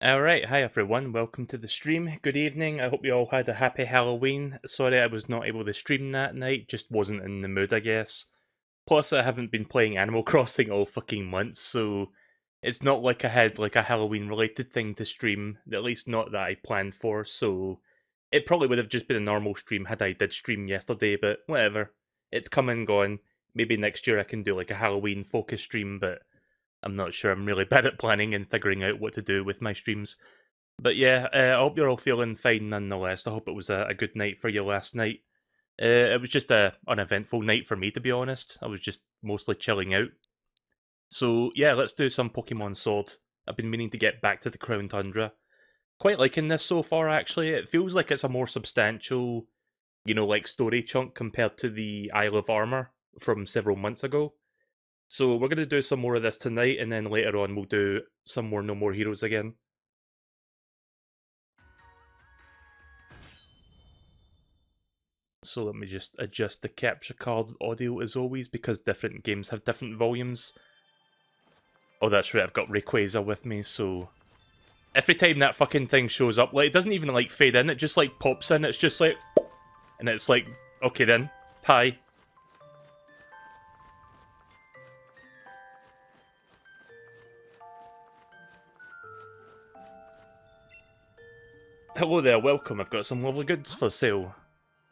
Alright, hi everyone, welcome to the stream. Good evening, I hope you all had a happy Halloween. Sorry I was not able to stream that night, just wasn't in the mood I guess. Plus I haven't been playing Animal Crossing all fucking months, so it's not like I had like a Halloween related thing to stream, at least not that I planned for, so it probably would have just been a normal stream had I did stream yesterday, but whatever. It's come and gone. Maybe next year I can do like a Halloween focus stream, but I'm not sure. I'm really bad at planning and figuring out what to do with my streams. But yeah, I hope you're all feeling fine nonetheless. I hope it was a good night for you last night. It was just a uneventful night for me, to be honest. I was just mostly chilling out. So yeah, let's do some Pokemon Sword. I've been meaning to get back to the Crown Tundra. Quite liking this so far, actually. It feels like it's a more substantial, like story chunk compared to the Isle of Armor from several months ago. So we're going to do some more of this tonight, and then later on we'll do some more No More Heroes again. So let me just adjust the capture card audio as always, because different games have different volumes. Oh, that's right, I've got Rayquaza with me, so... Every time that fucking thing shows up, like, it doesn't even, like, fade in, it just, like, pops in, it's just like... And it's like, okay then, hi. Hello there, welcome, I've got some lovely goods for sale.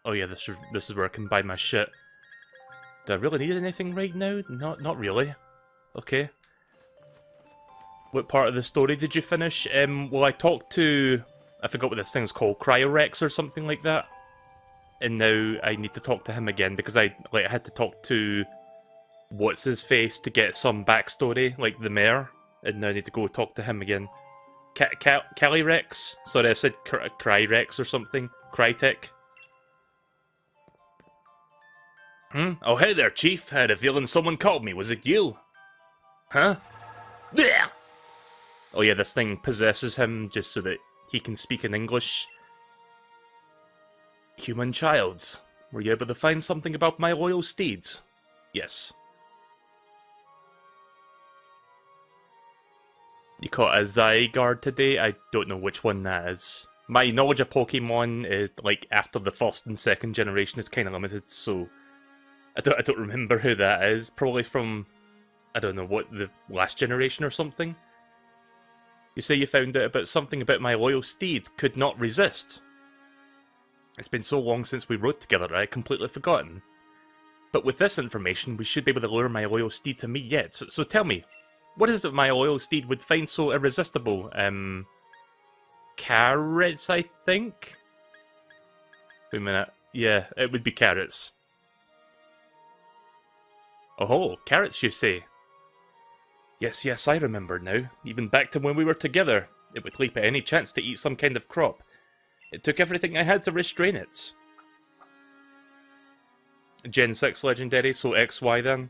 Oh yeah, this is where I can buy my shit. Do I really need anything right now? Not really. Okay. What part of the story did you finish? Well, I talked to... I forgot what this thing's called, Cryorex or something like that. And now I need to talk to him again, because I had to talk to... What's-his-face to get some backstory, like the mayor. And now I need to go talk to him again. Calyrex? Sorry, I said Cryrex or something. Crytek. Oh, hey there, Chief. I had a feeling someone called me. Was it you? Huh? Blech! Oh yeah, this thing possesses him just so that he can speak in English. Human child, were you able to find something about my loyal steeds? Yes. You caught a Zygarde today? I don't know which one that is. My knowledge of Pokemon, like, after the first and second generation is kind of limited, so... I don't remember who that is. Probably from, I don't know, what, the last generation or something? You say you found out about something about my loyal steed could not resist. It's been so long since we rode together, I had completely forgotten. But with this information, we should be able to lure my loyal steed to me yet. So tell me, what is it my loyal steed would find so irresistible? Carrots, I think? Wait a minute. Yeah, it would be carrots. Oh, carrots, you say? Yes, I remember now. Even back to when we were together. It would leap at any chance to eat some kind of crop. It took everything I had to restrain it. Gen 6 Legendary, so XY then.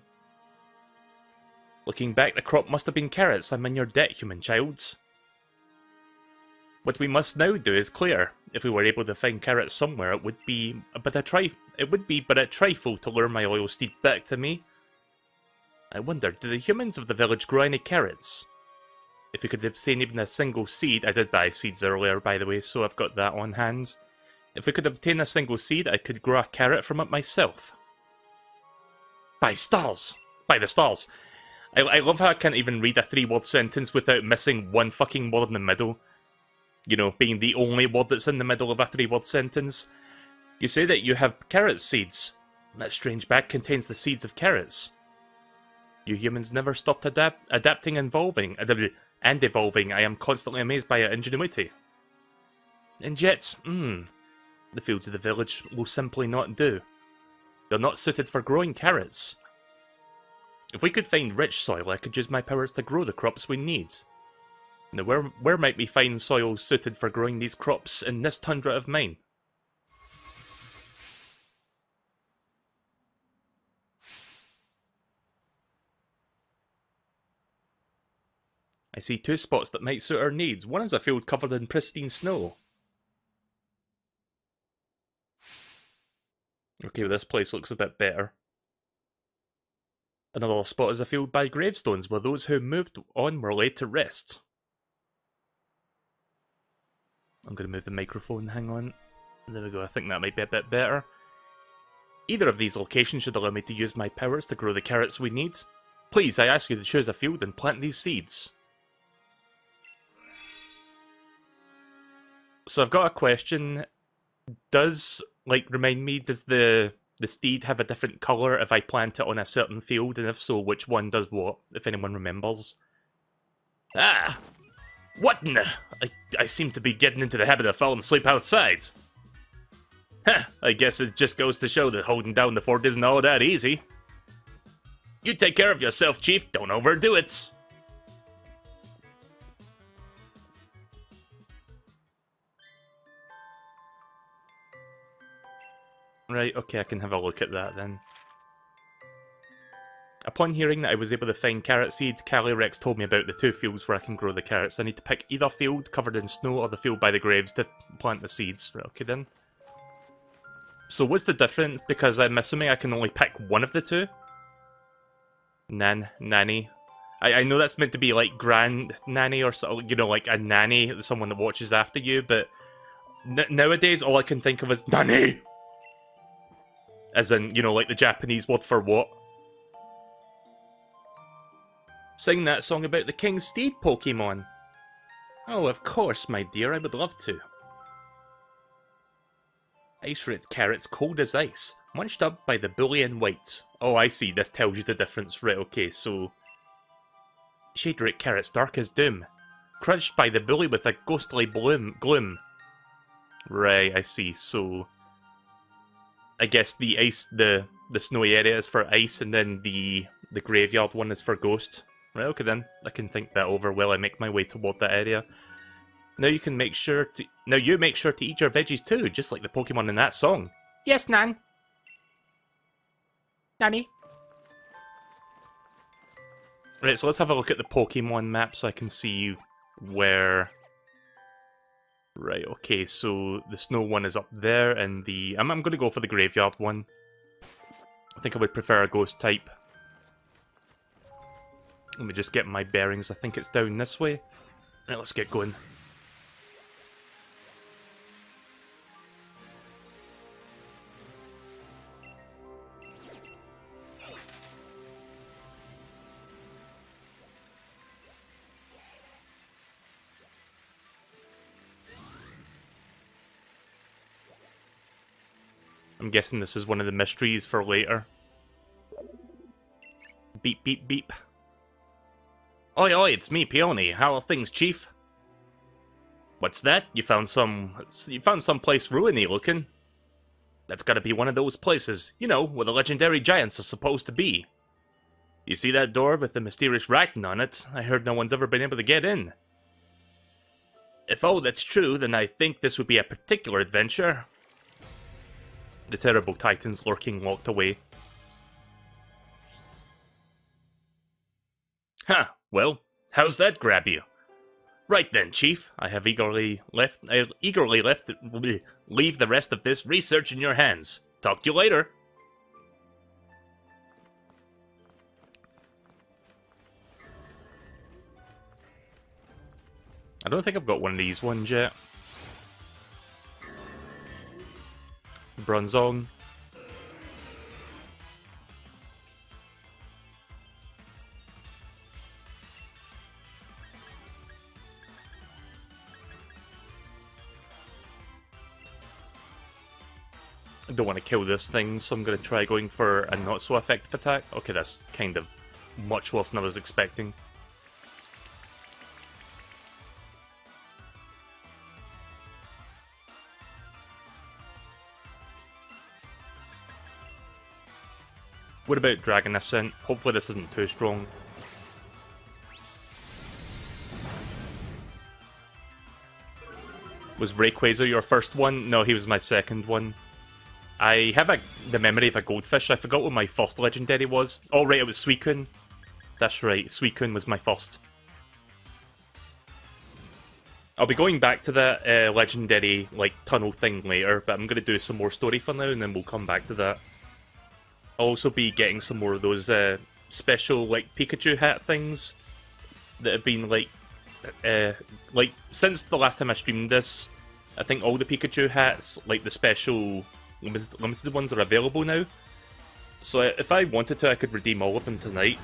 Looking back, the crop must have been carrots. I'm in your debt, human child. What we must now do is clear. If we were able to find carrots somewhere, it would be but a trifle to lure my loyal steed back to me. I wonder, do the humans of the village grow any carrots? If we could obtain even a single seed, I did buy seeds earlier by the way, so I've got that on hand. If we could obtain a single seed, I could grow a carrot from it myself. By stars! By the stars! I love how I can't even read a 3-word sentence without missing one fucking word in the middle. You know, being the only word that's in the middle of a 3-word sentence. You say that you have carrot seeds. That strange bag contains the seeds of carrots. You humans never stopped adapting and evolving. I am constantly amazed by your ingenuity. And yet, the fields of the village will simply not do. They're not suited for growing carrots. If we could find rich soil, I could use my powers to grow the crops we need. Now, where might we find soil suited for growing these crops in this tundra of mine? I see 2 spots that might suit our needs. One is a field covered in pristine snow. Okay, well, this place looks a bit better. Another spot is a field by gravestones where those who moved on were laid to rest. I'm going to move the microphone, hang on. There we go, I think that might be a bit better. Either of these locations should allow me to use my powers to grow the carrots we need. Please, I ask you to choose a field and plant these seeds. So I've got a question. Does, like, remind me, does the steed have a different colour if I plant it on a certain field? And if so, which one does what, if anyone remembers? Ah! What in the... I seem to be getting into the habit of falling asleep outside. Huh, I guess it just goes to show that holding down the fort isn't all that easy. You take care of yourself, Chief. Don't overdo it. Right, okay, I can have a look at that then. Upon hearing that I was able to find carrot seeds, Calyrex told me about the 2 fields where I can grow the carrots. I need to pick either field covered in snow or the field by the graves to plant the seeds. Right, okay then. So what's the difference? Because I'm assuming I can only pick one of the 2? Nanny. I know that's meant to be like grand nanny or so, you know, like a nanny, someone that watches after you, but nowadays all I can think of is nanny! As in, you know, like the Japanese word for what? Sing that song about the King Steed Pokemon. Oh, of course, my dear, I would love to. Ice-red carrots cold as ice, munched up by the Boolean white. Oh, I see, this tells you the difference. Right, okay, so... Shade-red carrots dark as doom, crunched by the bully with a ghostly gloom. Right, I see, so... I guess the ice, the snowy area is for ice, and then the graveyard one is for ghost. Right, okay then. I can think that over while I make my way toward that area. Now you make sure to eat your veggies too, just like the Pokemon in that song. Yes, Nan. Nanny. Right, so let's have a look at the Pokemon map so I can see where... Right, okay, so the snow one is up there, and the... I'm going to go for the graveyard one. I think I would prefer a ghost type. Let me just get my bearings. I think it's down this way. Right, let's get going. I'm guessing this is one of the mysteries for later. Beep, beep, beep. Oi, oi, it's me, Peony. How are things, Chief? What's that? You found some place ruiny looking? That's gotta be one of those places, you know, where the legendary giants are supposed to be. You see that door with the mysterious writing on it? I heard no one's ever been able to get in. If all that's true, then I think this would be a particular adventure. The terrible titans lurking locked away. Huh, well, how's that grab you? Right then, Chief, I eagerly left leave the rest of this research in your hands. Talk to you later. I don't think I've got one of these ones yet. Bronzong. I don't want to kill this thing, so I'm going to try going for a not-so-effective attack. Okay, that's kind of much worse than I was expecting. What about Dragon Ascent? Hopefully this isn't too strong. Was Rayquaza your first one? No, he was my second one. I have the memory of a goldfish. I forgot what my first legendary was. Oh right, it was Suicune. That's right, Suicune was my first. I'll be going back to that legendary like tunnel thing later, but I'm going to do some more story for now and then we'll come back to that. I'll also be getting some more of those special like Pikachu hat things that have been like since the last time I streamed this, I think all the Pikachu hats, like the special limited ones, are available now. So if I wanted to, I could redeem all of them tonight.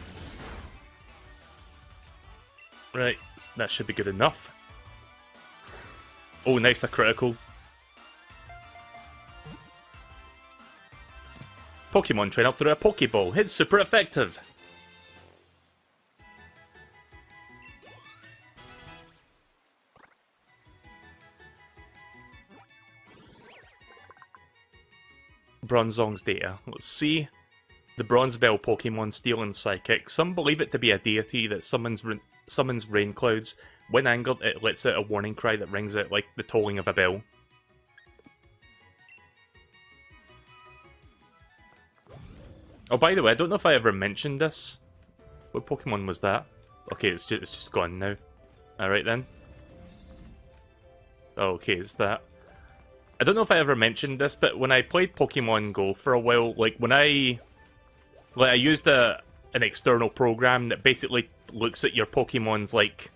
Right, that should be good enough. Oh, nice, a critical. Pokemon trainer through a Pokeball. It's super effective. Bronzong's data. Let's see. The Bronze Bell Pokemon Steel and Psychic. Some believe it to be a deity that summons rain clouds. When angered, it lets out a warning cry that rings out like the tolling of a bell. Oh, by the way, I don't know if I ever mentioned this. What Pokemon was that? Okay, it's just gone now. Alright then. Oh, okay, it's that. I don't know if I ever mentioned this, but when I played Pokemon Go for a while, like when I used an external program that basically looks at your Pokemon's like,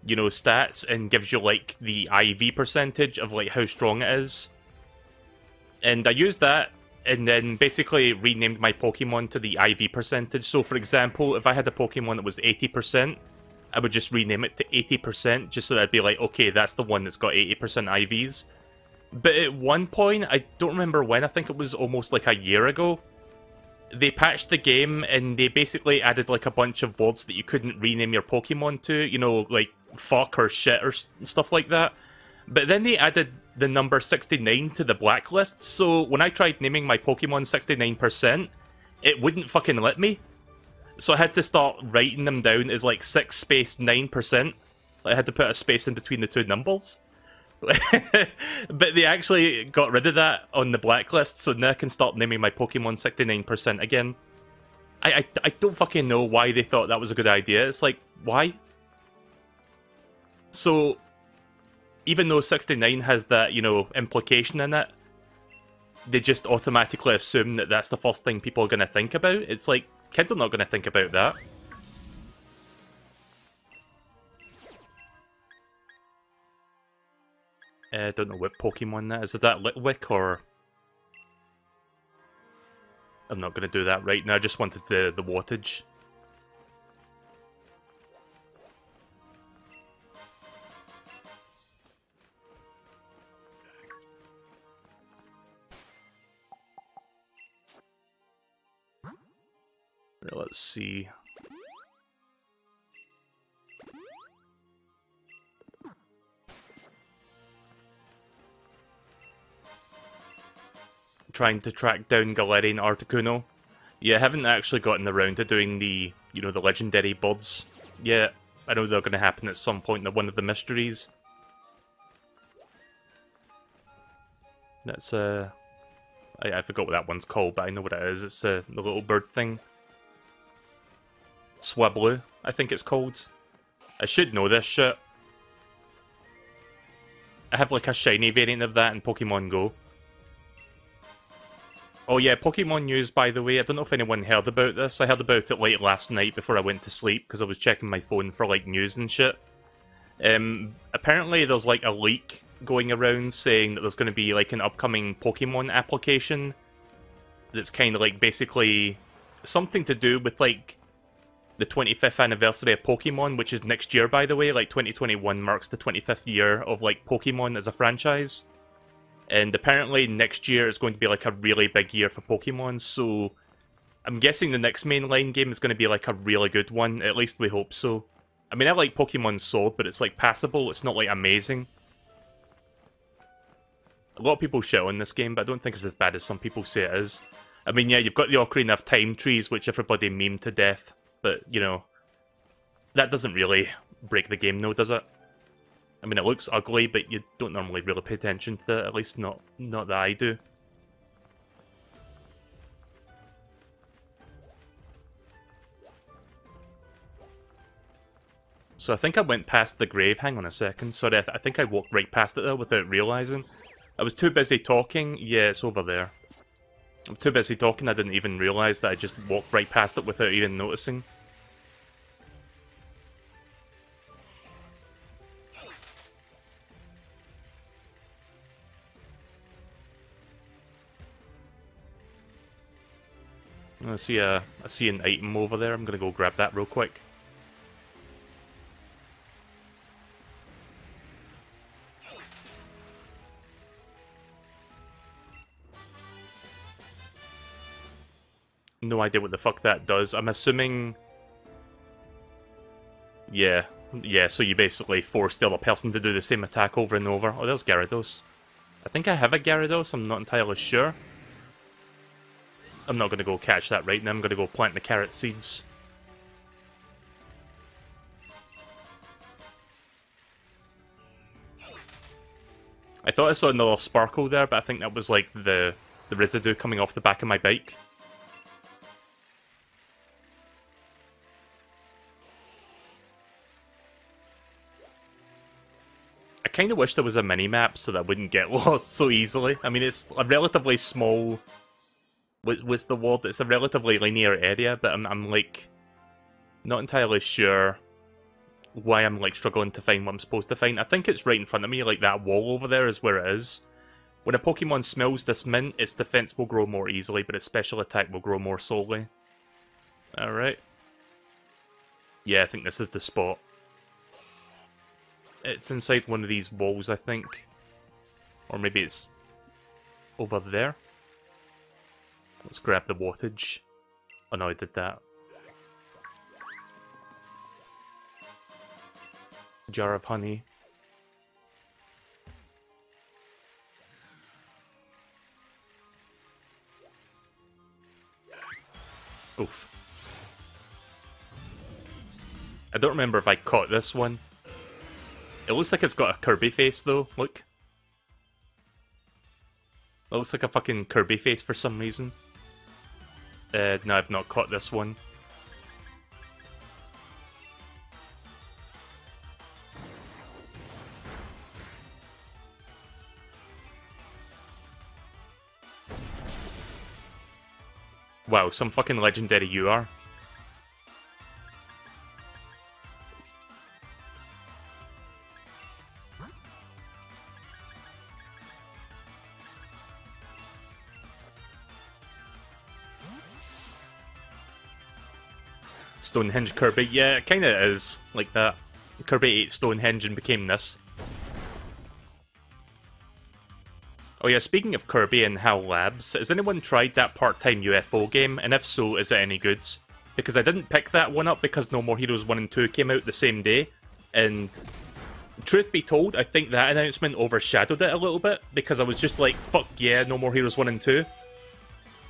you know, stats and gives you like the IV percentage of like how strong it is. And I used that and then basically renamed my Pokemon to the IV percentage. So for example, if I had a Pokemon that was 80%, I would just rename it to 80% just so that I'd be like, okay, that's the one that's got 80% IVs. But at one point, I don't remember when, I think it was almost like a year ago, they patched the game and they basically added like a bunch of words that you couldn't rename your Pokemon to, you know, like fuck or shit or stuff like that. But then they added the number 69 to the blacklist, so when I tried naming my Pokemon 69%, it wouldn't fucking let me. So I had to start writing them down as like 6 space 9%. I had to put a space in between the two numbers. But they actually got rid of that on the blacklist, so now I can start naming my Pokemon 69% again. I don't fucking know why they thought that was a good idea. It's like, why? So, even though 69 has that, you know, implication in it, they just automatically assume that that's the first thing people are going to think about. It's like, kids are not going to think about that. I don't know what Pokemon that is. Is that Litwick or... I'm not going to do that right now. I just wanted the wattage. Let's see. Trying to track down Galarian Articuno. Yeah, I haven't actually gotten around to doing the, you know, the legendary birds yet. I know they're going to happen at some point. They're one of the mysteries. That's I forgot what that one's called, but I know what it is. It's the little bird thing. Swablu, I think it's called. I should know this shit. I have like a shiny variant of that in Pokemon Go. Oh yeah, Pokemon news, by the way. I don't know if anyone heard about this. I heard about it late last night before I went to sleep because I was checking my phone for like news and shit. Apparently there's like a leak going around saying that there's going to be like an upcoming Pokemon application that's kind of like basically something to do with like the 25th anniversary of Pokemon, which is next year, by the way. Like 2021 marks the 25th year of like Pokemon as a franchise. And apparently next year is going to be like a really big year for Pokemon, so I'm guessing the next mainline game is going to be like a really good one, at least we hope so. I mean, I like Pokemon Sword, but it's like passable, it's not like amazing. A lot of people shit on this game, but I don't think it's as bad as some people say it is. I mean, yeah, you've got the Ocarina of Time trees, which everybody memed to death, but, you know, that doesn't really break the game, though, does it? I mean, it looks ugly, but you don't normally really pay attention to that, at least not that I do. So I think I went past the grave. Hang on a second. Sorry, I think I walked right past it there without realising. I was too busy talking. Yeah, it's over there. I'm too busy talking, I didn't even realise that I just walked right past it without even noticing. I see an item over there. I'm gonna go grab that real quick. No idea what the fuck that does. I'm assuming... Yeah, so you basically force the other person to do the same attack over and over. Oh, there's Gyarados. I think I have a Gyarados, I'm not entirely sure. I'm not going to go catch that right now, I'm going to go plant the carrot seeds. I thought I saw another sparkle there, but I think that was like the residue coming off the back of my bike. I kind of wish there was a mini-map so that I wouldn't get lost so easily. I mean, it's a relatively small... What's the word? It's a relatively linear area, but I'm like... not entirely sure why I'm like struggling to find what I'm supposed to find. I think it's right in front of me, like that wall over there is where it is. When a Pokemon smells this mint, its defense will grow more easily, but its special attack will grow more slowly. Alright. Yeah, I think this is the spot. It's inside one of these walls, I think. Or maybe it's over there. Let's grab the wattage. Oh no, I did that. Jar of honey. Oof. I don't remember if I caught this one. It looks like it's got a Kirby face though, look. It looks like a fucking Kirby face for some reason. No, I've not caught this one. Wow, some fucking legendary you are. Stonehenge Kirby, yeah, it kinda is like that. Kirby ate Stonehenge and became this. Oh yeah, speaking of Kirby and HAL Labs, has anyone tried that part-time UFO game? And if so, is it any good? Because I didn't pick that one up because No More Heroes 1 and 2 came out the same day, and truth be told, I think that announcement overshadowed it a little bit, because I was just like, fuck yeah, No More Heroes 1 and 2.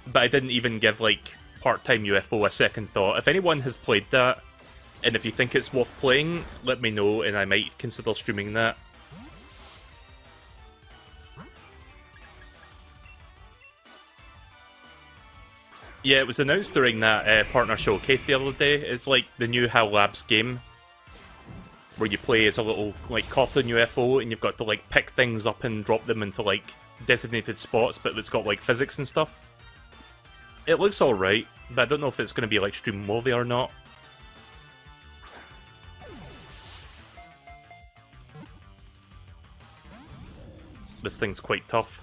But I didn't even give, like, part-time UFO a second thought. If anyone has played that, and if you think it's worth playing, let me know, and I might consider streaming that. Yeah, it was announced during that partner showcase the other day. It's like the new HAL Labs game, where you play as a little, like, cartoon UFO, and you've got to, like, pick things up and drop them into, like, designated spots, but it's got, like, physics and stuff. It looks alright, but I don't know if it's going to be, like, stream-worthy or not. This thing's quite tough.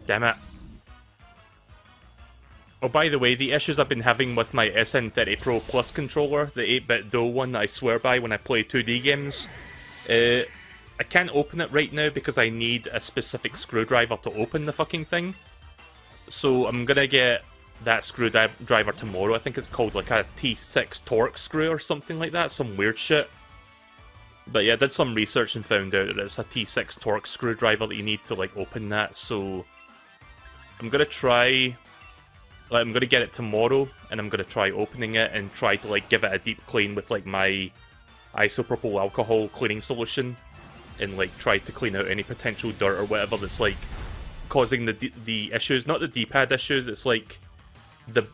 Damn it. Oh, by the way, the issues I've been having with my SN30 Pro Plus controller, the 8-bit dual one that I swear by when I play 2D games, I can't open it right now because I need a specific screwdriver to open the fucking thing. So I'm gonna get that screwdriver tomorrow. I think it's called like a T6 torque screw or something like that, some weird shit. But yeah, I did some research and found out that it's a T6 torque screwdriver that you need to like open that, so I'm gonna try... Like, I'm gonna get it tomorrow, and I'm gonna try opening it and try to like give it a deep clean with like my isopropyl alcohol cleaning solution, and like try to clean out any potential dirt or whatever that's like causing the issues. Not the D-pad issues. It's like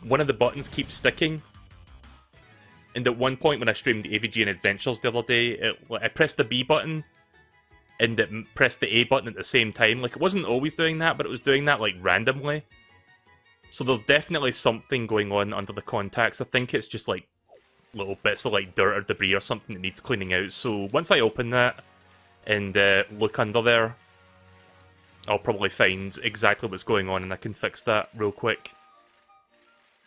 one of the buttons keeps sticking. And at one point when I streamed AVG and Adventures the other day, I pressed the B button and it pressed the A button at the same time. Like, it wasn't always doing that, but it was doing that like randomly. So there's definitely something going on under the contacts. I think it's just like little bits of like dirt or debris or something that needs cleaning out. So once I open that and look under there, I'll probably find exactly what's going on and I can fix that real quick.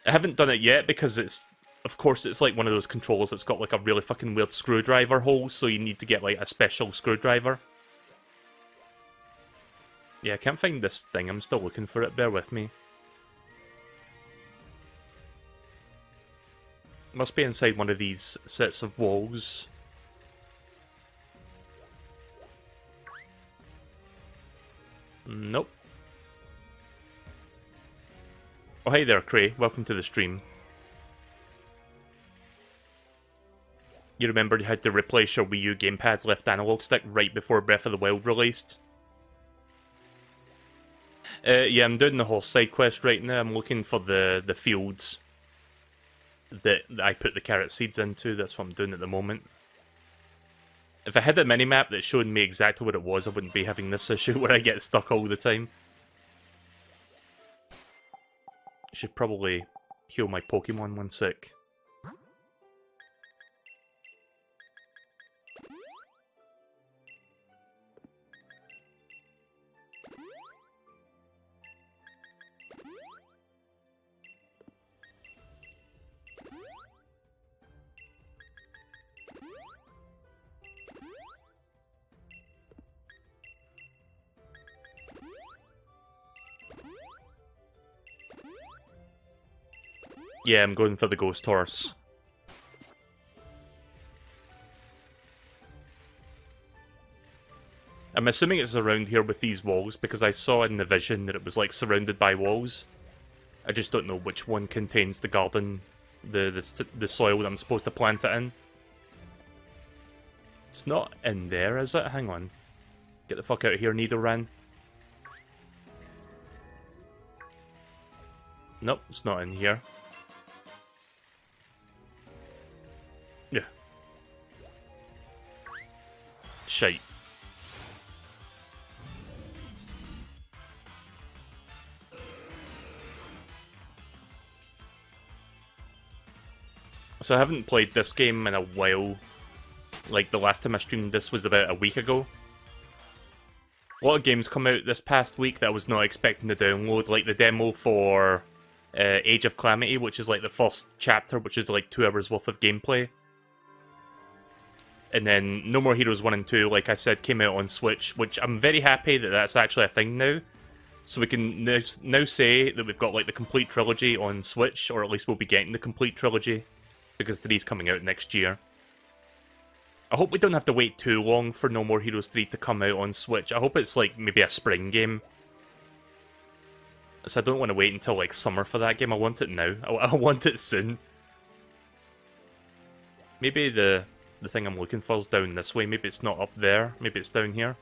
I haven't done it yet because it's, of course, it's like one of those controls that's got like a really fucking weird screwdriver hole, so you need to get like a special screwdriver. Yeah, I can't find this thing. I'm still looking for it. Bear with me. Must be inside one of these sets of walls. Nope. Oh, hey there, Cray. Welcome to the stream. You remember you had to replace your Wii U gamepad's left analog stick right before Breath of the Wild released? Yeah, I'm doing the whole side quest right now. I'm looking for the fields that I put the carrot seeds into. That's what I'm doing at the moment. If I had a minimap that showed me exactly what it was, I wouldn't be having this issue where I get stuck all the time. Should probably heal my Pokemon 1 sec. Yeah, I'm going for the ghost horse. I'm assuming it's around here with these walls, because I saw in the vision that it was like surrounded by walls. I just don't know which one contains the garden, the soil that I'm supposed to plant it in. It's not in there, is it? Hang on. Get the fuck out of here, Nidoran. Nope, it's not in here. Yeah. Shite. So I haven't played this game in a while. Like, the last time I streamed this was about a week ago. A lot of games come out this past week that I was not expecting to download, like the demo for Age of Calamity, which is like the first chapter, which is like 2 hours worth of gameplay. And then No More Heroes 1 and 2, like I said, came out on Switch, which I'm very happy that that's actually a thing now. So we can now say that we've got like the complete trilogy on Switch, or at least we'll be getting the complete trilogy, because 3's coming out next year. I hope we don't have to wait too long for No More Heroes 3 to come out on Switch. I hope it's like maybe a spring game. So I don't want to wait until like summer for that game. I want it now. I want it soon. Maybe the thing I'm looking for is down this way. Maybe it's not up there. Maybe it's down here.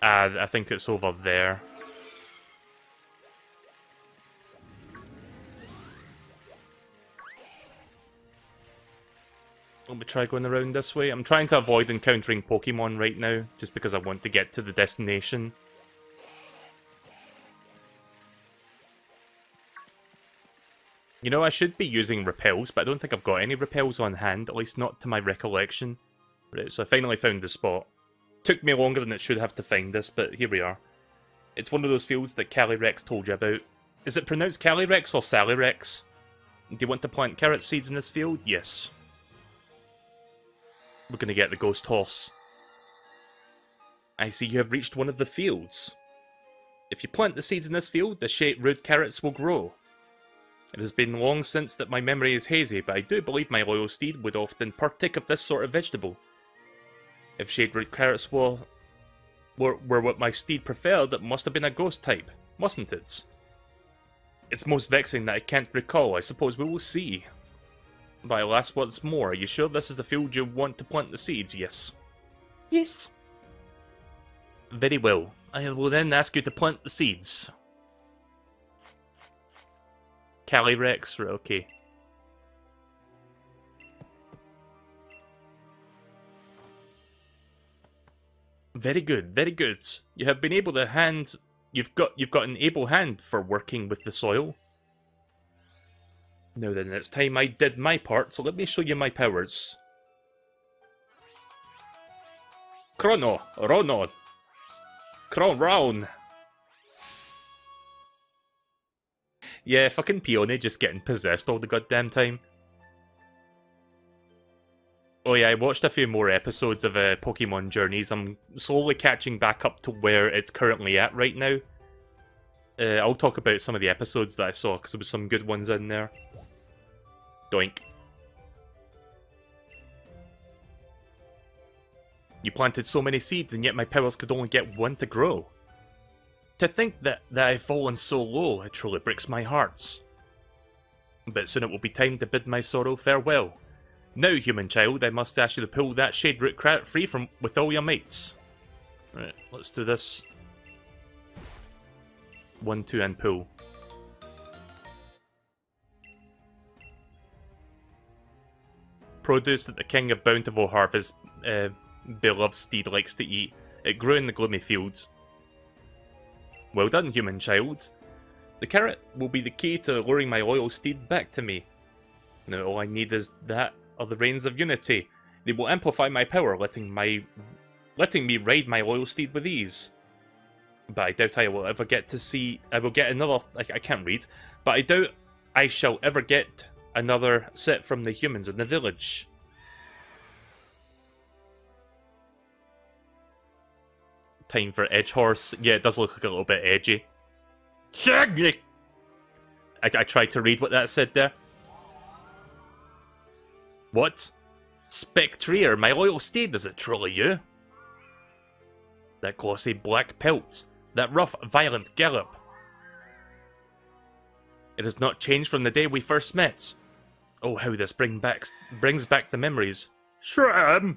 I think it's over there. Let me try going around this way. I'm trying to avoid encountering Pokemon right now, just because I want to get to the destination. You know, I should be using repels, but I don't think I've got any repels on hand, at least not to my recollection. Right, so I finally found the spot. Took me longer than it should have to find this, but here we are. It's one of those fields that Calyrex told you about. Is it pronounced Calyrex or Salyrex? Do you want to plant carrot seeds in this field? Yes. We're going to get the ghost horse. I see you have reached one of the fields. If you plant the seeds in this field, the shade root carrots will grow. It has been long since that my memory is hazy, but I do believe my loyal steed would often partake of this sort of vegetable. If shade root carrots were what my steed preferred, it must have been a ghost type, mustn't it? It's most vexing that I can't recall. I suppose we will see. But I'll ask once more, are you sure this is the field you want to plant the seeds? Yes. Yes. Very well. I will then ask you to plant the seeds. Calyrex, okay. Very good, very good. You have been able to hand... You've got an able hand for working with the soil. Now then, it's time I did my part, so let me show you my powers. Chrono, Rono, Round. Yeah, fucking Peony just getting possessed all the goddamn time. Oh yeah, I watched a few more episodes of Pokemon Journeys. I'm slowly catching back up to where it's currently at right now. I'll talk about some of the episodes that I saw, because there was some good ones in there. Doink. You planted so many seeds, and yet my powers could only get one to grow. To think that I've fallen so low, it truly breaks my heart. But soon it will be time to bid my sorrow farewell. Now, human child, I must ask you to pull that shade root carrot free from with all your mates. Right, let's do this. 1, 2, and pull. Produce that the king of bountiful harvest, beloved steed likes to eat. It grew in the gloomy fields. Well done, human child. The carrot will be the key to luring my loyal steed back to me. Now all I need is that, or the reins of unity. They will amplify my power, letting me ride my loyal steed with ease. But I doubt I will ever get to see... I will get another... I can't read. But I doubt I shall ever get another set from the humans in the village. Time for Edge Horse. Yeah, it does look like a little bit edgy. I tried to read what that said there. What? Spectrier, my loyal steed, is it truly you? That glossy black pelt, that rough, violent gallop. It has not changed from the day we first met. Oh, how this brings back the memories. Shram!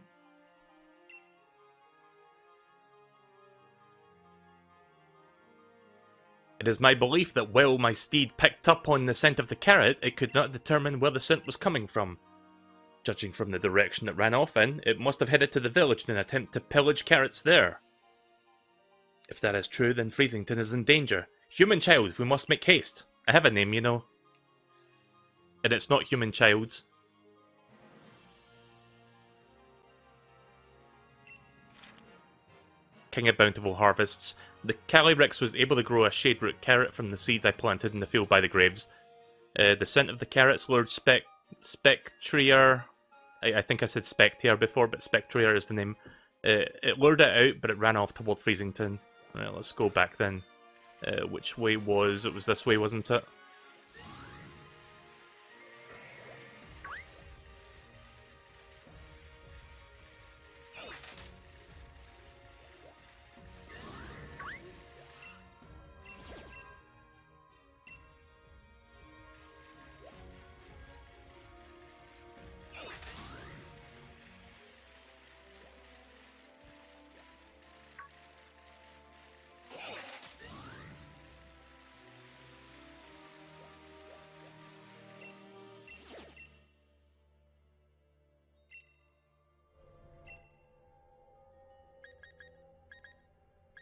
It is my belief that while my steed picked up on the scent of the carrot, it could not determine where the scent was coming from. Judging from the direction it ran off in, it must have headed to the village in an attempt to pillage carrots there. If that is true, then Freezington is in danger. Human child, we must make haste. I have a name, you know. And it's not human child. King of Bountiful Harvests. The Calyrex was able to grow a shade root carrot from the seeds I planted in the field by the graves. The scent of the carrots lured Spectrier... I think I said Spectier before, but Spectrier is the name. It lured it out, but it ran off toward Freezington. Right, let's go back then. Which way was... It was this way, wasn't it?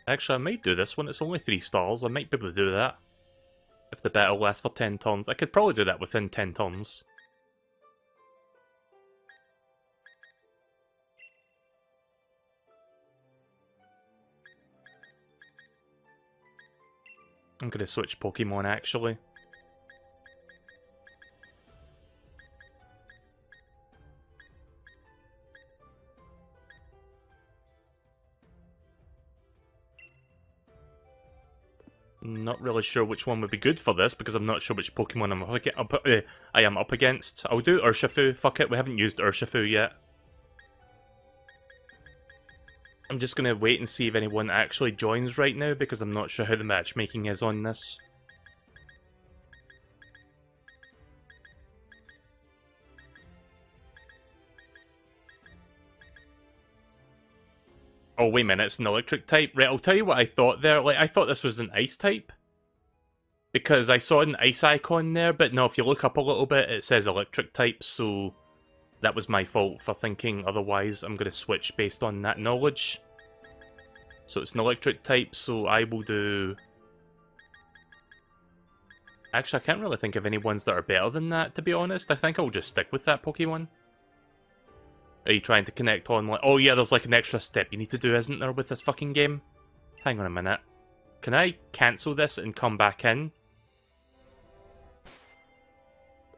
Actually, I might do this one. It's only 3 stars. I might be able to do that. If the battle lasts for 10 turns. I could probably do that within 10 turns. I'm going to switch Pokemon, actually. Not really sure which one would be good for this, because I'm not sure which Pokemon I am up against. I'll do Urshifu. Fuck it, we haven't used Urshifu yet. I'm just going to wait and see if anyone actually joins right now, because I'm not sure how the matchmaking is on this. Oh, wait a minute, it's an electric type? Right, I'll tell you what I thought there. Like, I thought this was an ice type. Because I saw an ice icon there, but no, if you look up a little bit, it says electric type, so that was my fault for thinking otherwise. I'm going to switch based on that knowledge. So it's an electric type, so I will do... Actually, I can't really think of any ones that are better than that, to be honest. I think I'll just stick with that Pokemon. Are you trying to connect on like... Oh yeah, there's like an extra step you need to do, isn't there, with this fucking game? Hang on a minute. Can I cancel this and come back in?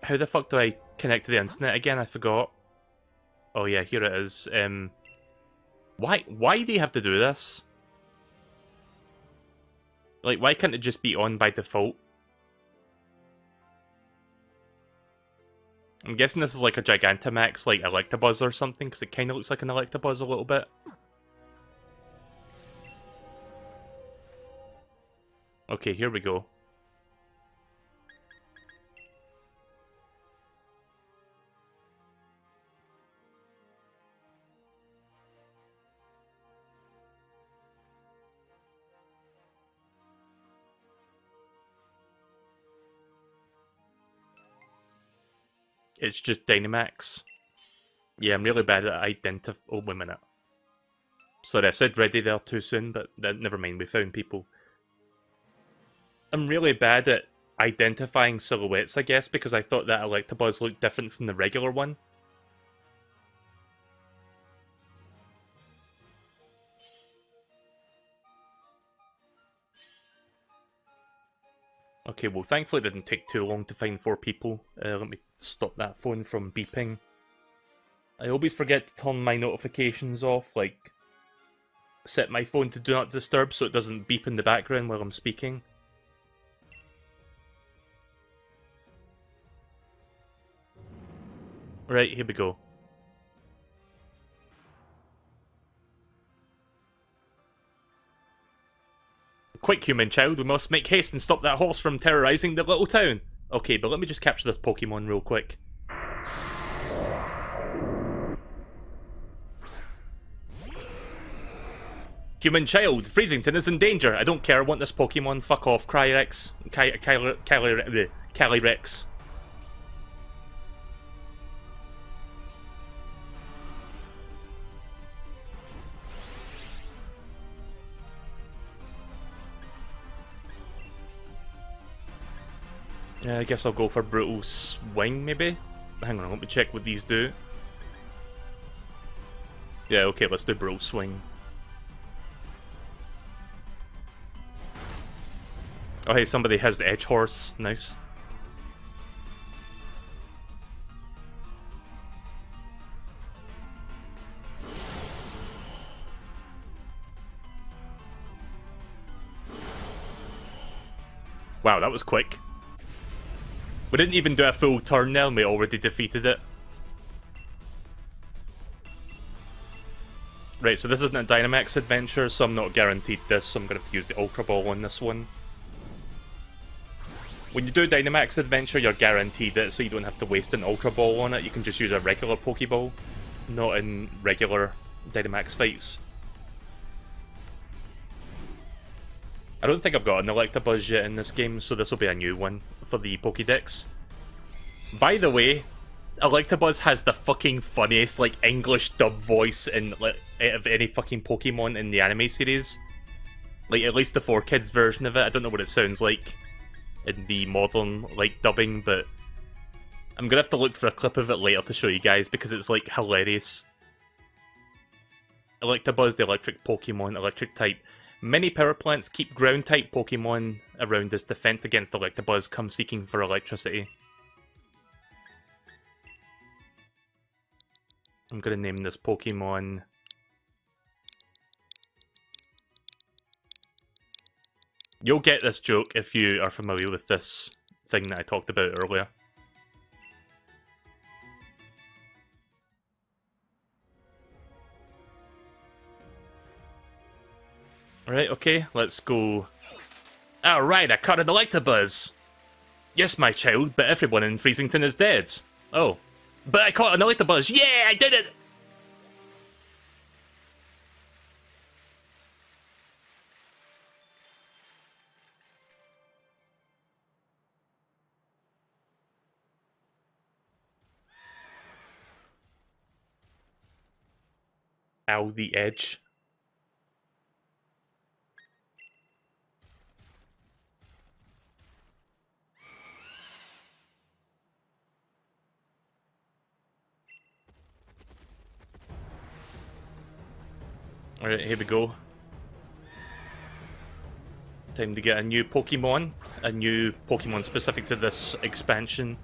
How the fuck do I connect to the internet again? I forgot. Oh yeah, here it is. Why do you have to do this? Like, why can't it just be on by default? I'm guessing this is like a Gigantamax, like Electabuzz or something, because it kind of looks like an Electabuzz a little bit. Okay, here we go. It's just Dynamax. Yeah, I'm really bad at Oh, wait a minute. Sorry, I said ready there too soon, but never mind, we found people. I'm really bad at identifying silhouettes, I guess, because I thought that Electabuzz looked different from the regular one. Okay, well, thankfully it didn't take too long to find 4 people. Let me stop that phone from beeping. I always forget to turn my notifications off, like, set my phone to do not disturb so it doesn't beep in the background while I'm speaking. Right, here we go. Quick, human child, we must make haste and stop that horse from terrorizing the little town. Okay, but let me just capture this Pokemon real quick. Human child, Freezington is in danger. I don't care, I want this Pokemon. Fuck off, Calyrex. Calyrex. Yeah, I guess I'll go for Brutal Swing, maybe? Hang on, let me check what these do. Yeah, okay, let's do Brutal Swing. Oh hey, somebody has the Edge Horse. Nice. Wow, that was quick. We didn't even do a full turn there and we already defeated it. Right, so this isn't a Dynamax adventure, so I'm not guaranteed this, so I'm going to have to use the Ultra Ball on this one. When you do Dynamax adventure, you're guaranteed it, so you don't have to waste an Ultra Ball on it. You can just use a regular Pokeball, not in regular Dynamax fights. I don't think I've got an Electabuzz yet in this game, so this will be a new one for the Pokédex. By the way, Electabuzz has the fucking funniest, like, English dub voice in, like, out of any fucking Pokemon in the anime series. Like, at least the 4Kids version of it. I don't know what it sounds like in the modern, like, dubbing, but I'm gonna have to look for a clip of it later to show you guys, because it's, like, hilarious. Electabuzz, the electric Pokemon, electric type. Many power plants keep ground-type Pokemon around as defense against Electabuzz come seeking for electricity. I'm gonna name this Pokemon... You'll get this joke if you are familiar with this thing that I talked about earlier. Right, okay, let's go. Alright, I caught an Electabuzz! Yes, my child, but everyone in Freezington is dead. Oh. But I caught an Electabuzz! Yeah, I did it! Ow, the edge. Alright, here we go. Time to get a new Pokemon. A new Pokemon specific to this expansion.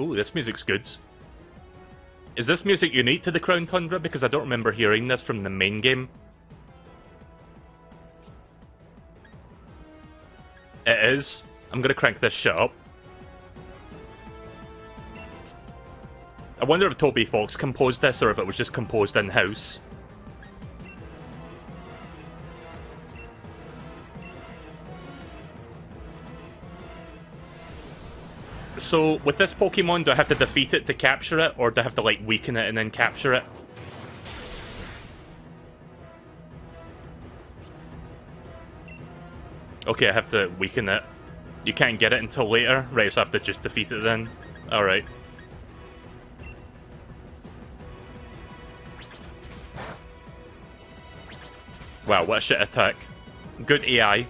Ooh, this music's good. Is this music unique to the Crown Tundra? Because I don't remember hearing this from the main game. It is. I'm gonna crank this shit up. I wonder if Toby Fox composed this or if it was just composed in-house. So, with this Pokemon, do I have to defeat it to capture it, or do I have to, like, weaken it and then capture it? Okay, I have to weaken it. You can't get it until later? Right, so I have to just defeat it then? Alright. Wow, what a shit attack. Good AI.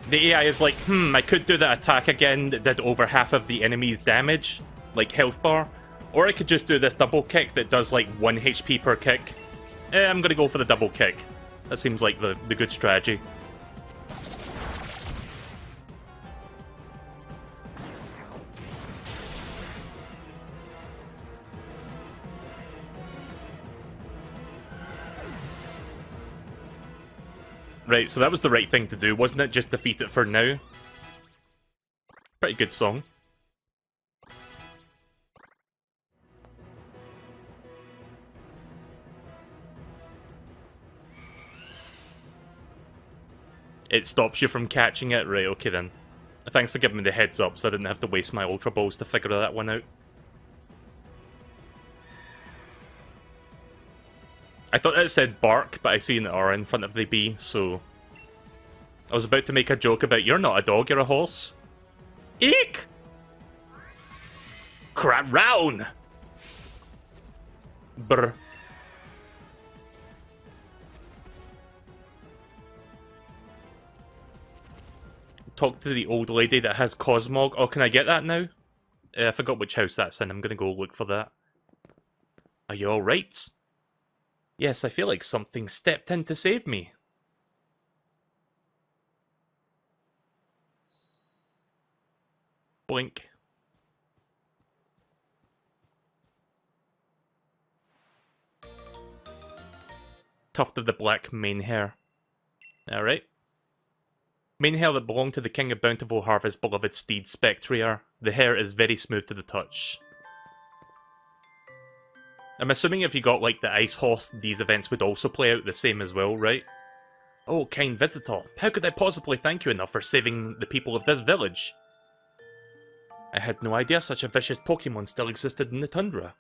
The AI is like, I could do that attack again that did over half of the enemy's damage, like health bar. Or I could just do this double kick that does like 1 HP per kick. I'm gonna go for the double kick. That seems like the good strategy. Right, so that was the right thing to do, wasn't it? Just defeat it for now. Pretty good song. It stops you from catching it? Right, okay then. Thanks for giving me the heads up so I didn't have to waste my Ultra Balls to figure that one out. I thought it said bark, but I see an R in front of the B, so... I was about to make a joke about, you're not a dog, you're a horse. Eek! Crap round! Brr. Talk to the old lady that has Cosmog. Oh, can I get that now? I forgot which house that's in. I'm gonna go look for that. Are you alright? Yes, I feel like something stepped in to save me. Blink. Tuft of the black mane hair. Alright. Mane hair that belonged to the King of Bountiful Harvest beloved steed Spectrier. The hair is very smooth to the touch. I'm assuming if you got like the Ice Horse, these events would also play out the same as well, right? Oh, kind visitor, how could I possibly thank you enough for saving the people of this village? I had no idea such a vicious Pokemon still existed in the Tundra.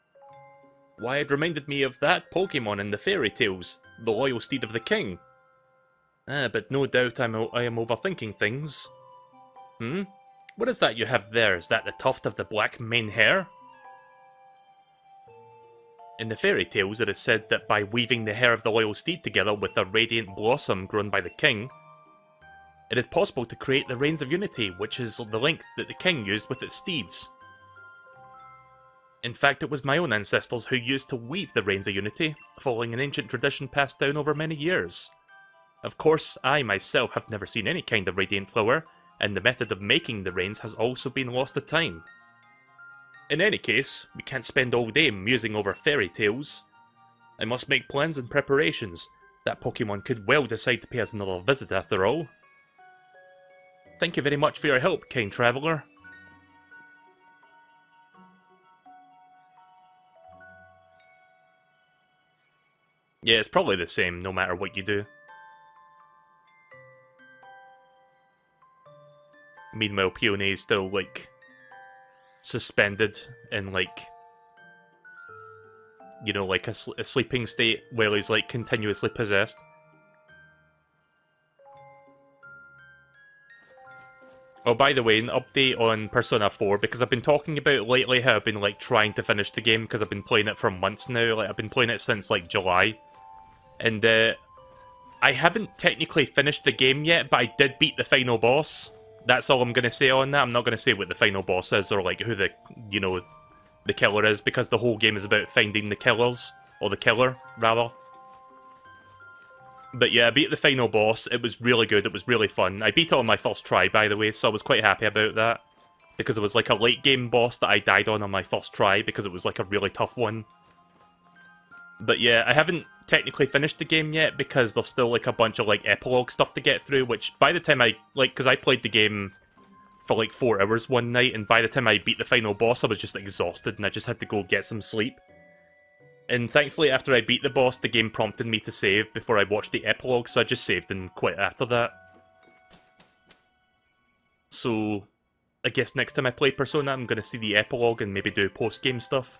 Why, it reminded me of that Pokemon in the fairy tales, the loyal steed of the king. But no doubt I am overthinking things. What is that you have there? Is that the tuft of the black mane hair? In the fairy tales, it is said that by weaving the hair of the loyal steed together with a radiant blossom grown by the king, it is possible to create the Reins of Unity, which is the link that the king used with its steeds. In fact, it was my own ancestors who used to weave the Reins of Unity, following an ancient tradition passed down over many years. Of course, I myself have never seen any kind of radiant flower, and the method of making the reins has also been lost to time. In any case, we can't spend all day musing over fairy tales. I must make plans and preparations. That Pokemon could well decide to pay us another visit after all. Thank you very much for your help, kind traveller. Yeah, it's probably the same no matter what you do. Meanwhile, Peony is still, like, suspended in, like, you know, like a sleeping state while he's, like, continuously possessed. Oh, by the way, an update on Persona 4, because I've been talking about lately how I've been, like, trying to finish the game, because I've been playing it for months now. Like, I've been playing it since, like, July. And, I haven't technically finished the game yet, but I did beat the final boss. That's all I'm going to say on that. I'm not going to say what the final boss is, or, like, who the, you know, the killer is, because the whole game is about finding the killers, or the killer, rather. But yeah, I beat the final boss. It was really good. It was really fun. I beat it on my first try, by the way, so I was quite happy about that. Because it was like a late game boss that I died on my first try, because it was like a really tough one. But yeah, I haven't technically finished the game yet, because there's still like a bunch of like epilogue stuff to get through, which by the time because I played the game for like 4 hours one night, and by the time I beat the final boss, I was just exhausted, and I just had to go get some sleep. And thankfully, after I beat the boss, the game prompted me to save before I watched the epilogue, so I just saved and quit after that. So, I guess next time I play Persona, I'm gonna see the epilogue and maybe do post-game stuff.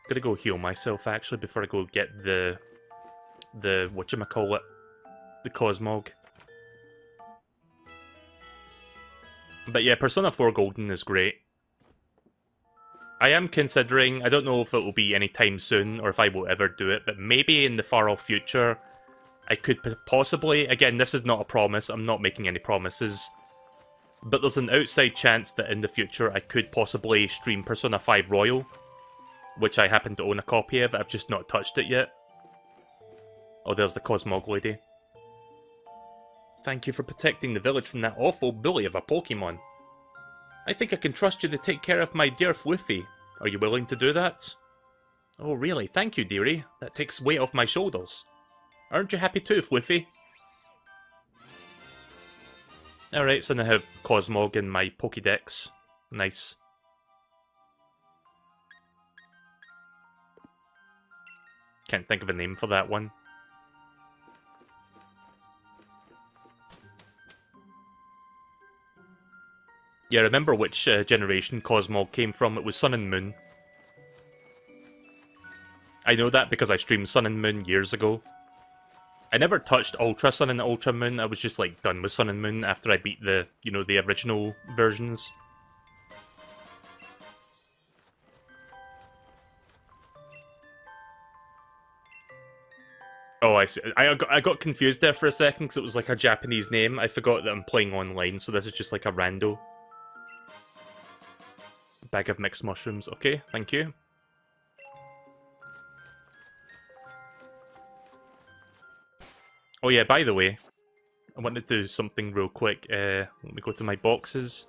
Gonna go heal myself, actually, before I go get the whatchamacallit, the Cosmog. But yeah, Persona 4 Golden is great. I am considering, I don't know if it will be anytime soon, or if I will ever do it, but maybe in the far-off future, I could possibly, again, this is not a promise, I'm not making any promises, but there's an outside chance that in the future I could possibly stream Persona 5 Royal, which I happen to own a copy of, I've just not touched it yet. Oh, there's the Cosmog lady. Thank you for protecting the village from that awful bully of a Pokemon. I think I can trust you to take care of my dear Fluffy. Are you willing to do that? Oh really, thank you dearie. That takes weight off my shoulders. Aren't you happy too, Fluffy? Alright, so now I have Cosmog in my Pokédex. Nice. Can't think of a name for that one. Yeah, remember which generation Cosmog came from. It was Sun and Moon. I know that because I streamed Sun and Moon years ago. I never touched Ultra Sun and Ultra Moon. I was just like done with Sun and Moon after I beat the, you know, the original versions. Oh, I see. I got confused there for a second because it was like a Japanese name. I forgot that I'm playing online, so this is just like a rando. Bag of mixed mushrooms. Okay, thank you. Oh yeah, by the way, I want to do something real quick. Let me go to my boxes.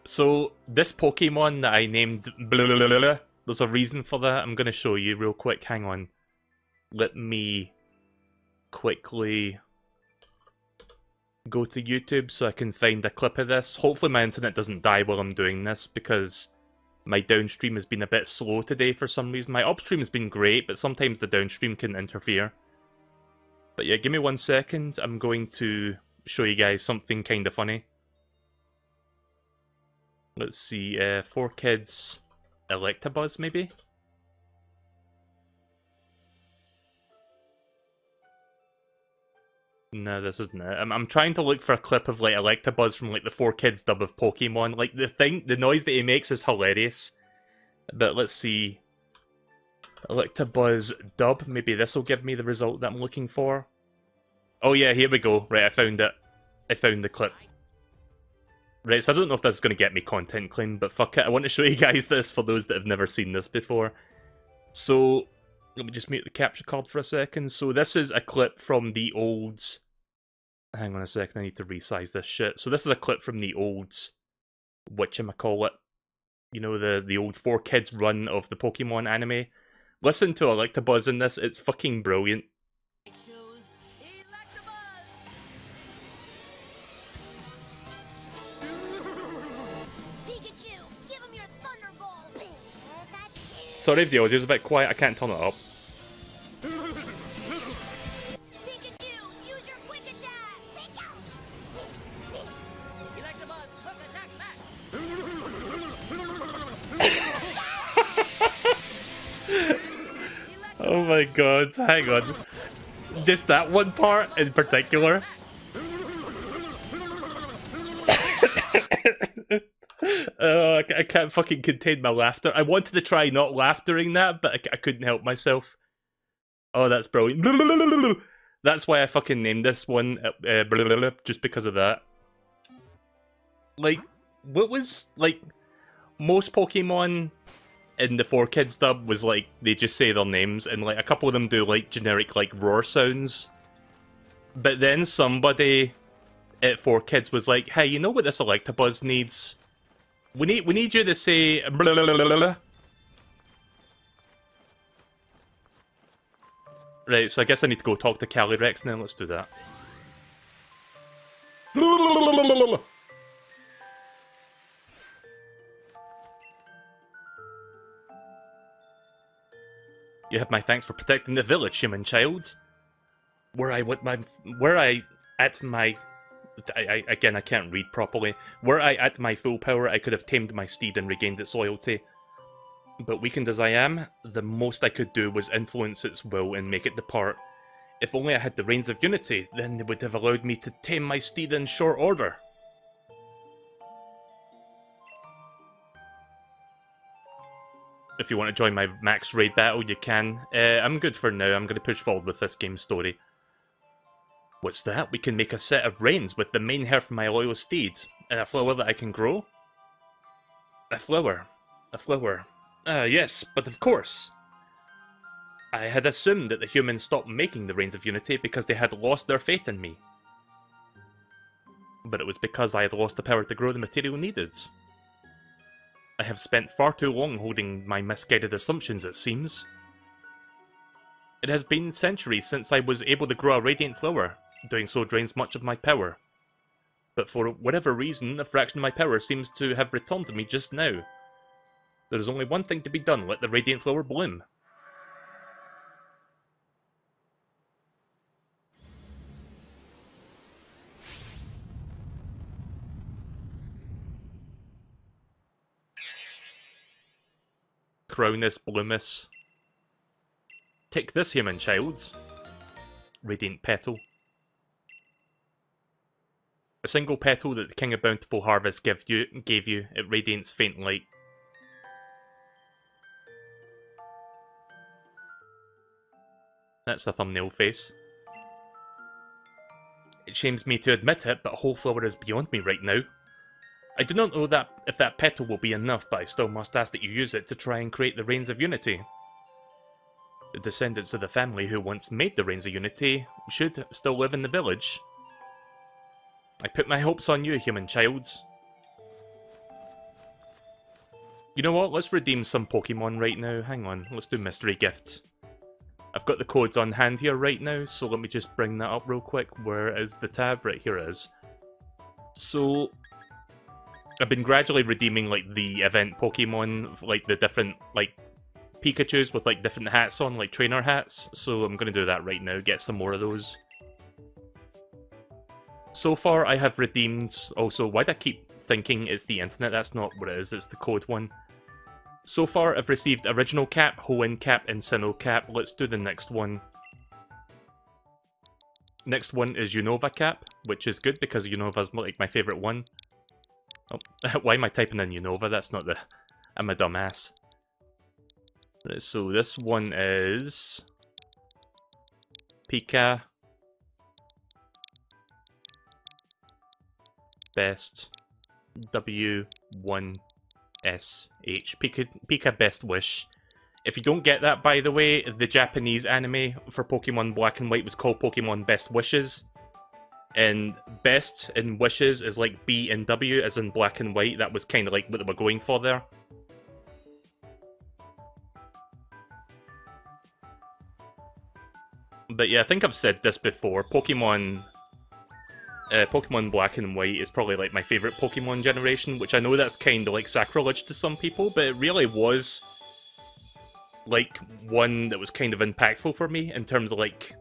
So, this Pokemon that I named Blablabla, there's a reason for that. I'm going to show you real quick. Hang on. Let me quickly go to YouTube so I can find a clip of this. Hopefully my internet doesn't die while I'm doing this, because my downstream has been a bit slow today for some reason. My upstream has been great, but sometimes the downstream can interfere. But yeah, give me 1 second. I'm going to show you guys something kind of funny. Let's see, 4Kids Electabuzz, maybe? No, this isn't it. I'm trying to look for a clip of like Electabuzz from like the 4Kids dub of Pokemon. Like the noise that he makes is hilarious. But let's see. Electabuzz dub. Maybe this will give me the result that I'm looking for. Oh yeah, here we go. Right, I found it. I found the clip. Right, so I don't know if this is going to get me content claim, but fuck it. I want to show you guys this for those that have never seen this before. So, let me just mute the capture card for a second. So this is a clip from the old... Hang on a second, I need to resize this shit. So this is a clip from the old... Whatchamacallit? You know, the old 4Kids run of the Pokemon anime. Listen to Electabuzz in this, it's fucking brilliant. Sorry if the audio's a bit quiet, I can't turn it up. Pikachu, use your quick attack! Electabuzz, quick attack back! Oh my god, hang on. Just that one part in particular. I can't fucking contain my laughter. I wanted to try not laugh during that, but I couldn't help myself. Oh, that's brilliant. That's why I fucking named this one just because of that. Like, what was, like, most Pokemon in the 4Kids dub was, like, they just say their names, and, like, a couple of them do, like, generic, like, roar sounds. But then somebody at 4Kids was like, hey, you know what this Electabuzz needs? We need you to say blah, blah, blah, blah, blah. Right, so I guess I need to go talk to Calyrex now. Let's do that. You have my thanks for protecting the village, human child. Again, I can't read properly. Were I at my full power, I could have tamed my steed and regained its loyalty. But weakened as I am, the most I could do was influence its will and make it depart. If only I had the reins of unity, then they would have allowed me to tame my steed in short order. If you want to join my max raid battle, you can. I'm good for now. I'm going to push forward with this game's story. What's that? We can make a set of reins with the main hair from my loyal steed, and a flower that I can grow? A flower. A flower. Yes, but of course. I had assumed that the humans stopped making the Reins of Unity because they had lost their faith in me. But it was because I had lost the power to grow the material needed. I have spent far too long holding my misguided assumptions, it seems. It has been centuries since I was able to grow a radiant flower. Doing so drains much of my power. But for whatever reason, a fraction of my power seems to have returned to me just now. There is only one thing to be done: let the radiant flower bloom. Crownus Bloomus. Take this, human child. Radiant Petal. A single petal that the King of Bountiful Harvest gave you, it radiates faint light. That's a thumbnail face. It shames me to admit it, but a whole flower is beyond me right now. I do not know if that petal will be enough, but I still must ask that you use it to try and create the Reins of Unity. The descendants of the family who once made the Reins of Unity should still live in the village. I put my hopes on you, human child. You know what? Let's redeem some Pokemon right now. Hang on, let's do mystery gifts. I've got the codes on hand here right now, so let me just bring that up real quick. Where is the tab? Right, here it is. So, I've been gradually redeeming, like, the event Pokemon, like, the different, like, Pikachus with, like, different hats on, like, trainer hats. So I'm gonna do that right now, get some more of those. So far, I have redeemed... Also, why do I keep thinking it's the internet? That's not what it is, it's the code one. So far, I've received Original Cap, Hoenn Cap, and Sinnoh Cap. Let's do the next one. Next one is Unova Cap, which is good because Unova's like my favourite one. Oh, why am I typing in Unova? That's not the... I'm a dumbass. So this one is... Pika. Best W1SH. Pika Best Wish. If you don't get that, by the way, the Japanese anime for Pokemon Black and White was called Pokemon Best Wishes. And Best in Wishes is like B and W, as in Black and White. That was kind of like what they were going for there. But yeah, I think I've said this before. Pokemon Black and White is probably like my favourite Pokemon generation, which I know that's kind of like sacrilege to some people, but it really was like one that was kind of impactful for me in terms of like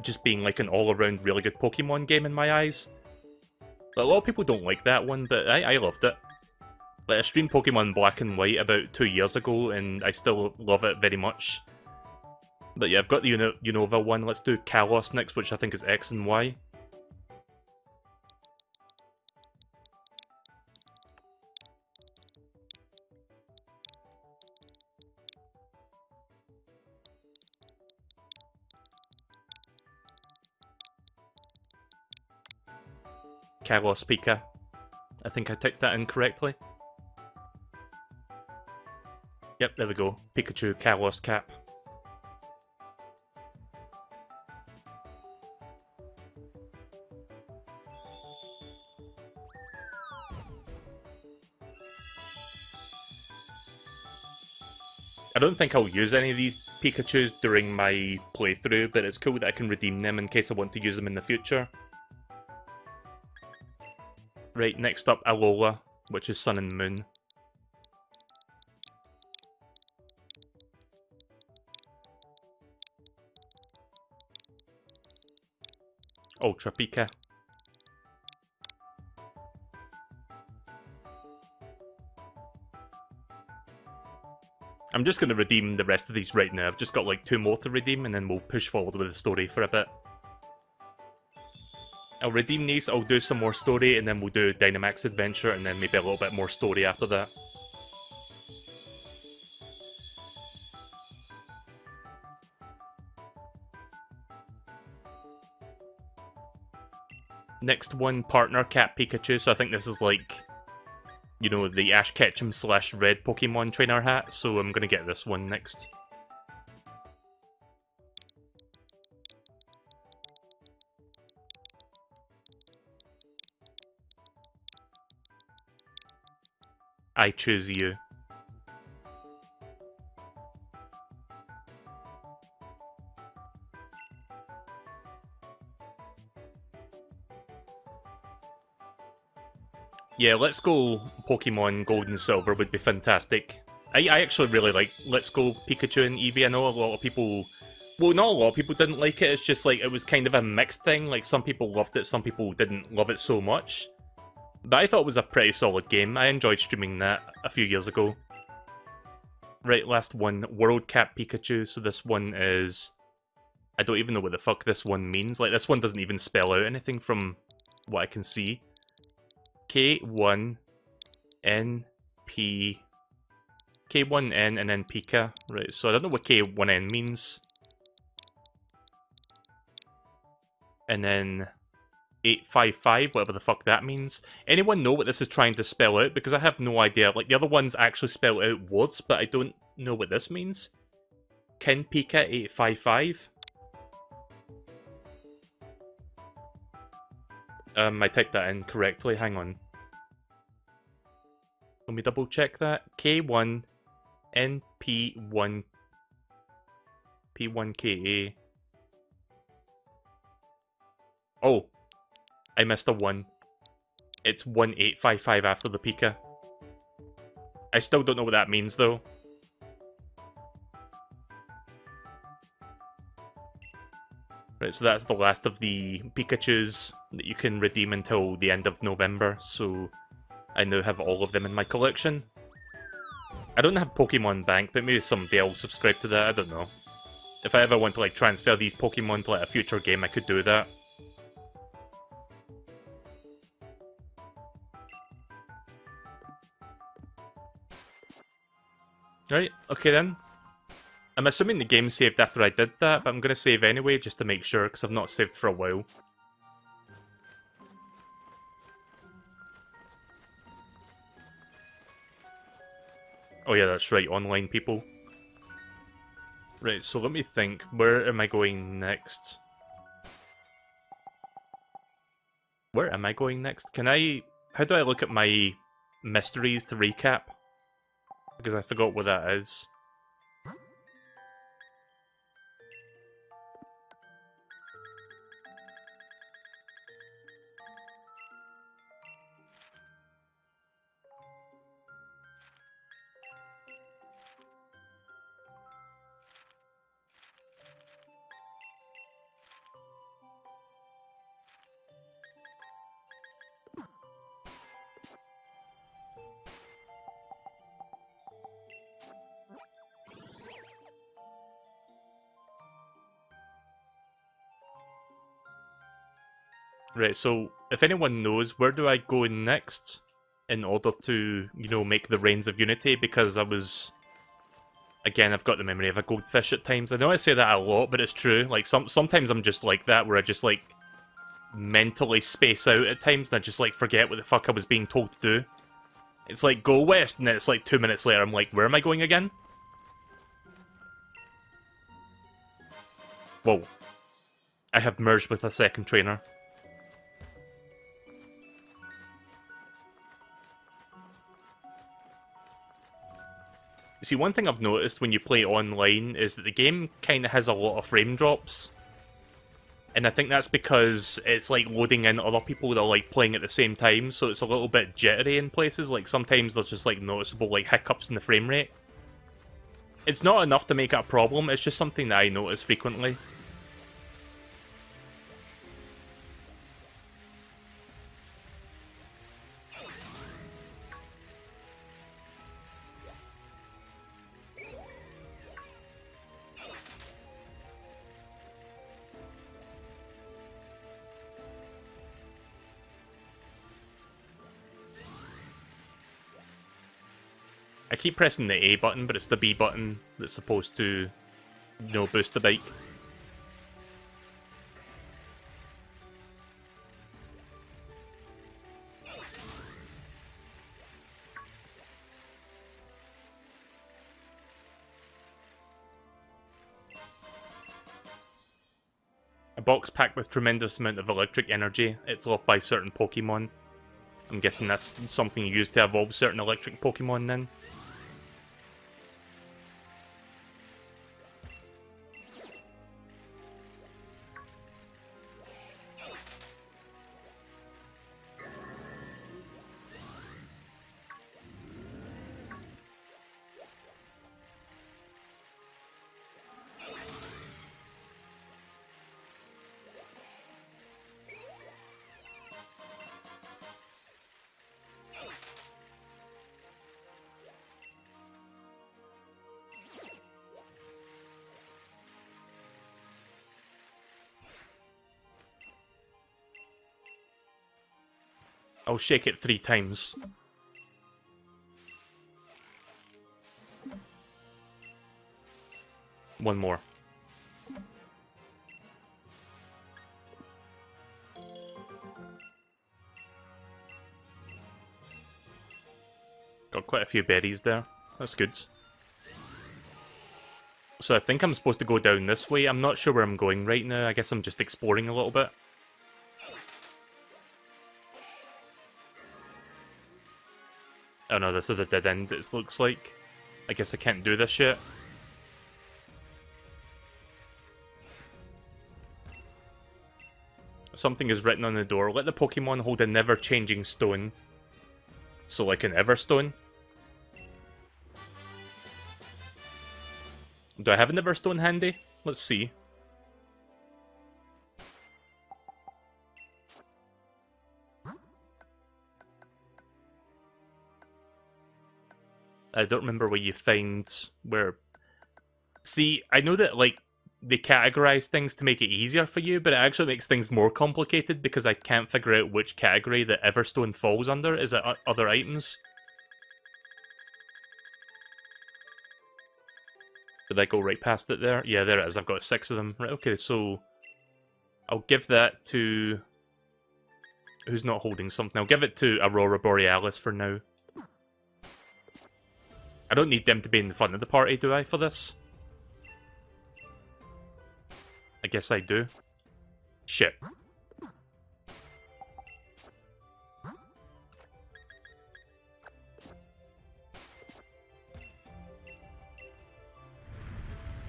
just being like an all-around really good Pokemon game in my eyes. But a lot of people don't like that one, but I loved it. Like, I streamed Pokemon Black and White about 2 years ago, and I still love it very much. But yeah, I've got the Unova one. Let's do Kalos next, which I think is X and Y. Kalos Pika. I think I typed that in correctly. Yep, there we go. Pikachu, Kalos cap. I don't think I'll use any of these Pikachus during my playthrough, but it's cool that I can redeem them in case I want to use them in the future. Right, next up, Alola, which is Sun and Moon. Ultra Pika. I'm just going to redeem the rest of these right now. I've just got like 2 more to redeem, and then we'll push forward with the story for a bit. I'll redeem these, I'll do some more story, and then we'll do Dynamax Adventure, and then maybe a little bit more story after that. Next one, Partner Cat Pikachu, so I think this is like, you know, the Ash Ketchum / Red Pokemon Trainer hat, so I'm gonna get this one next. I choose you. Yeah, let's go Pokemon Gold and Silver would be fantastic. I actually really like Let's Go Pikachu and Eevee. I know a lot of people... Well, not a lot of people didn't like it, it's just like it was kind of a mixed thing. Like, some people loved it, some people didn't love it so much. But I thought it was a pretty solid game. I enjoyed streaming that a few years ago. Right, last one. World Cap Pikachu. So this one is... I don't even know what the fuck this one means. Like, this one doesn't even spell out anything from what I can see. K1, N, P... K1N and then Pika. Right, so I don't know what K1N means. And then 855, whatever the fuck that means. Anyone know what this is trying to spell out? Because I have no idea. Like, the other ones actually spell out words, but I don't know what this means. Ken Pika 855. I typed that in correctly. Hang on. Let me double check that. K1 NP1 P1KA. Oh, I missed a 1. It's 1855 after the Pika. I still don't know what that means though. Right, so that's the last of the Pikachus that you can redeem until the end of November, so I now have all of them in my collection. I don't have Pokemon Bank, but maybe someday I'll subscribe to that, I don't know. If I ever want to like transfer these Pokemon to like a future game, I could do that. Right, okay then. I'm assuming the game saved after I did that, but I'm going to save anyway just to make sure, because I've not saved for a while. Oh yeah, that's right, online people. Right, so let me think, where am I going next? Where am I going next? Can I... How do I look at my mysteries to recap? Because I forgot what that is. Right, so if anyone knows, where do I go next in order to, you know, make the Reigns of Unity? Because I was... Again, I've got the memory of a goldfish at times. I know I say that a lot, but it's true. Like, sometimes I'm just like that, where I just, like, mentally space out at times, and I just, like, forget what the fuck I was being told to do. It's like, go west, and then it's like 2 minutes later, I'm like, where am I going again? Whoa. I have merged with a second trainer. See, one thing I've noticed when you play online is that the game kind of has a lot of frame drops. And I think that's because it's like loading in other people that are like playing at the same time, so it's a little bit jittery in places. Like sometimes there's just like noticeable like hiccups in the frame rate. It's not enough to make it a problem, it's just something that I notice frequently. I keep pressing the A button, but it's the B button that's supposed to, you know, boost the bike. A box packed with tremendous amount of electric energy. It's lost by certain Pokemon. I'm guessing that's something you use to evolve certain electric Pokemon then. I'll shake it 3 times. One more. Got quite a few berries there. That's good. So I think I'm supposed to go down this way. I'm not sure where I'm going right now. I guess I'm just exploring a little bit. Oh no, this is a dead end, it looks like. I guess I can't do this yet. Something is written on the door. Let the Pokemon hold a never-changing stone. So like an Everstone. Do I have an Everstone handy? Let's see. I don't remember where you find where... See, I know that, like, they categorize things to make it easier for you, but it actually makes things more complicated because I can't figure out which category that Everstone falls under. Is it other items? Did I go right past it there? Yeah, there it is. I've got 6 of them. Right, okay, so... I'll give that to... Who's not holding something? I'll give it to Aurora Borealis for now. I don't need them to be in the front of the party, do I, for this? I guess I do. Shit.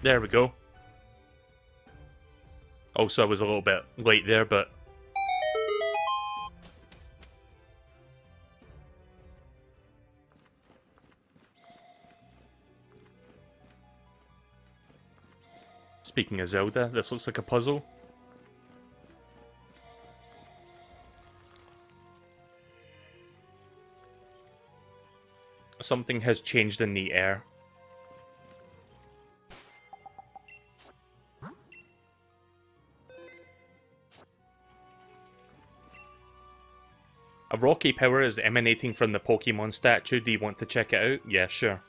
There we go. Also, I was a little bit late there, but... Speaking of Zelda, this looks like a puzzle. Something has changed in the air. A rocky power is emanating from the Pokemon statue. Do you want to check it out? Yeah, sure.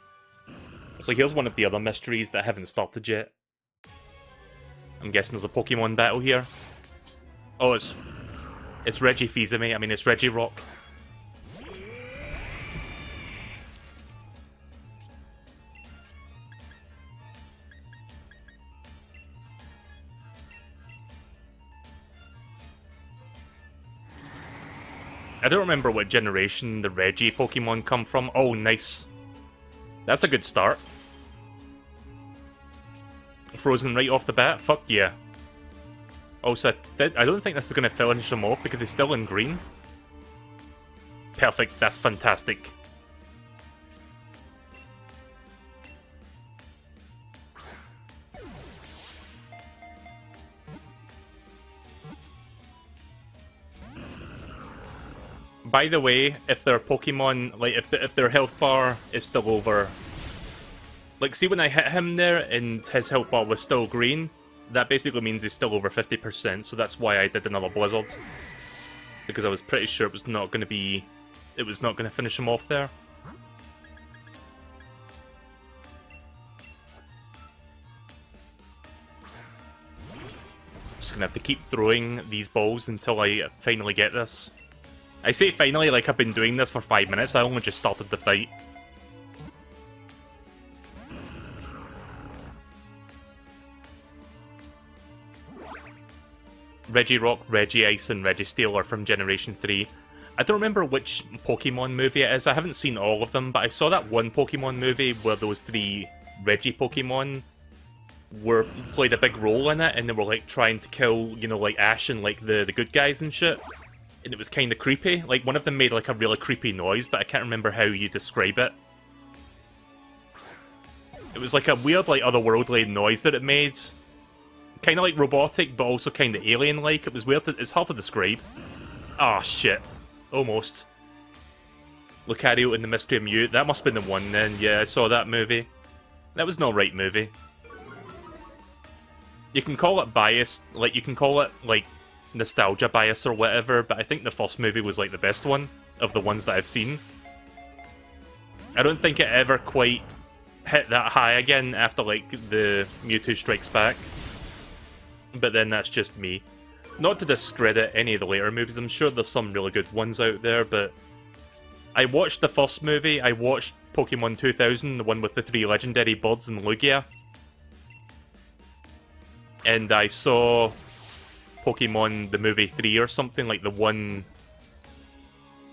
So here's one of the other mysteries that I haven't started yet. I'm guessing there's a Pokemon battle here. Oh, it's It's Reggie-Fils-Aimé, I mean it's Regirock. I don't remember what generation the Reggie Pokemon come from. Oh, nice. That's a good start. Frozen right off the bat? Fuck yeah. Also, I don't think this is going to finish them off because they're still in green. Perfect, that's fantastic. By the way, if their Pokemon, like, if their health bar is still over... Like, see when I hit him there and his health bar was still green? That basically means he's still over 50%, so that's why I did another Blizzard. Because I was pretty sure it was not going to be... It was not going to finish him off there. Just going to have to keep throwing these balls until I finally get this. I say finally like I've been doing this for 5 minutes, I only just started the fight. Regirock, Regice, and Registeel are from Generation 3. I don't remember which Pokemon movie it is, I haven't seen all of them, but I saw that one Pokemon movie where those 3 Regi Pokemon played a big role in it, and they were like trying to kill, you know, like Ash and like the good guys and shit. And it was kind of creepy. Like, one of them made like a really creepy noise, but I can't remember how you describe it. It was like a weird, like, otherworldly noise that it made. Kind of like robotic, but also kind of alien-like. It was weird. It's hard to describe. Ah, shit. Almost. Lucario and the Mystery of Mew. That must have been the one then. Yeah, I saw that movie. That was not right movie. You can call it biased. Like, you can call it, like, nostalgia bias or whatever, but I think the first movie was like the best one of the ones that I've seen. I don't think it ever quite hit that high again after like the Mewtwo Strikes Back, but then that's just me. Not to discredit any of the later movies, I'm sure there's some really good ones out there, but I watched the first movie, I watched Pokemon 2000, the one with the 3 legendary birds and Lugia, and I saw Pokemon the movie 3 or something, like the one...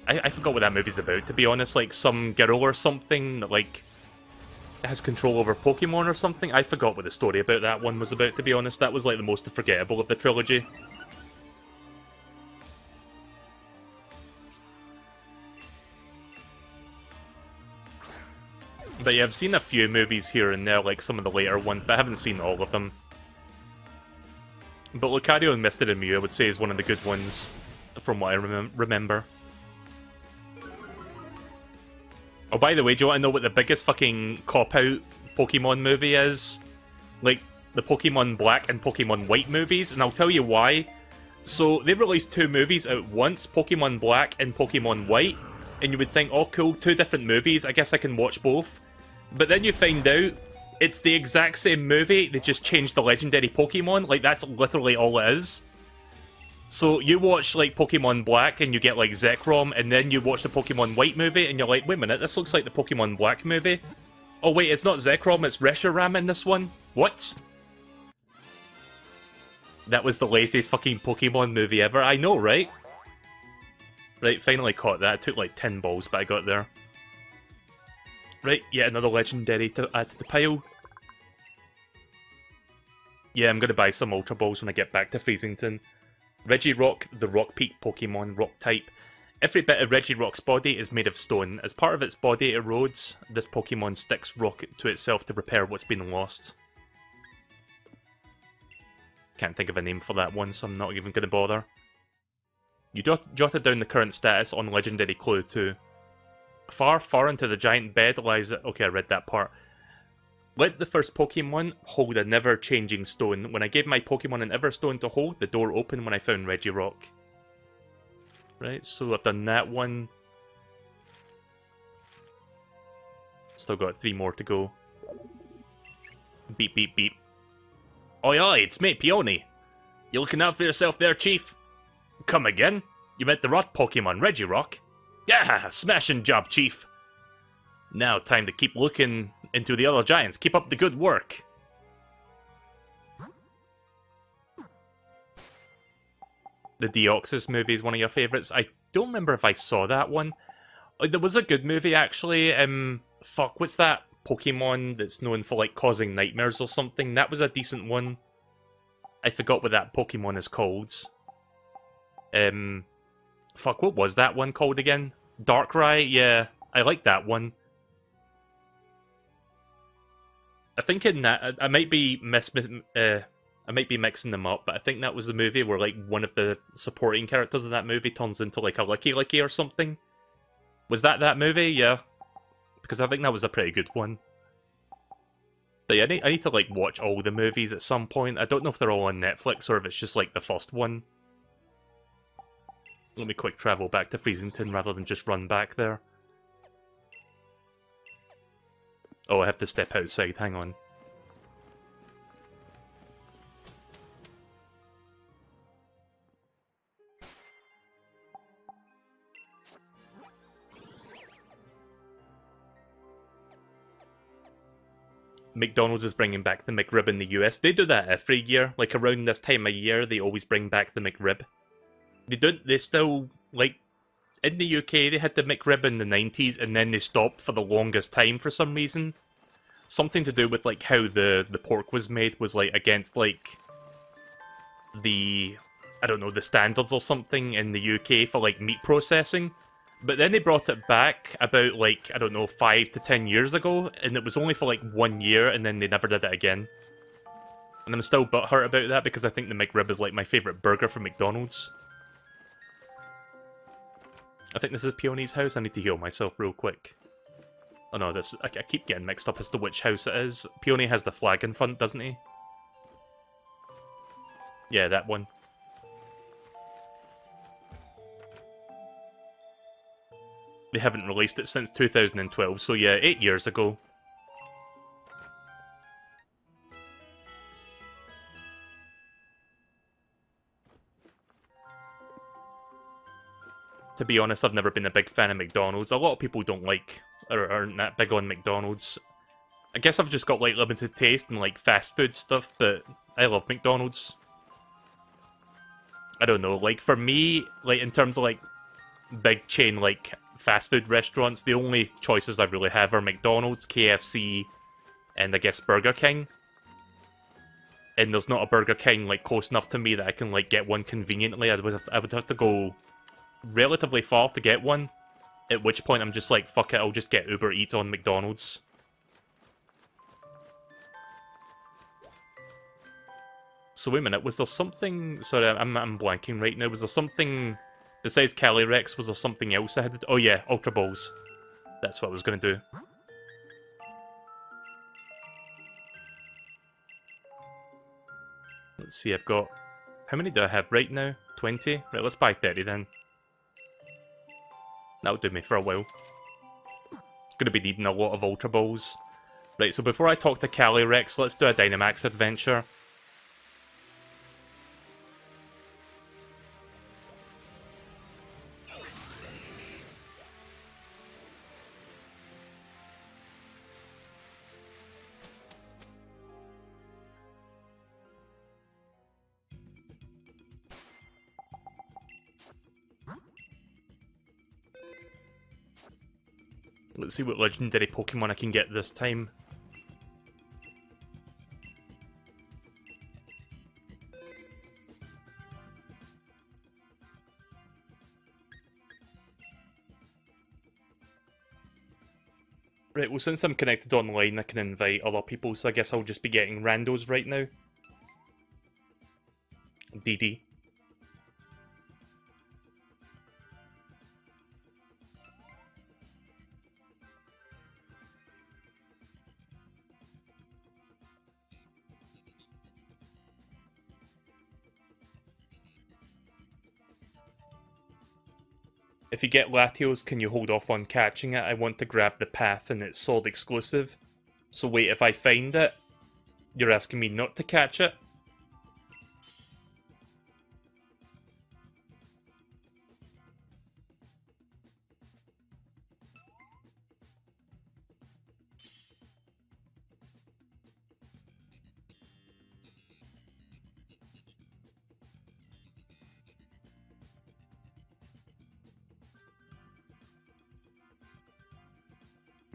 I forgot what that movie's about, to be honest, like some girl or something that like has control over Pokemon or something. I forgot what the story about that one was about, to be honest. That was like the most forgettable of the trilogy. But yeah, I've seen a few movies here and there, like some of the later ones, but I haven't seen all of them. But Lucario and Mystery of Mew, I would say, is one of the good ones, from what I remember. Oh, by the way, do you want to know what the biggest fucking cop-out Pokemon movie is? Like, the Pokemon Black and Pokemon White movies, and I'll tell you why. So, they released 2 movies at once, Pokemon Black and Pokemon White, and you would think, oh cool, 2 different movies, I guess I can watch both. But then you find out, it's the exact same movie, they just changed the legendary Pokemon, like that's literally all it is. So you watch like Pokemon Black and you get like Zekrom, and then you watch the Pokemon White movie and you're like, wait a minute, this looks like the Pokemon Black movie. Oh wait, it's not Zekrom, it's Reshiram in this one? What? That was the laziest fucking Pokemon movie ever, I know, right? Right, finally caught that, it took like 10 balls, but I got there. Right, yet another legendary to add to the pile. Yeah, I'm going to buy some Ultra Balls when I get back to Freezington. Regirock, the Rock Peak Pokemon, Rock type. Every bit of Regirock's body is made of stone. As part of its body erodes, this Pokemon sticks rock to itself to repair what's been lost. Can't think of a name for that one, so I'm not even going to bother. You jotted down the current status on Legendary Clue too. Far, far into the giant bed lies... Okay, I read that part. Let the first Pokemon hold a never-changing stone. When I gave my Pokemon an Everstone to hold, the door opened when I found Regirock. Right, so I've done that one. Still got 3 more to go. Beep, beep, beep. Oi, oi, it's me, Peony. You looking out for yourself there, Chief? Come again? You met the rot Pokemon, Regirock? Yeah, smashing job, Chief. Now, time to keep looking into the other giants. Keep up the good work. The Deoxys movie is one of your favourites. I don't remember if I saw that one. There was a good movie, actually. Fuck, what's that Pokemon that's known for, like, causing nightmares or something? That was a decent one. I forgot what that Pokemon is called. Fuck, what was that one called again? Darkrai? Yeah, I like that one. I think in that, I might be mixing them up, but I think that was the movie where, like, one of the supporting characters in that movie turns into, like, a Licky or something. Was that movie? Yeah. Because I think that was a pretty good one. But yeah, I need to, like, watch all the movies at some point. I don't know if they're all on Netflix or if it's just, like, the first one. Let me quick travel back to Freezington rather than just run back there. Oh, I have to step outside, hang on. McDonald's is bringing back the McRib in the US. They do that every year. Like, around this time of year, they always bring back the McRib. They still, like, in the UK, they had the McRib in the 90s, and then they stopped for the longest time for some reason. Something to do with, like, how the pork was made was, like, against, like, the, I don't know, the standards or something in the UK for, like, meat processing. But then they brought it back about, like, I don't know, 5 to 10 years ago, and it was only for, like, 1 year, and then they never did it again. And I'm still butthurt about that, because I think the McRib is, like, my favourite burger from McDonald's. I think this is Peony's house. I need to heal myself real quick. Oh no, I keep getting mixed up as to which house it is. Peony has the flag in front, doesn't he? Yeah, that one. They haven't released it since 2012, so yeah, 8 years ago. To be honest, I've never been a big fan of McDonald's. A lot of people don't like, or aren't that big on McDonald's. I guess I've just got, like, limited taste and, like, fast food stuff, but I love McDonald's. I don't know, like, for me, like, in terms of, like, big chain, like, fast food restaurants, the only choices I really have are McDonald's, KFC, and I guess Burger King. And there's not a Burger King, like, close enough to me that I can, like, get one conveniently. I would have to go relatively far to get one, at which point I'm just like, fuck it, I'll just get Uber Eats on McDonald's. So wait a minute, was there something... Sorry, I'm blanking right now. Was there something... Besides Calyrex, was there something else I had to do? Oh yeah, Ultra Balls. That's what I was going to do. Let's see, I've got... How many do I have right now? 20? Right, let's buy 30 then. That'll do me for a while. Gonna be needing a lot of Ultra Balls. Right, so before I talk to Calyrex, let's do a Dynamax adventure. Let's see what legendary Pokemon I can get this time. Right, well since I'm connected online I can invite other people, so I guess I'll just be getting randos right now. DD. If you get Latios, can you hold off on catching it? I want to grab the path and it's sword exclusive. So wait, if I find it, you're asking me not to catch it?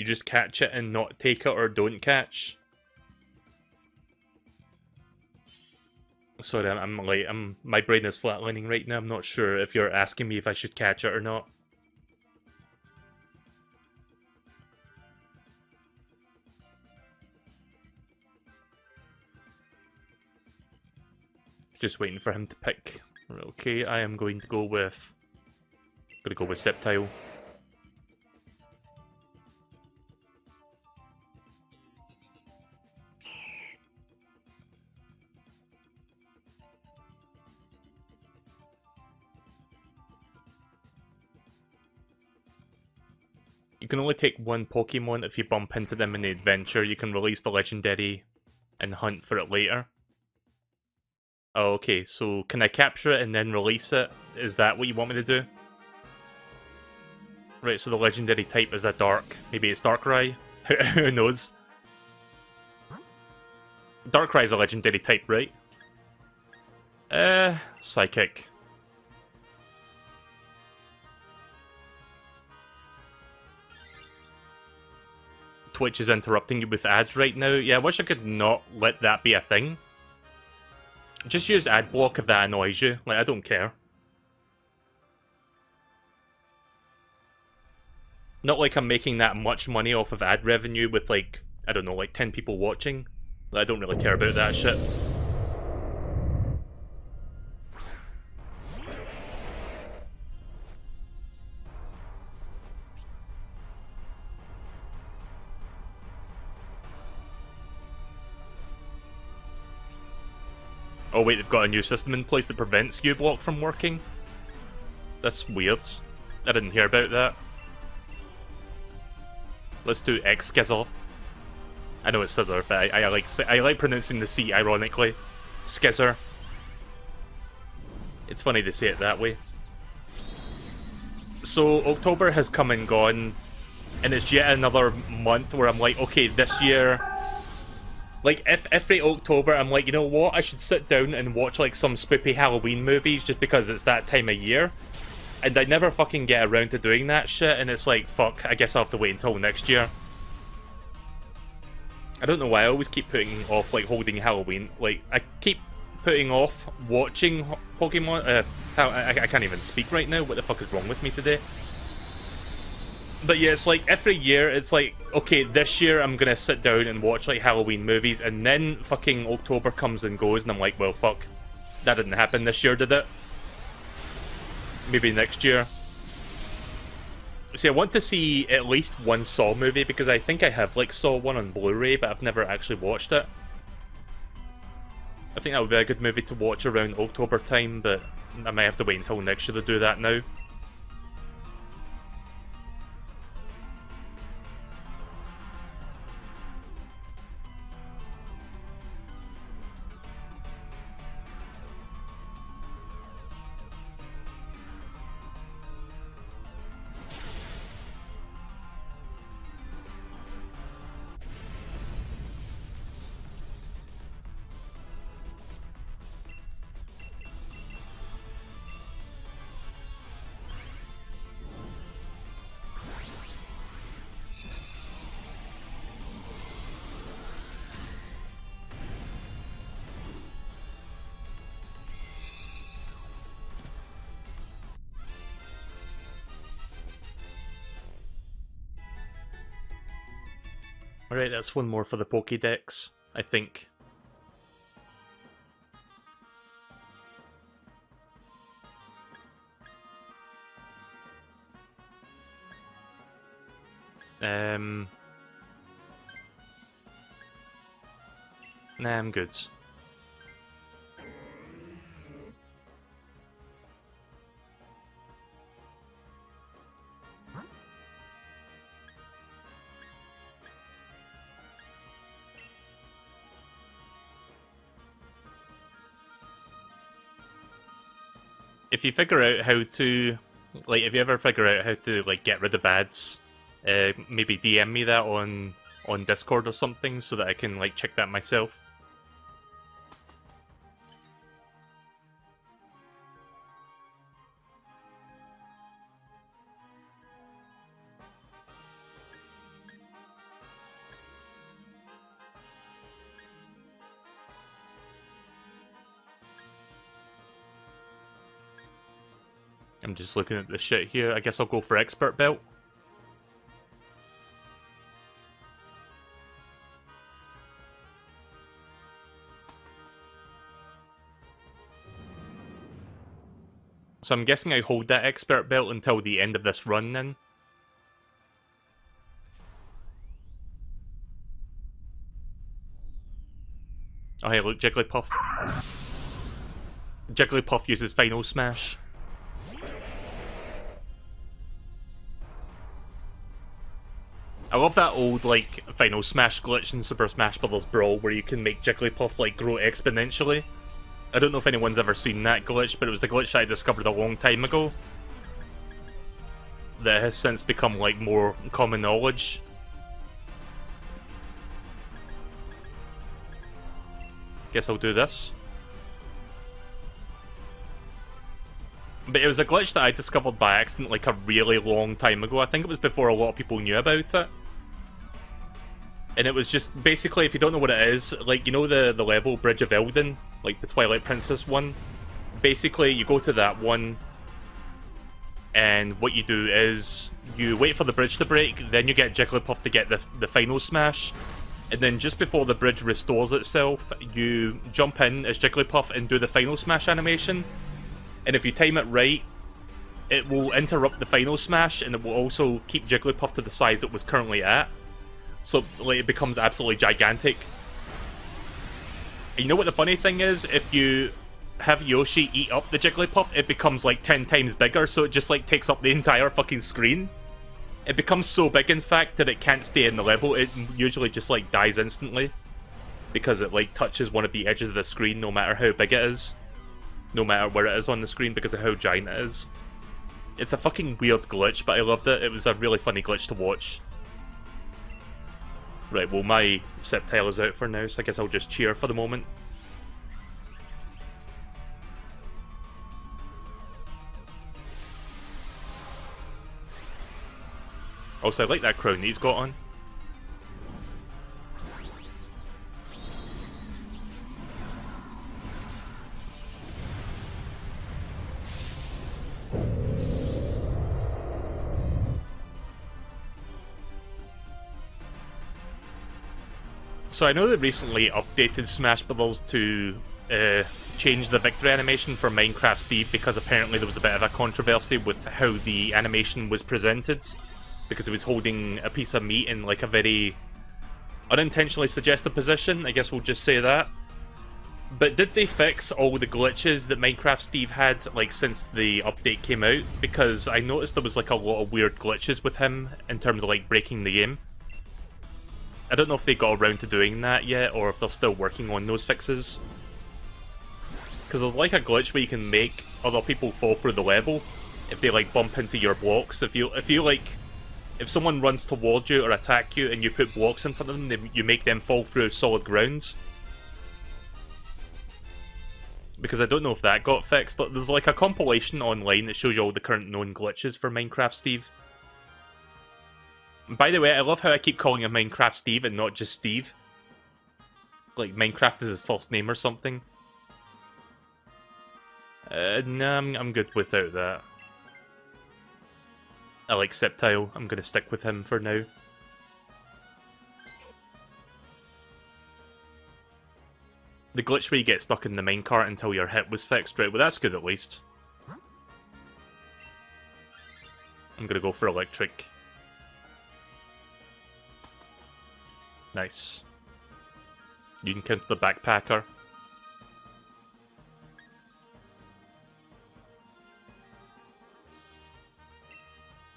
You just catch it and not take it or don't catch. Sorry, my brain is flatlining right now. I'm not sure if you're asking me if I should catch it or not. Just waiting for him to pick. Okay, I am going to go with... Sceptile. You can only take one Pokemon if you bump into them in the adventure. You can release the legendary and hunt for it later. Oh, okay, so can I capture it and then release it? Is that what you want me to do? Right, so the legendary type is a dark. Maybe it's Darkrai? Who knows? Darkrai is a legendary type, right? Psychic. Twitch is interrupting you with ads right now. Yeah, I wish I could not let that be a thing. Just use ad block if that annoys you. Like, I don't care. Not like I'm making that much money off of ad revenue with, like, I don't know, like 10 people watching. Like, I don't really care about that shit. Oh wait, they've got a new system in place that prevents U-block from working? That's weird. I didn't hear about that. Let's do X-Skizzle. I know it's Scissor, but I like pronouncing the C ironically. Skizzer. It's funny to say it that way. So, October has come and gone, and it's yet another month where I'm like, okay, this year... Like, every October, I'm like, you know what? I should sit down and watch, like, some spoopy Halloween movies just because it's that time of year. And I never fucking get around to doing that shit, and it's like, fuck, I guess I'll have to wait until next year. I don't know why I always keep putting off, like, holding Halloween. Like, I keep putting off watching Pokemon. I can't even speak right now. What the fuck is wrong with me today? But yeah, it's like, every year, it's like, okay, this year I'm gonna sit down and watch, like, Halloween movies, and then fucking October comes and goes, and I'm like, well, fuck. That didn't happen this year, did it? Maybe next year. See, I want to see at least one Saw movie, because I think I have, like, Saw 1 on Blu-ray, but I've never actually watched it. I think that would be a good movie to watch around October time, but I might have to wait until next year to do that now. Alright, that's one more for the Pokédex, I think. Nah, I'm good. If you figure out how to, like, if you ever figure out how to, like, get rid of ads, maybe DM me that on Discord or something so that I can, like, check that myself. I'm just looking at the shit here. I guess I'll go for expert belt. So I'm guessing I hold that expert belt until the end of this run then. Oh hey, look, Jigglypuff. Jigglypuff uses Final Smash. I love that old, like, Final Smash glitch in Super Smash Bros. Brawl where you can make Jigglypuff, like, grow exponentially. I don't know if anyone's ever seen that glitch, but it was the glitch I discovered a long time ago. That has since become, like, more common knowledge. Guess I'll do this. But it was a glitch that I discovered by accident, like, a really long time ago. I think it was before a lot of people knew about it. And it was just, basically, if you don't know what it is, like, you know the level, Bridge of Elden? Like, the Twilight Princess one? Basically, you go to that one, and what you do is, you wait for the bridge to break, then you get Jigglypuff to get the Final Smash, and then just before the bridge restores itself, you jump in as Jigglypuff and do the Final Smash animation, and if you time it right, it will interrupt the Final Smash, and it will also keep Jigglypuff to the size it was currently at. So, like, it becomes absolutely gigantic. And you know what the funny thing is? If you have Yoshi eat up the Jigglypuff, it becomes, like, 10 times bigger, so it just, like, takes up the entire fucking screen. It becomes so big, in fact, that it can't stay in the level. It usually just, like, dies instantly. Because it, like, touches one of the edges of the screen, no matter how big it is. No matter where it is on the screen, because of how giant it is. It's a fucking weird glitch, but I loved it. It was a really funny glitch to watch. Right, well, my Sceptile is out for now, so I guess I'll just cheer for the moment. Also, I like that crown he's got on. So I know they recently updated Smash Bros. To change the victory animation for Minecraft Steve because apparently there was a bit of a controversy with how the animation was presented. Because he was holding a piece of meat in like a very unintentionally suggestive position, I guess we'll just say that. But did they fix all the glitches that Minecraft Steve had like since the update came out? Because I noticed there was like a lot of weird glitches with him in terms of like breaking the game. I don't know if they got around to doing that yet, or if they're still working on those fixes. Because there's like a glitch where you can make other people fall through the level if they like bump into your blocks. If someone runs towards you or attack you and you put blocks in front of them, you make them fall through solid grounds. Because I don't know if that got fixed. There's like a compilation online that shows you all the current known glitches for Minecraft Steve. By the way, I love how I keep calling him Minecraft Steve and not just Steve. Like, Minecraft is his first name or something. Nah, I'm good without that. I like Sceptile. I'm gonna stick with him for now. The glitch where you get stuck in the minecart until your hit was fixed, right? Well, that's good at least. I'm gonna go for electric. Nice. You can count the backpacker.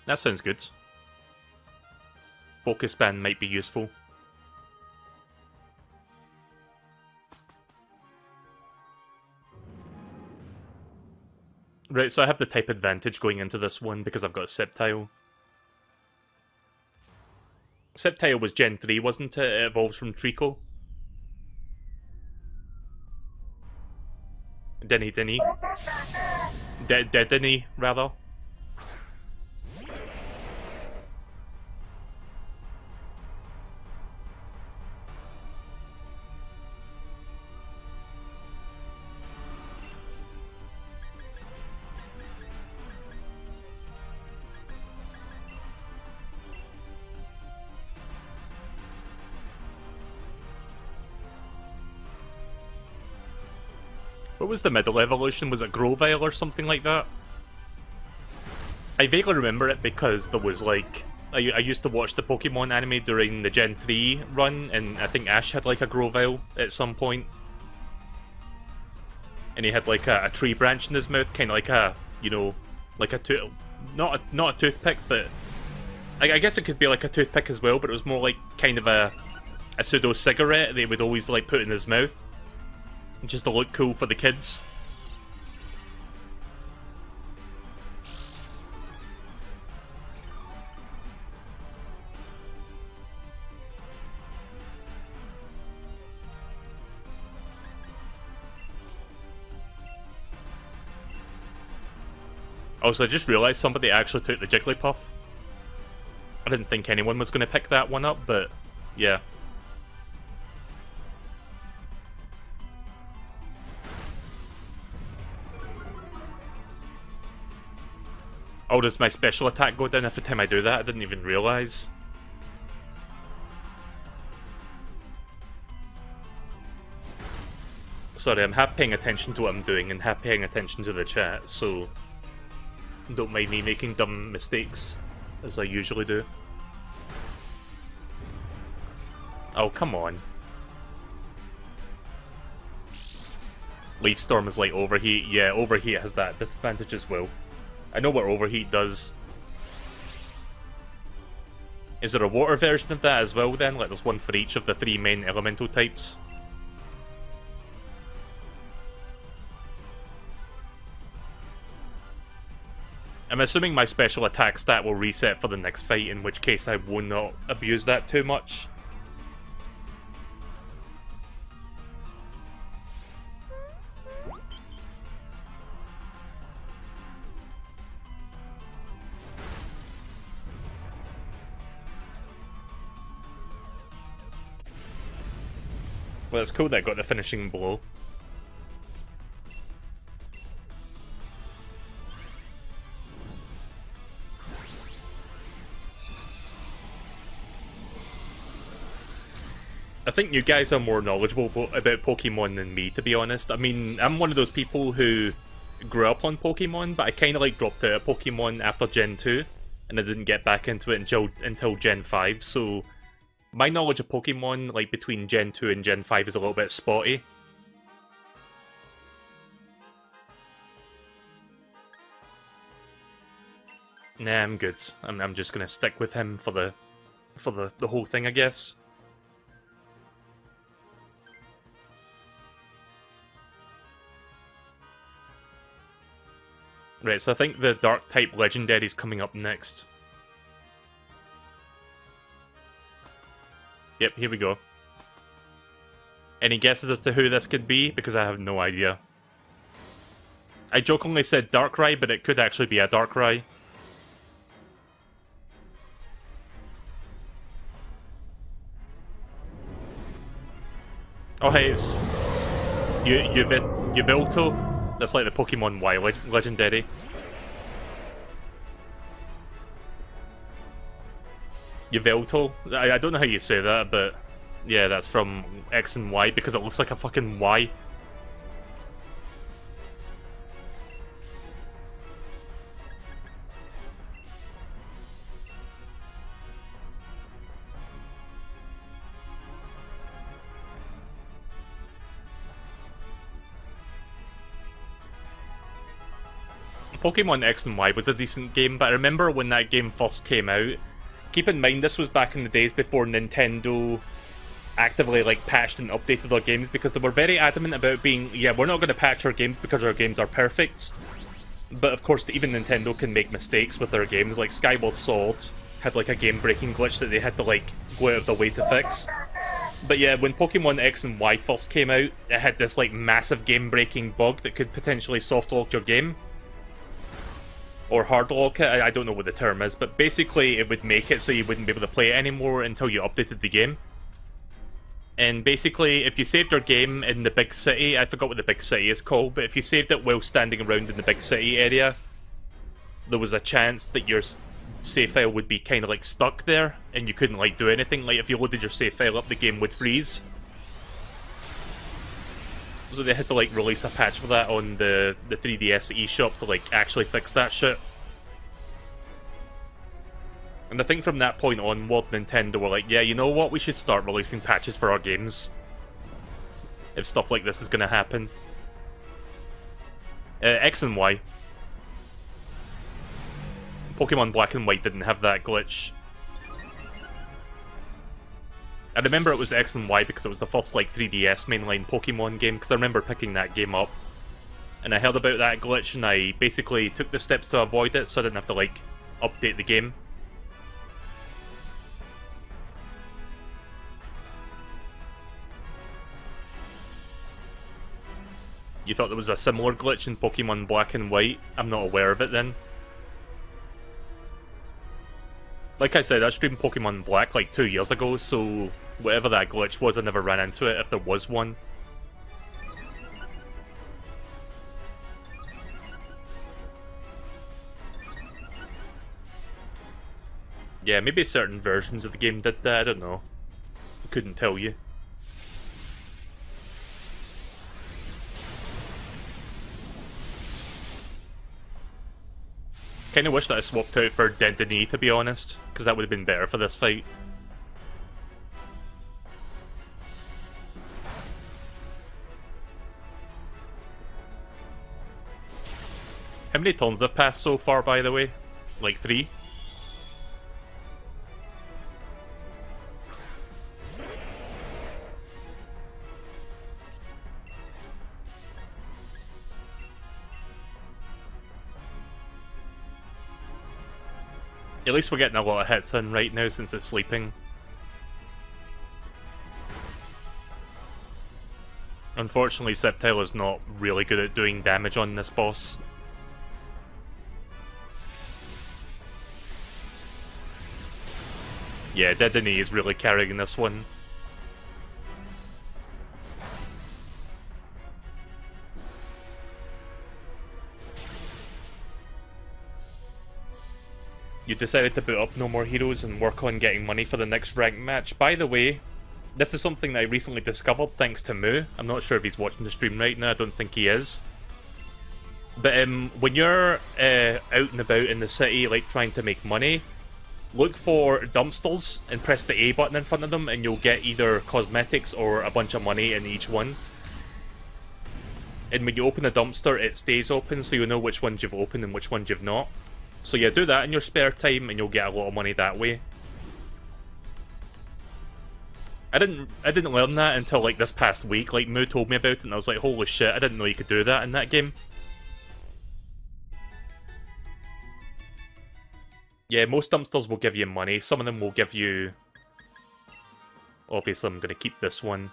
That sounds good. Focus band might be useful. Right, so I have the type advantage going into this one because I've got a Sceptile. Sceptile was Gen 3, wasn't it? It evolves from Trico. Didn't he, rather. What was the middle evolution? Was it Grovyle or something like that? I vaguely remember it because there was like... I used to watch the Pokemon anime during the Gen 3 run, and I think Ash had like a Grovyle at some point. And he had like a tree branch in his mouth, kind of like a, you know, like a not a toothpick, but I guess it could be like a toothpick as well, but it was more like kind of a pseudo cigarette that he would always like put in his mouth, just to look cool for the kids. Also, I just realised somebody actually took the Jigglypuff. I didn't think anyone was going to pick that one up, but yeah. Oh, does my special attack go down every time I do that? I didn't even realise. Sorry, I'm half paying attention to what I'm doing and half paying attention to the chat, so don't mind me making dumb mistakes, as I usually do. Oh, come on. Leaf Storm is like Overheat. Yeah, Overheat has that disadvantage as well. I know what Overheat does. Is there a water version of that as well then? Like there's one for each of the 3 main elemental types? I'm assuming my special attack stat will reset for the next fight, in which case I will not abuse that too much. Well, it's cool that I got the finishing blow. I think you guys are more knowledgeable about Pokemon than me, to be honest. I mean, I'm one of those people who grew up on Pokemon, but I kind of like dropped out of Pokemon after Gen 2, and I didn't get back into it until Gen 5, so my knowledge of Pokemon, like, between Gen 2 and Gen 5 is a little bit spotty. Nah, I'm good. I'm just gonna stick with him for the whole thing, I guess. Right, so I think the Dark-type Legendary is coming up next. Yep, here we go. Any guesses as to who this could be? Because I have no idea. I jokingly said Darkrai, but it could actually be a Darkrai. Oh hey, it's Yveltal. That's like the Pokemon Y Legendary. Yveltal? I don't know how you say that, but yeah, that's from X and Y because it looks like a fucking Y. Pokemon X and Y was a decent game, but I remember when that game first came out, keep in mind this was back in the days before Nintendo actively like patched and updated their games, because they were very adamant about being, yeah, we're not going to patch our games because our games are perfect. But of course even Nintendo can make mistakes with their games, like Skyward Sword had like a game-breaking glitch that they had to like go out of their way to fix. But yeah, when Pokemon X and Y first came out, it had this like massive game-breaking bug that could potentially soft-lock your game. Or hard lock it, I don't know what the term is, but basically it would make it so you wouldn't be able to play it anymore until you updated the game. And basically, if you saved your game in the big city, I forgot what the big city is called, but if you saved it while standing around in the big city area, there was a chance that your save file would be kind of like stuck there, and you couldn't like do anything. Like if you loaded your save file up, the game would freeze. So they had to like release a patch for that on the 3DS eShop to like actually fix that shit. And I think from that point onward, Nintendo were like, yeah, you know what, we should start releasing patches for our games. If stuff like this is gonna happen. X and Y. Pokemon Black and White didn't have that glitch. I remember it was X and Y because it was the first like 3DS mainline Pokemon game, because I remember picking that game up. And I heard about that glitch and I basically took the steps to avoid it so I didn't have to like update the game. You thought there was a similar glitch in Pokemon Black and White? I'm not aware of it then. Like I said, I streamed Pokemon Black like 2 years ago, so whatever that glitch was, I never ran into it if there was one. Yeah, maybe certain versions of the game did that, I don't know. Couldn't tell you. Kinda wish that I swapped out for Dedenne, to be honest, because that would have been better for this fight. How many turns have passed so far, by the way? Like 3? At least we're getting a lot of hits in right now since it's sleeping. Unfortunately, Sceptile is not really good at doing damage on this boss. Yeah, Dedenne is really carrying this one. You decided to boot up No More Heroes and work on getting money for the next ranked match. By the way, this is something that I recently discovered thanks to Moo. I'm not sure if he's watching the stream right now, I don't think he is. But when you're out and about in the city, like trying to make money, look for dumpsters and press the A button in front of them and you'll get either cosmetics or a bunch of money in each one. And when you open a dumpster, it stays open so you'll know which ones you've opened and which ones you've not. So yeah, do that in your spare time and you'll get a lot of money that way. I didn't learn that until like this past week. Like Moo told me about it and I was like, holy shit, I didn't know you could do that in that game. Yeah, most dumpsters will give you money. Some of them will give you... Obviously I'm gonna keep this one.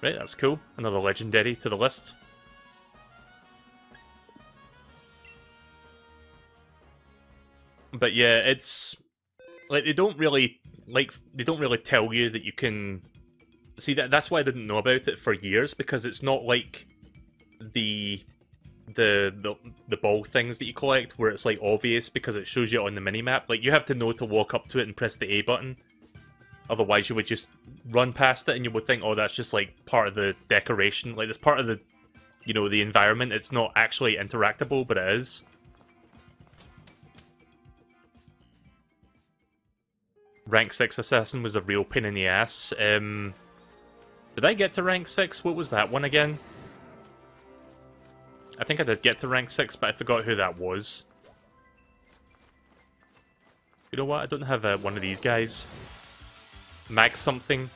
Right, that's cool. Another legendary to the list. But yeah, it's like they don't really tell you that you can see that's why I didn't know about it for years, because it's not like the ball things that you collect where it's like obvious because it shows you on the minimap. Like you have to know to walk up to it and press the A button. Otherwise you would just run past it and you would think, oh, that's just like part of the decoration. Like it's part of the, you know, the environment. It's not actually interactable, but it is. Rank 6 Assassin was a real pain in the ass. Did I get to rank 6? What was that one again? I think I did get to rank 6, but I forgot who that was. You know what? I don't have one of these guys. Mag something.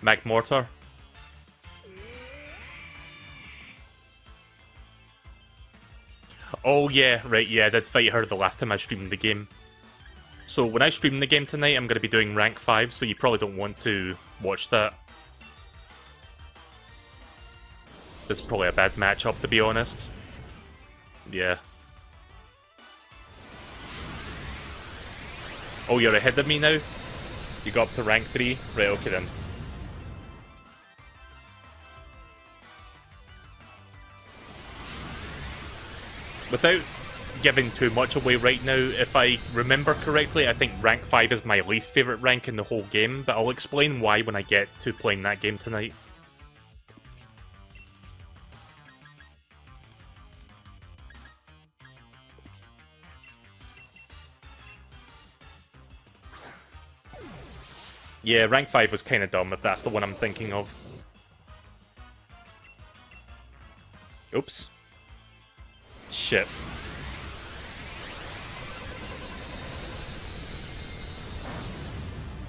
Mag Mortar. Oh yeah, right, yeah, I did fight her the last time I streamed the game. So when I stream the game tonight, I'm going to be doing rank 5, so you probably don't want to watch that. This is probably a bad matchup, to be honest. Yeah. Oh, you're ahead of me now? You got up to rank 3? Right, okay then. giving too much away right now. If I remember correctly, I think rank 5 is my least favourite rank in the whole game, but I'll explain why when I get to playing that game tonight. Yeah, rank 5 was kind of dumb if that's the one I'm thinking of. Oops. Shit.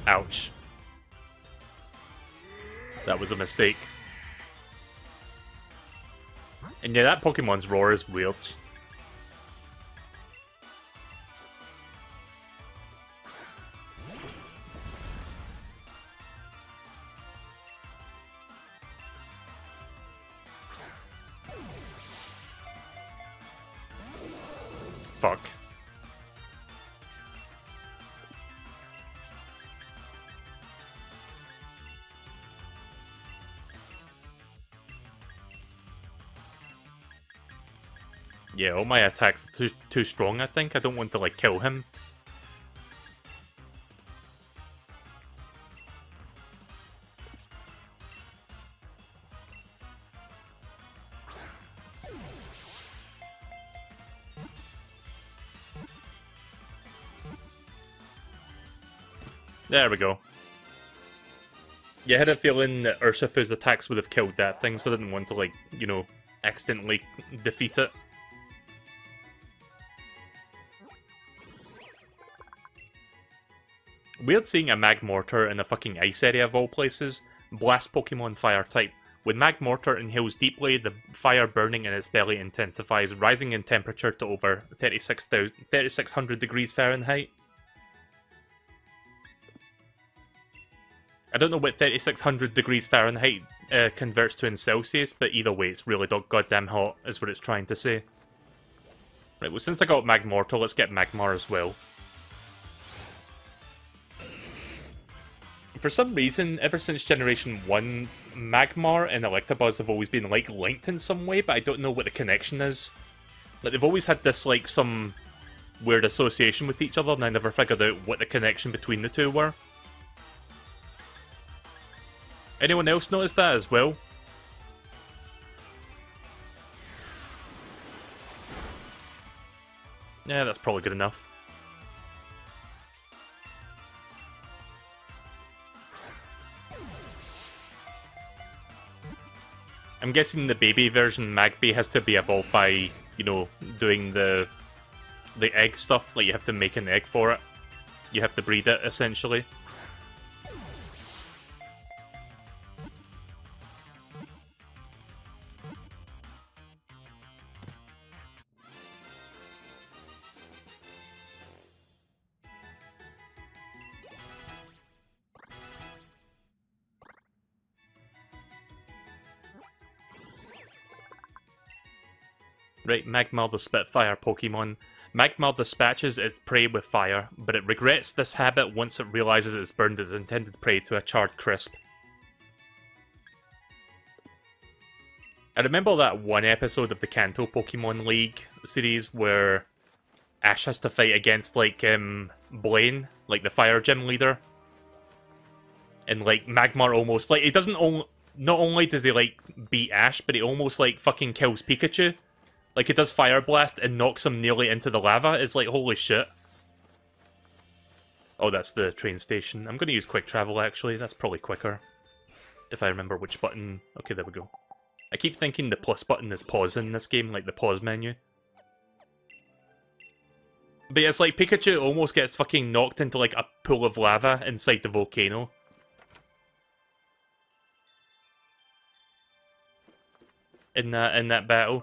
Ouch. That was a mistake. And yeah, that Pokemon's roar is weird. Fuck. Yeah, all my attacks are too strong, I think. I don't want to, like, kill him. There we go. Yeah, I had a feeling that Urshifu's attacks would have killed that thing, so I didn't want to, like, you know, accidentally defeat it. Weird seeing a Magmortar in a fucking ice area of all places. Blast Pokemon fire type. When Magmortar inhales deeply, the fire burning in its belly intensifies, rising in temperature to over 3600 degrees Fahrenheit. I don't know what 3600 degrees Fahrenheit converts to in Celsius, but either way, it's really goddamn hot, is what it's trying to say. Right, well, since I got Magmortar, let's get Magmar as well. For some reason, ever since Generation 1, Magmar and Electabuzz have always been, like, linked in some way, but I don't know what the connection is. Like, they've always had this, like, some weird association with each other, and I never figured out what the connection between the two were. Anyone else notice that as well? Yeah, that's probably good enough. I'm guessing the baby version Magby has to be evolved by, you know, doing the egg stuff. Like, you have to make an egg for it. You have to breed it, essentially. Right, Magmar the Spitfire Pokemon. Magmar dispatches its prey with fire, but it regrets this habit once it realizes it's burned its intended prey to a charred crisp. I remember that one episode of the Kanto Pokemon League series where Ash has to fight against, like, Blaine, like the fire gym leader. And, like, Magmar almost, like, he doesn't not only does he, like, beat Ash, but he almost, like, fucking kills Pikachu. Like, he does Fire Blast and knocks him nearly into the lava. It's like, holy shit. Oh, that's the train station. I'm going to use Quick Travel, actually. That's probably quicker. If I remember which button. Okay, there we go. I keep thinking the plus button is pause in this game, like the pause menu. But yeah, it's like Pikachu almost gets fucking knocked into, like, a pool of lava inside the volcano. In that battle.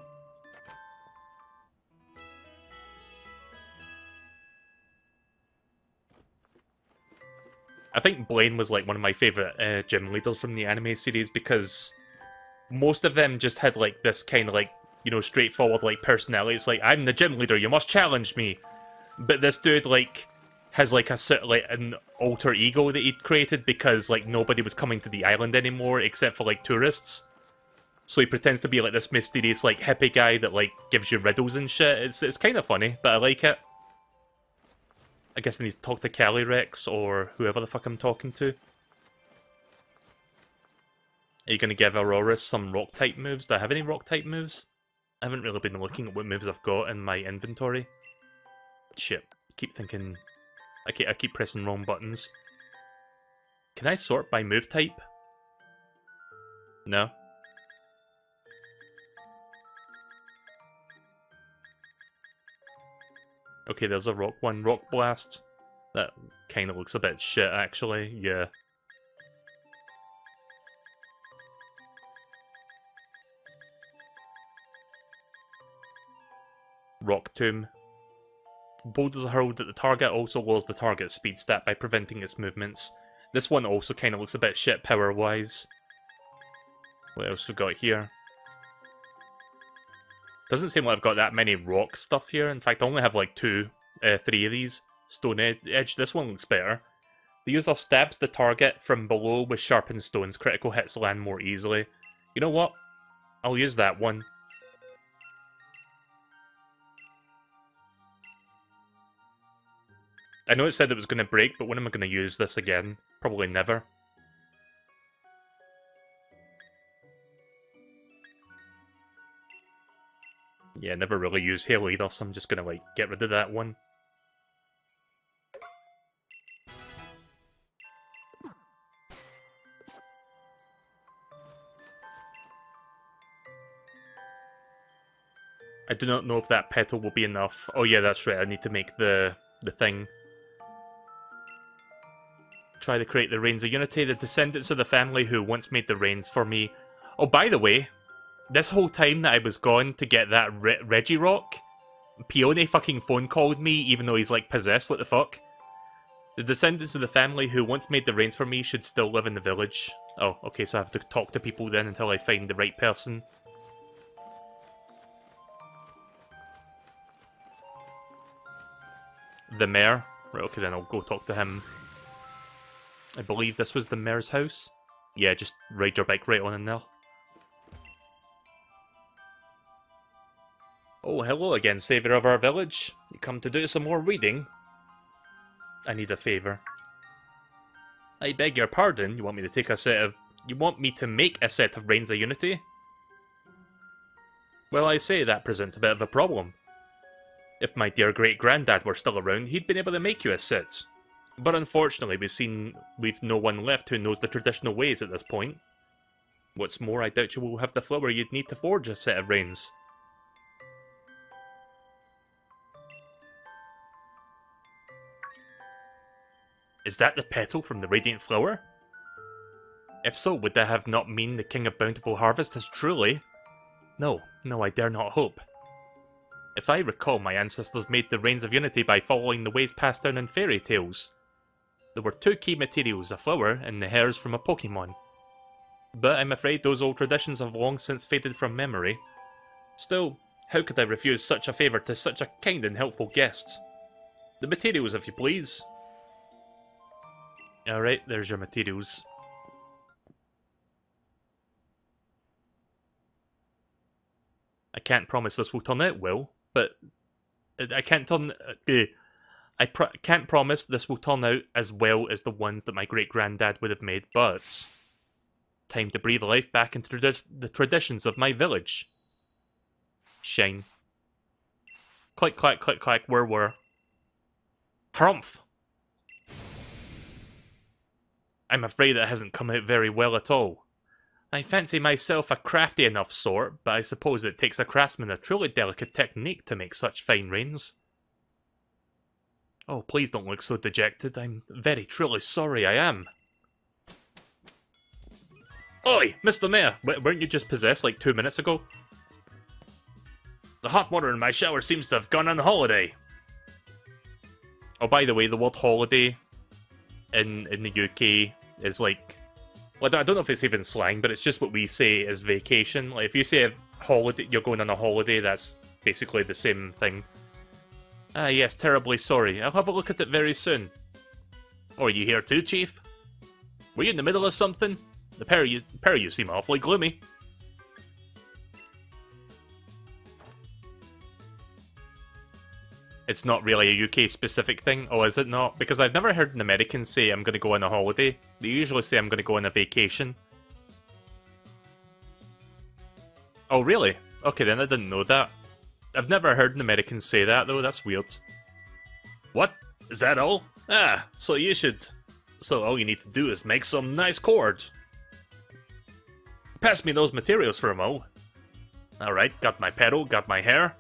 I think Blaine was, like, one of my favourite gym leaders from the anime series because most of them just had, like, this kind of, like, you know, straightforward, like, personality. It's like, I'm the gym leader, you must challenge me. But this dude, like, has, like, an alter ego that he'd created because, like, nobody was coming to the island anymore except for, like, tourists. So he pretends to be like this mysterious like hippie guy that like gives you riddles and shit. It's kind of funny, but I like it. I guess I need to talk to Calyrex or whoever the fuck I'm talking to. Are you going to give Aurora some rock-type moves? Do I have any rock-type moves? I haven't really been looking at what moves I've got in my inventory. Shit. Keep thinking... I keep pressing wrong buttons. Can I sort by move type? No. Okay, there's a rock one. Rock Blast. That kind of looks a bit shit, actually. Yeah. Rock Tomb. Boulders hurled at the target also lowers the target's speed stat by preventing its movements. This one also kind of looks a bit shit power-wise. What else we got here? Doesn't seem like I've got that many rock stuff here. In fact, I only have like 3 of these. Stone Edge. This one looks better. The user stabs the target from below with sharpened stones. Critical hits land more easily. You know what? I'll use that one. I know it said it was going to break, but when am I going to use this again? Probably never. Yeah, never really use Hail either, so I'm just going to like get rid of that one. I do not know if that petal will be enough. Oh yeah, that's right, I need to make the thing. Try to create the Reigns of Unity, the descendants of the family who once made the reigns for me. Oh, by the way, this whole time that I was gone to get that Reggie Rock, Peony fucking phone called me even though he's like possessed, what the fuck? The descendants of the family who once made the reigns for me should still live in the village. Oh, okay, so I have to talk to people then until I find the right person. The mayor. Right, okay, then I'll go talk to him. I believe this was the mayor's house. Yeah, just ride your bike right on in there. Oh, hello again, saviour of our village. You come to do some more reading? I need a favour. I beg your pardon, you want me to take a set of... You want me to make a set of Reigns of Unity? Well, I say that presents a bit of a problem. If my dear great-granddad were still around, he'd been able to make you a set. But unfortunately, we've no one left who knows the traditional ways at this point. What's more, I doubt you will have the flour you'd need to forge a set of reins. Is that the petal from the Radiant Flower? If so, would that have not mean the King of Bountiful Harvest has truly? No, I dare not hope. If I recall, my ancestors made the Reigns of Unity by following the ways passed down in fairy tales. There were 2 key materials, a flower and the hairs from a Pokemon. But I'm afraid those old traditions have long since faded from memory. Still, how could I refuse such a favour to such a kind and helpful guest? The materials, if you please. Alright, there's your materials. I can't promise this will turn out well, but I can't can't promise this will turn out as well as the ones that my great-granddad would have made, but... Time to breathe life back into the traditions of my village. Shine. Click, clack, click, clack, were. Harumph! I'm afraid it hasn't come out very well at all. I fancy myself a crafty enough sort, but I suppose it takes a craftsman a truly delicate technique to make such fine reins. Oh, please don't look so dejected. I'm very truly sorry, I am. Oi, Mr. Mayor, weren't you just possessed like 2 minutes ago? The hot water in my shower seems to have gone on holiday. Oh, by the way, the word holiday in the UK is like... Well, I don't know if it's even slang, but it's just what we say as vacation. Like, if you say a holiday, you're going on a holiday, that's basically the same thing. Ah, yes, terribly sorry. I'll have a look at it very soon. Oh, are you here too, Chief? Were you in the middle of something? The pair of you seem awfully gloomy. It's not really a UK specific thing. Oh, is it not? Because I've never heard an American say I'm going to go on a holiday. They usually say I'm going to go on a vacation. Oh, really? Okay, then I didn't know that. I've never heard an American say that, though. That's weird. What? Is that all? Ah, so you should... So all you need to do is make some nice cord. Pass me those materials for a mo. Alright, got my pedal, got my hair.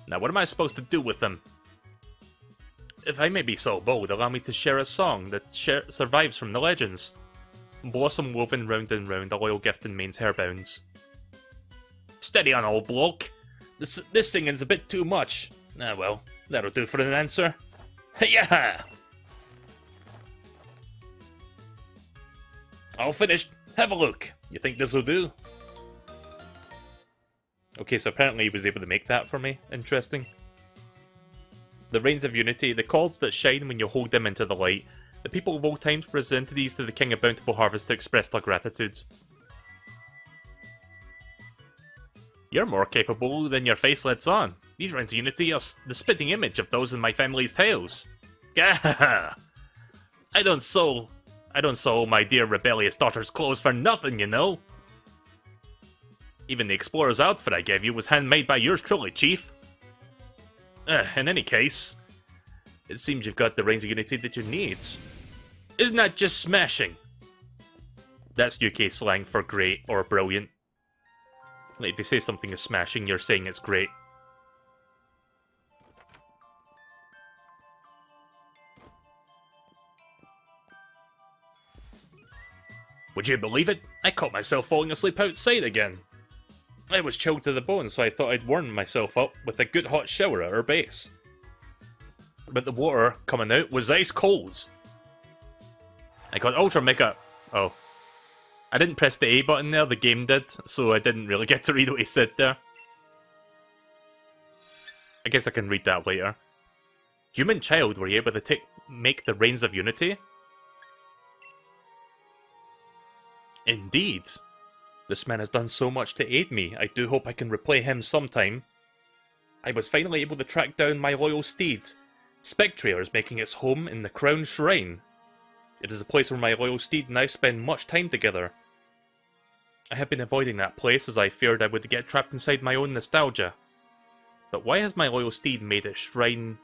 Now what am I supposed to do with them? If I may be so bold, allow me to share a song that survives from the legends. Blossom woven round and round, a loyal gift in Maine's hair bounds. Steady on, old bloke. This singing's a bit too much. Ah well, that'll do for an answer. Yeah! All finished. Have a look. You think this'll do? Okay, so apparently he was able to make that for me. Interesting. The Rains of Unity, the chords that shine when you hold them into the light. The people of old times presented these to the King of Bountiful Harvest to express their gratitude. You're more capable than your face lets on. These Rains of Unity are the spitting image of those in my family's tales. Gah! I don't sew my dear rebellious daughter's clothes for nothing, you know. Even the explorer's outfit I gave you was handmade by yours truly, Chief. In any case, it seems you've got the Rains of Unity that you need. Isn't that just smashing? That's UK slang for great or brilliant. Like, if you say something is smashing, you're saying it's great. Would you believe it? I caught myself falling asleep outside again. I was chilled to the bone, so I thought I'd warm myself up with a good hot shower at our base. But the water coming out was ice cold. I got ultra mega... Oh. I didn't press the A button there, the game did, so I didn't really get to read what he said there. I guess I can read that later. Human child, were you able to make the Rains of Unity? Indeed. This man has done so much to aid me, I do hope I can repay him sometime. I was finally able to track down my loyal steed. Spectrier is making its home in the Crown Shrine. It is a place where my loyal steed and I spend much time together. I have been avoiding that place as I feared I would get trapped inside my own nostalgia. But why has my loyal steed made the shrine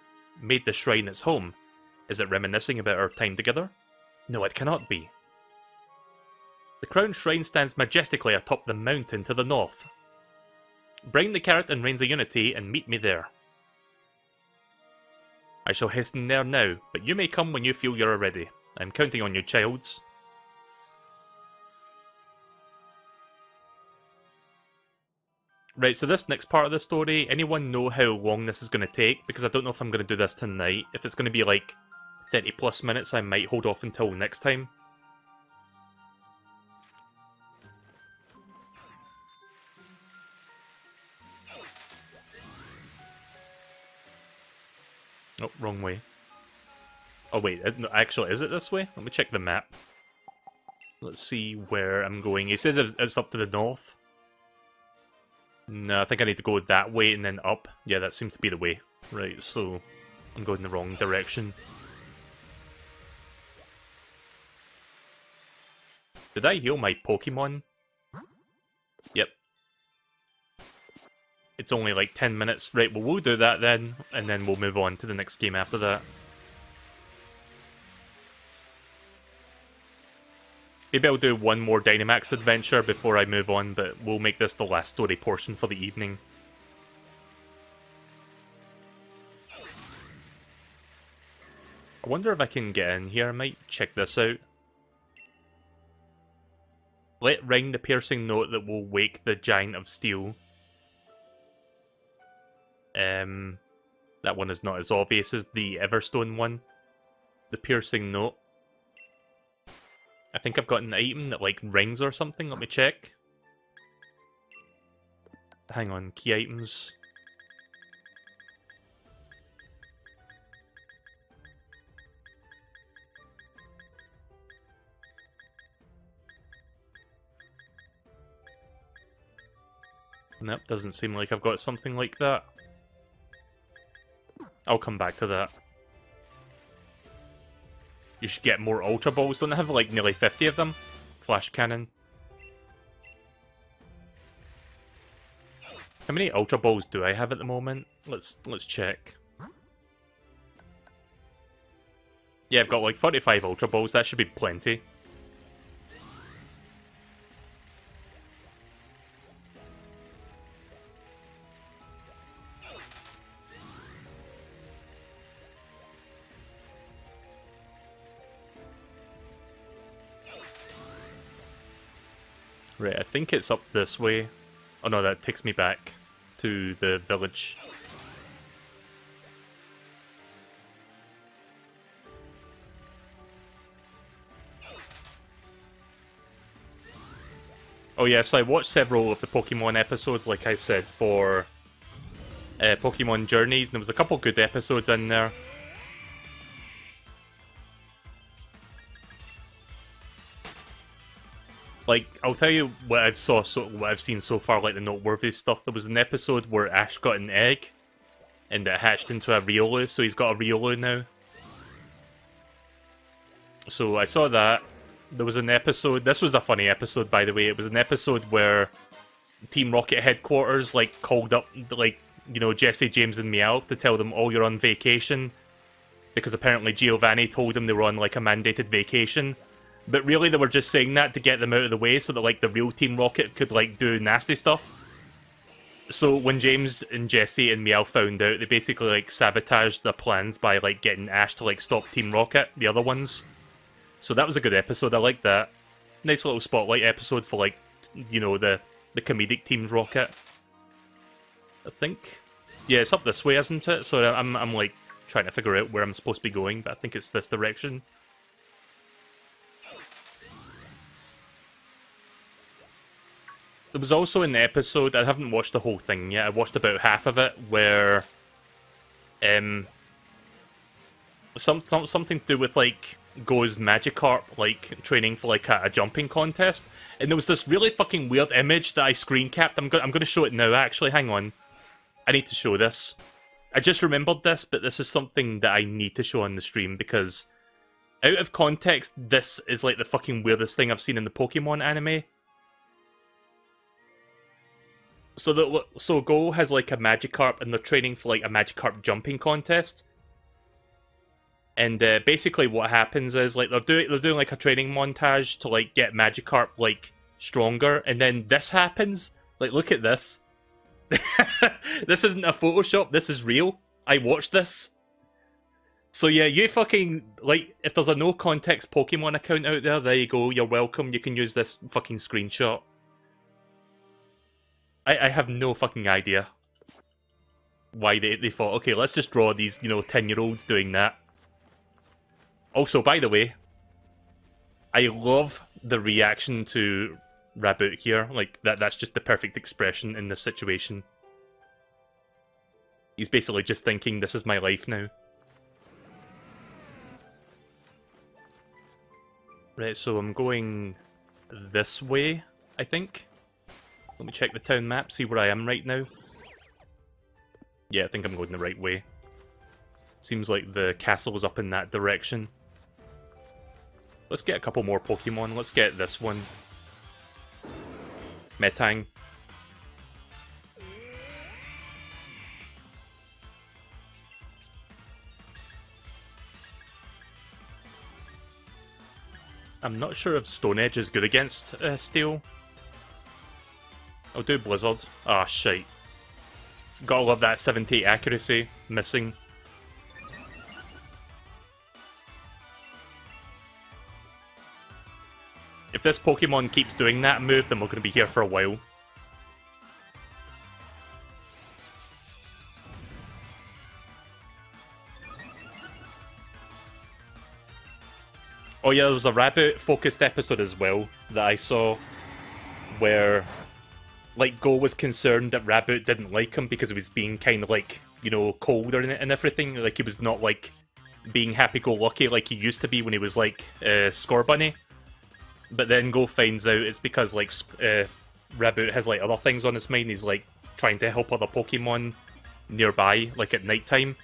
its home? Is it reminiscing about our time together? No, it cannot be. The Crown Shrine stands majestically atop the mountain to the north. Bring the carrot and Rains of Unity and meet me there. I shall hasten there now, but you may come when you feel you're ready. I'm counting on you, childs. Right, so this next part of the story, anyone know how long this is going to take? Because I don't know if I'm going to do this tonight. If it's going to be like 30 plus minutes, I might hold off until next time. Oh, wrong way. Oh wait, no, actually, is it this way? Let me check the map. Let's see where I'm going. He says it's up to the north. No, I think I need to go that way and then up. Yeah, that seems to be the way. Right, so I'm going the wrong direction. Did I heal my Pokemon? Yep. It's only like 10 minutes. Right, well, we'll do that then, and then we'll move on to the next game after that. Maybe I'll do one more Dynamax adventure before I move on, but we'll make this the last story portion for the evening. I wonder if I can get in here. I might check this out. Let ring the piercing note that will wake the Giant of Steel. That one is not as obvious as the Everstone one. The piercing note. I think I've got an item that like rings or something. Let me check. Hang on, key items. Nope, doesn't seem like I've got something like that. I'll come back to that. You should get more Ultra Balls. Don't they have like nearly 50 of them? Flash Cannon. How many Ultra Balls do I have at the moment? Let's check. Yeah, I've got like 45 Ultra Balls. That should be plenty. Right, I think it's up this way. Oh no, that takes me back to the village. Oh yeah, so I watched several of the Pokemon episodes, like I said, for Pokemon Journeys, and there was a couple good episodes in there. Like, I'll tell you what I've seen so far, like the noteworthy stuff. There was an episode where Ash got an egg, and it hatched into a Riolu, so he's got a Riolu now. So I saw that. There was an episode, this was a funny episode by the way, it was an episode where Team Rocket headquarters, like, called up, like, you know, Jesse, James, and Meowth to tell them, oh, you're on vacation. Because apparently Giovanni told them they were on, like, a mandated vacation. But really, they were just saying that to get them out of the way so that, like, the real Team Rocket could, like, do nasty stuff. So when James and Jesse and Meow found out, they basically, like, sabotaged their plans by, like, getting Ash to, like, stop Team Rocket, the other ones. So that was a good episode, I liked that. Nice little spotlight episode for, like, you know, the comedic Team Rocket. I think. Yeah, it's up this way, isn't it? So I'm like, trying to figure out where I'm supposed to be going, but I think it's this direction. There was also an episode, I haven't watched the whole thing yet, I watched about half of it, where something to do with, like, Go's Magikarp, like, training for, like, a jumping contest, and there was this really fucking weird image that I screen capped. I'm going to show it now, actually, hang on. I need to show this. I just remembered this, but this is something that I need to show on the stream, because out of context, this is, like, the fucking weirdest thing I've seen in the Pokemon anime. So Go has, like, a Magikarp, and they're training for, like, a Magikarp jumping contest. And basically what happens is, like, they're doing, like, a training montage to, like, get Magikarp, like, stronger, and then this happens. Like, look at this. This isn't a Photoshop, this is real. I watched this. So yeah, you fucking, like, if there's a no context Pokemon account out there you go, you're welcome, you can use this fucking screenshot. I have no fucking idea why they thought, okay, let's just draw these, you know, 10-year-olds doing that. Also, by the way, I love the reaction to Raboot here. Like, that's just the perfect expression in this situation. He's basically just thinking, this is my life now. Right, so I'm going this way, I think. Let me check the town map, see where I am right now. Yeah, I think I'm going the right way. Seems like the castle is up in that direction. Let's get a couple more Pokemon. Let's get this one. Metang. I'm not sure if Stone Edge is good against Steel. I'll do Blizzard. Ah, shite. Gotta love that 70 accuracy missing. If this Pokemon keeps doing that move, then we're going to be here for a while. Oh yeah, there was a Rabbit-focused episode as well that I saw, where, like, Go was concerned that Rabbit didn't like him because he was being kind of, like, you know, colder and everything. Like, he was not, like, being happy-go-lucky like he used to be when he was, like, Scorbunny. But then Go finds out it's because, like, Raboot has, like, other things on his mind. He's, like, trying to help other Pokemon nearby, like, at nighttime.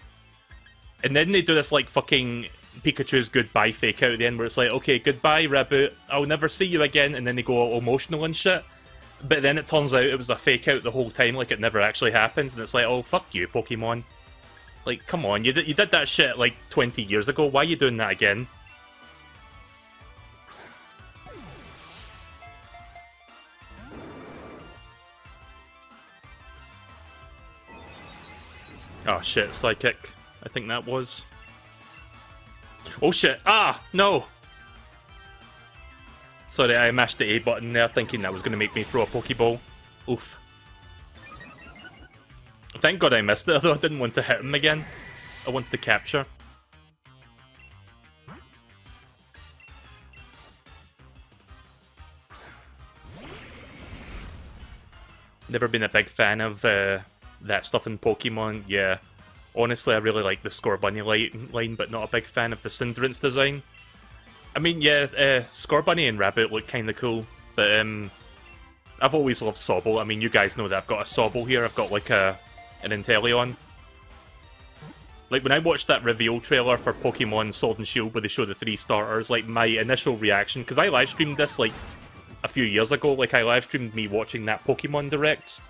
And then they do this like fucking Pikachu's goodbye fake out at the end where it's like, okay, goodbye, Reboot, I'll never see you again, and then they go all emotional and shit. But then it turns out it was a fake out the whole time, like it never actually happens, and it's like, oh, fuck you, Pokemon. Like, come on, you did that shit like 20 years ago, why are you doing that again? Oh shit, Psychic. I think that was. Oh shit! Ah! No! Sorry, I mashed the A button there thinking that was going to make me throw a Pokeball. Oof. Thank God I missed it, though I didn't want to hit him again. I wanted to capture. Never been a big fan of that stuff in Pokemon, yeah. Honestly, I really like the Scorbunny line, but not a big fan of the Cinderace design. I mean, yeah, Scorbunny and Rabbit look kind of cool, but I've always loved Sobble. I mean, you guys know that I've got a Sobble here, I've got like an Inteleon. Like, when I watched that reveal trailer for Pokemon Sword and Shield where they show the 3 starters, like, my initial reaction, because I livestreamed this, like, a few years ago, like, I livestreamed me watching that Pokemon Direct.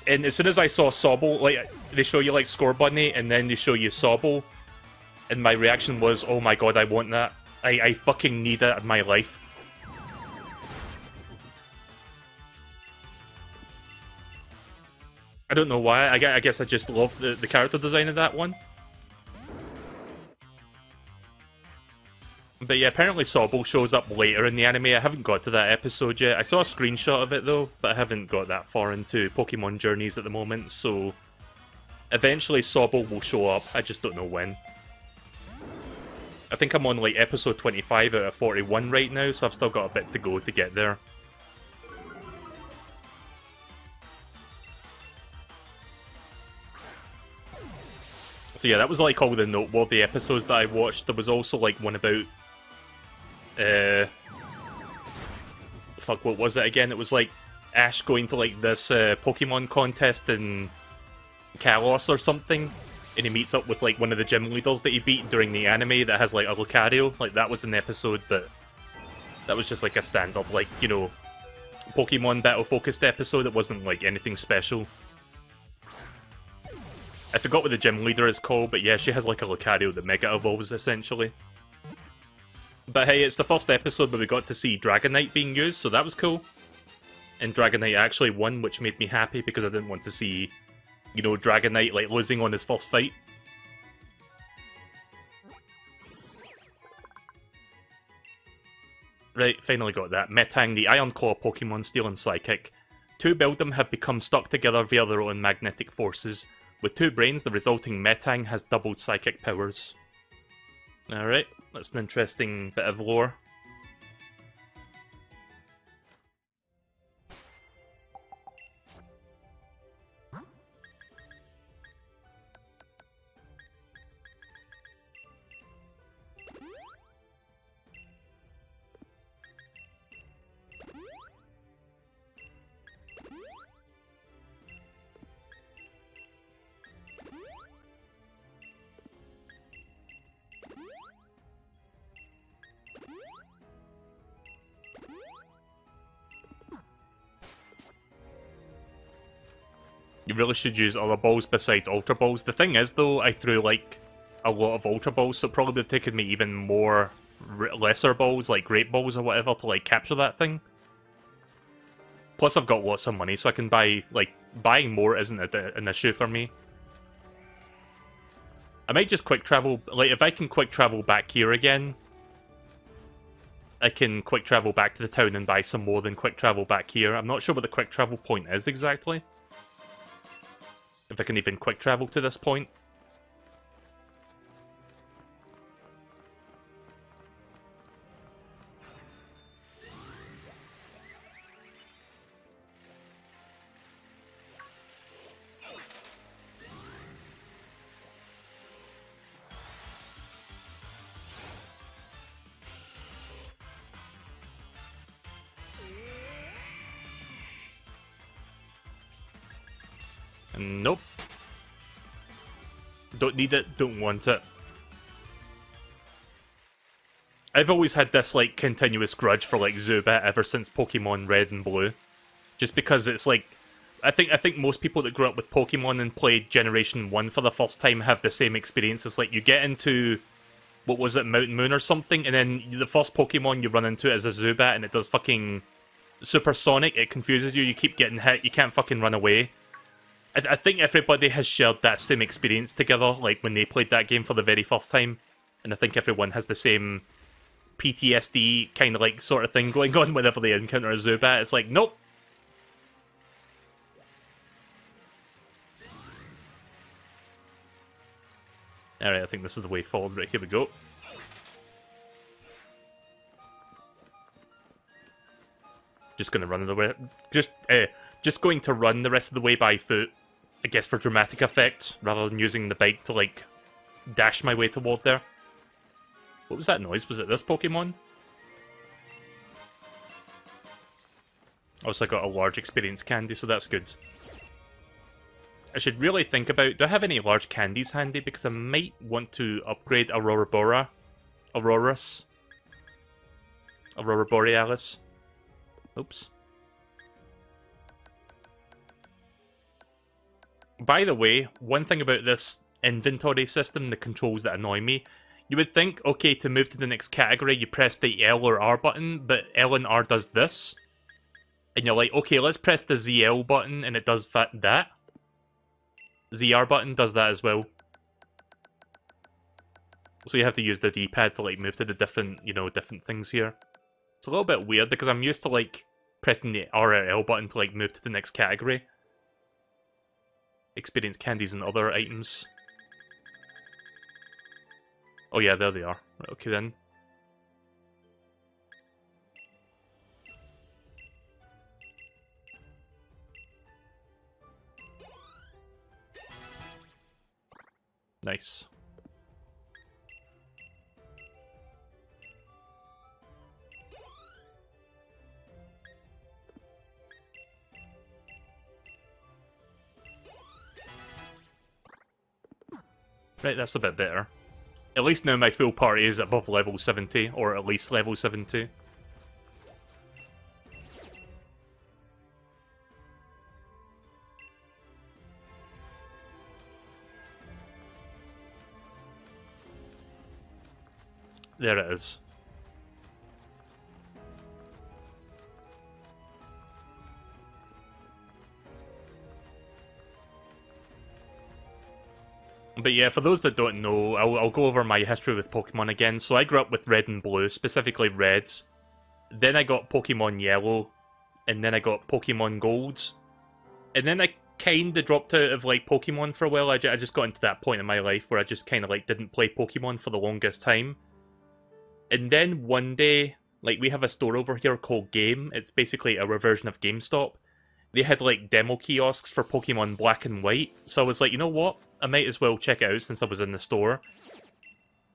And as soon as I saw Sobble, like, they show you, like, Scorbunny, and then they show you Sobble, and my reaction was, oh my god, I want that. I fucking need that in my life. I don't know why, I guess I just love the character design of that one. But yeah, apparently Sobble shows up later in the anime. I haven't got to that episode yet. I saw a screenshot of it though, but I haven't got that far into Pokemon Journeys at the moment, so eventually Sobble will show up, I just don't know when. I think I'm on like episode 25 out of 41 right now, so I've still got a bit to go to get there. So yeah, that was like all the noteworthy episodes that I watched. There was also like one about fuck, what was it again? It was like Ash going to like this Pokemon contest in Kalos or something, and he meets up with like one of the gym leaders that he beat during the anime that has like a Lucario. Like that was an episode that was just like a standard, like, you know, Pokemon battle focused episode. It wasn't like anything special. I forgot what the gym leader is called, but yeah, she has like a Lucario that Mega Evolves essentially. But hey, it's the first episode where we got to see Dragonite being used, so that was cool. And Dragonite actually won, which made me happy because I didn't want to see, you know, Dragonite like losing on his first fight. Right, finally got that. Metang, the Iron Claw Pokemon Steel and Psychic. Two Beldum have become stuck together via their own magnetic forces. With 2 brains, the resulting Metang has doubled psychic powers. Alright, that's an interesting bit of lore. You really should use other balls besides Ultra Balls. The thing is, though, I threw, like, a lot of Ultra Balls, so it probably would have taken me even more lesser balls, like Great Balls or whatever, to, like, capture that thing. Plus, I've got lots of money, so I can buy, like, buying more isn't an issue for me. I might just quick travel, like, if I can quick travel back here again, I can quick travel back to the town and buy some more than quick travel back here. I'm not sure what the quick travel point is exactly. If I can even quick travel to this point. Nope. Don't need it, don't want it. I've always had this, like, continuous grudge for, like, Zubat ever since Pokemon Red and Blue. Just because it's, like... I think most people that grew up with Pokemon and played Generation 1 for the first time have the same experience. It's like, you get into... What was it, Mountain Moon or something? And then the first Pokemon you run into is a Zubat, and it does fucking... Supersonic, it confuses you, you keep getting hit, you can't fucking run away. I think everybody has shared that same experience together, like, when they played that game for the very first time. And I think everyone has the same... PTSD kind of like sort of thing going on whenever they encounter a Zubat. It's like, nope. Alright, I think this is the way forward. Right, here we go. Just gonna run the way. Just going to run the rest of the way by foot. I guess for dramatic effect, rather than using the bike to like dash my way toward there. What was that noise? Was it this Pokemon? Also, I got a large experience candy, so that's good. I should really think about... Do I have any large candies handy? Because I might want to upgrade Aurora Borealis. Oops. By the way, one thing about this inventory system, the controls that annoy me, you would think, okay, to move to the next category, you press the L or R button, but L and R does this. And you're like, okay, let's press the ZL button, and it does that. ZR button does that as well. So you have to use the D-pad to, like, move to the different, you know, different things here. It's a little bit weird, because I'm used to, like, pressing the R or L button to, like, move to the next category. Experience candies and other items. Oh yeah, there they are. Right, okay then. Nice. Right, that's a bit better. At least now my full party is above level 70, or at least level 70. There it is. But yeah, for those that don't know, I'll go over my history with Pokemon again. So I grew up with Red and Blue, specifically Red. Then I got Pokemon Yellow, and then I got Pokemon Gold. And then I kinda dropped out of, like, Pokemon for a while. I just got into that point in my life where I just kinda, like, didn't play Pokemon for the longest time. And then one day, like, we have a store over here called Game. It's basically a reversion of GameStop. They had, like, demo kiosks for Pokemon Black and White. So I was like, you know what? I might as well check it out since I was in the store.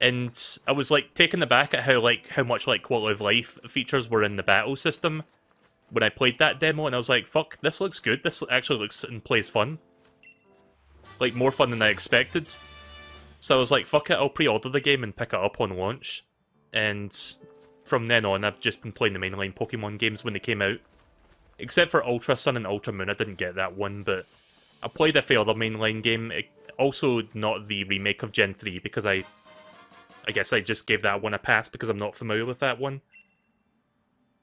And I was, like, taken aback at how much, like, quality of life features were in the battle system when I played that demo, and I was like, fuck, this looks good. This actually looks and plays fun. Like, more fun than I expected. So I was like, fuck it, I'll pre-order the game and pick it up on launch. And from then on, I've just been playing the mainline Pokemon games when they came out. Except for Ultra Sun and Ultra Moon, I didn't get that one, but I played a few other mainline game. Also not the remake of Gen 3, because I guess I just gave that one a pass because I'm not familiar with that one.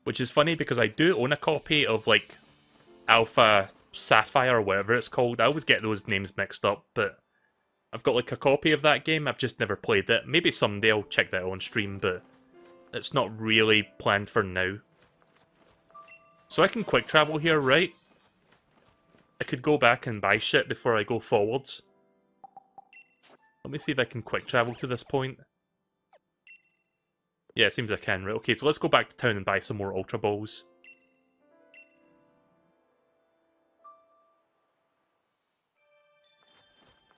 Which is funny because I do own a copy of, like, Alpha Sapphire or whatever it's called. I always get those names mixed up, but I've got, like, a copy of that game. I've just never played it. Maybe someday I'll check that out on stream, but it's not really planned for now. So I can quick travel here, right? I could go back and buy shit before I go forwards. Let me see if I can quick travel to this point. Yeah, it seems I can, right? Okay, so let's go back to town and buy some more Ultra Balls.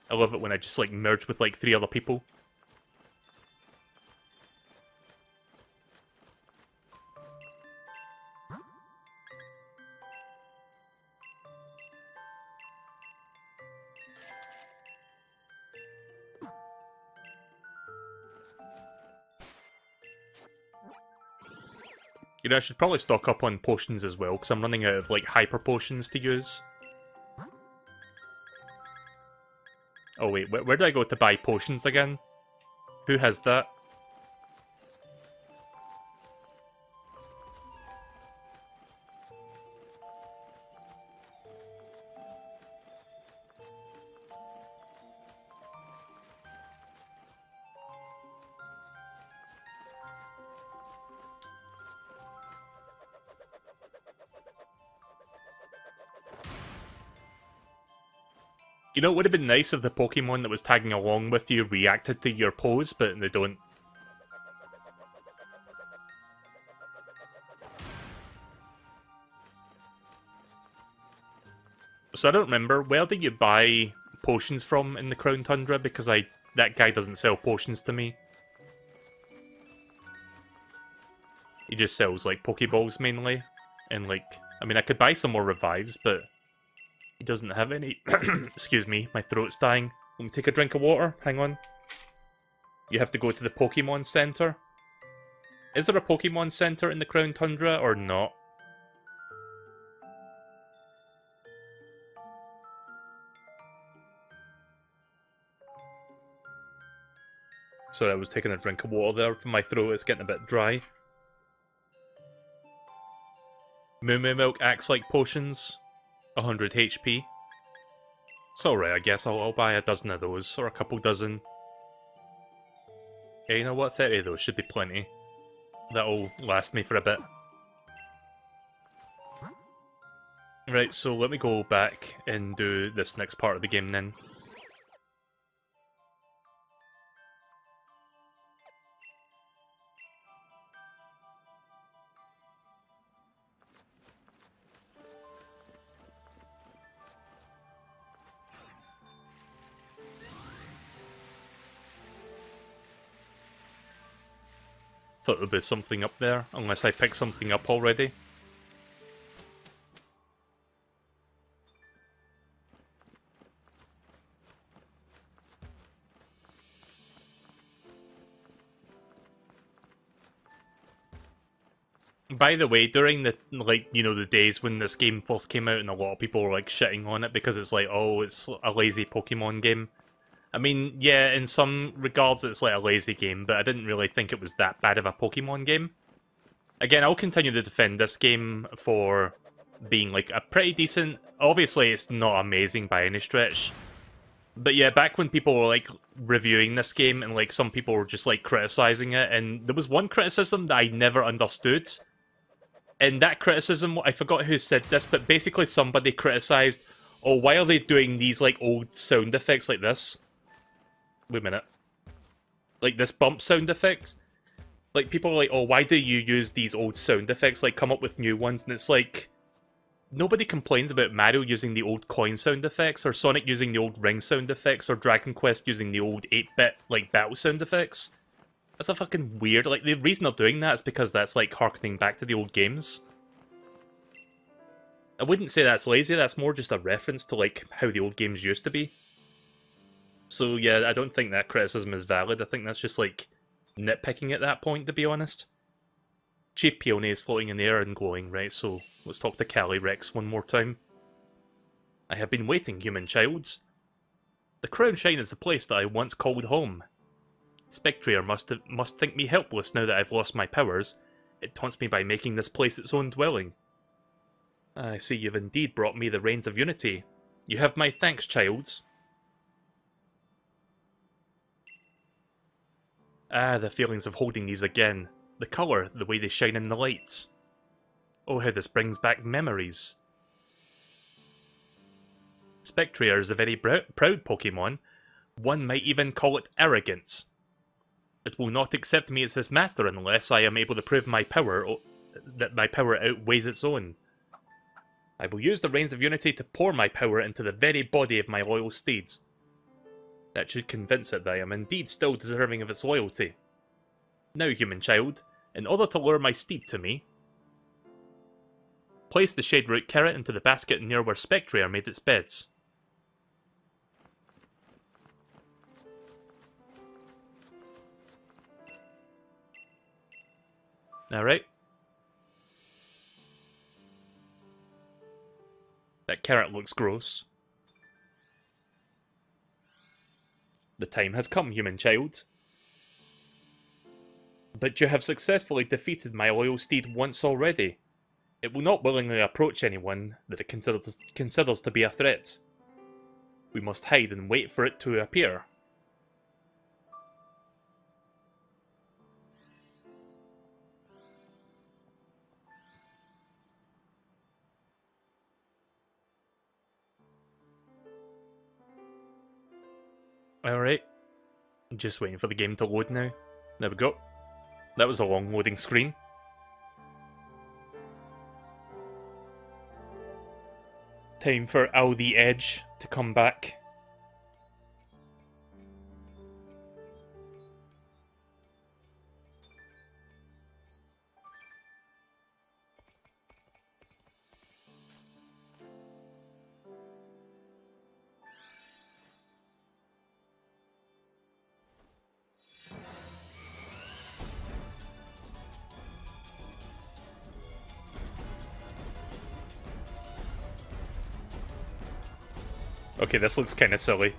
I love it when I just, like, merge with, like, 3 other people. You know, I should probably stock up on potions as well, because I'm running out of, like, hyper potions to use. Oh wait, where do I go to buy potions again? Who has that? You know, it would have been nice if the Pokemon that was tagging along with you reacted to your pose, but they don't. So I don't remember, where do you buy potions from in the Crown Tundra? Because that guy doesn't sell potions to me. He just sells, like, Pokeballs mainly. And, like, I mean, I could buy some more revives, but he doesn't have any. Excuse me, my throat's dying. Let me take a drink of water. Hang on. You have to go to the Pokemon Center. Is there a Pokemon Center in the Crown Tundra or not? Sorry, I was taking a drink of water there. My throat is getting a bit dry. Moo Moo Milk acts like potions. 100 HP. It's alright, I guess. I'll buy a dozen of those, or a couple dozen. Yeah, you know what? 30 of those should be plenty. That'll last me for a bit. Right, so let me go back and do this next part of the game then. Thought there'd be something up there, unless I pick something up already. By the way, during the, like, you know, the days when this game first came out and a lot of people were, like, shitting on it because it's like, oh, it's a lazy Pokemon game. I mean, yeah, in some regards it's like a lazy game, but I didn't really think it was that bad of a Pokemon game. Again, I'll continue to defend this game for being, like, a pretty decent... Obviously, it's not amazing by any stretch. But yeah, back when people were, like, reviewing this game and, like, some people were just, like, criticizing it, and there was one criticism that I never understood. And that criticism, I forgot who said this, but basically somebody criticized, oh, why are they doing these, like, old sound effects like this? Wait a minute. Like, this bump sound effect? Like, people are like, oh, why do you use these old sound effects? Like, come up with new ones. And it's like, nobody complains about Mario using the old coin sound effects, or Sonic using the old ring sound effects, or Dragon Quest using the old 8-bit, like, battle sound effects. That's a fucking weird... Like, the reason they're doing that is because that's, like, harkening back to the old games. I wouldn't say that's lazy, that's more just a reference to, like, how the old games used to be. So, yeah, I don't think that criticism is valid. I think that's just, like, nitpicking at that point, to be honest. Chief Peony is floating in the air and glowing, right? So, let's talk to Calyrex one more time. I have been waiting, human childs. The Crown Shine is the place that I once called home. Spectrier must think me helpless now that I've lost my powers. It taunts me by making this place its own dwelling. I see you've indeed brought me the Reins of Unity. You have my thanks, childs. Ah, the feelings of holding these again. The colour, the way they shine in the lights. Oh, how this brings back memories. Spectrier is a very proud Pokemon. One might even call it arrogance. It will not accept me as its master unless I am able to prove my power, that my power outweighs its own. I will use the Reins of Unity to pour my power into the very body of my loyal steeds. That should convince it that I am indeed still deserving of its loyalty. Now, human child, in order to lure my steed to me, place the Shade Root carrot into the basket near where Spectrier made its beds. Alright. carrot looks gross. The time has come, human child. But you have successfully defeated my loyal steed once already. It will not willingly approach anyone that it considers to be a threat. We must hide and wait for it to appear. Alright. Just waiting for the game to load now. There we go. That was a long loading screen. Time for Owl the Edge to come back. Okay, this looks kind of silly.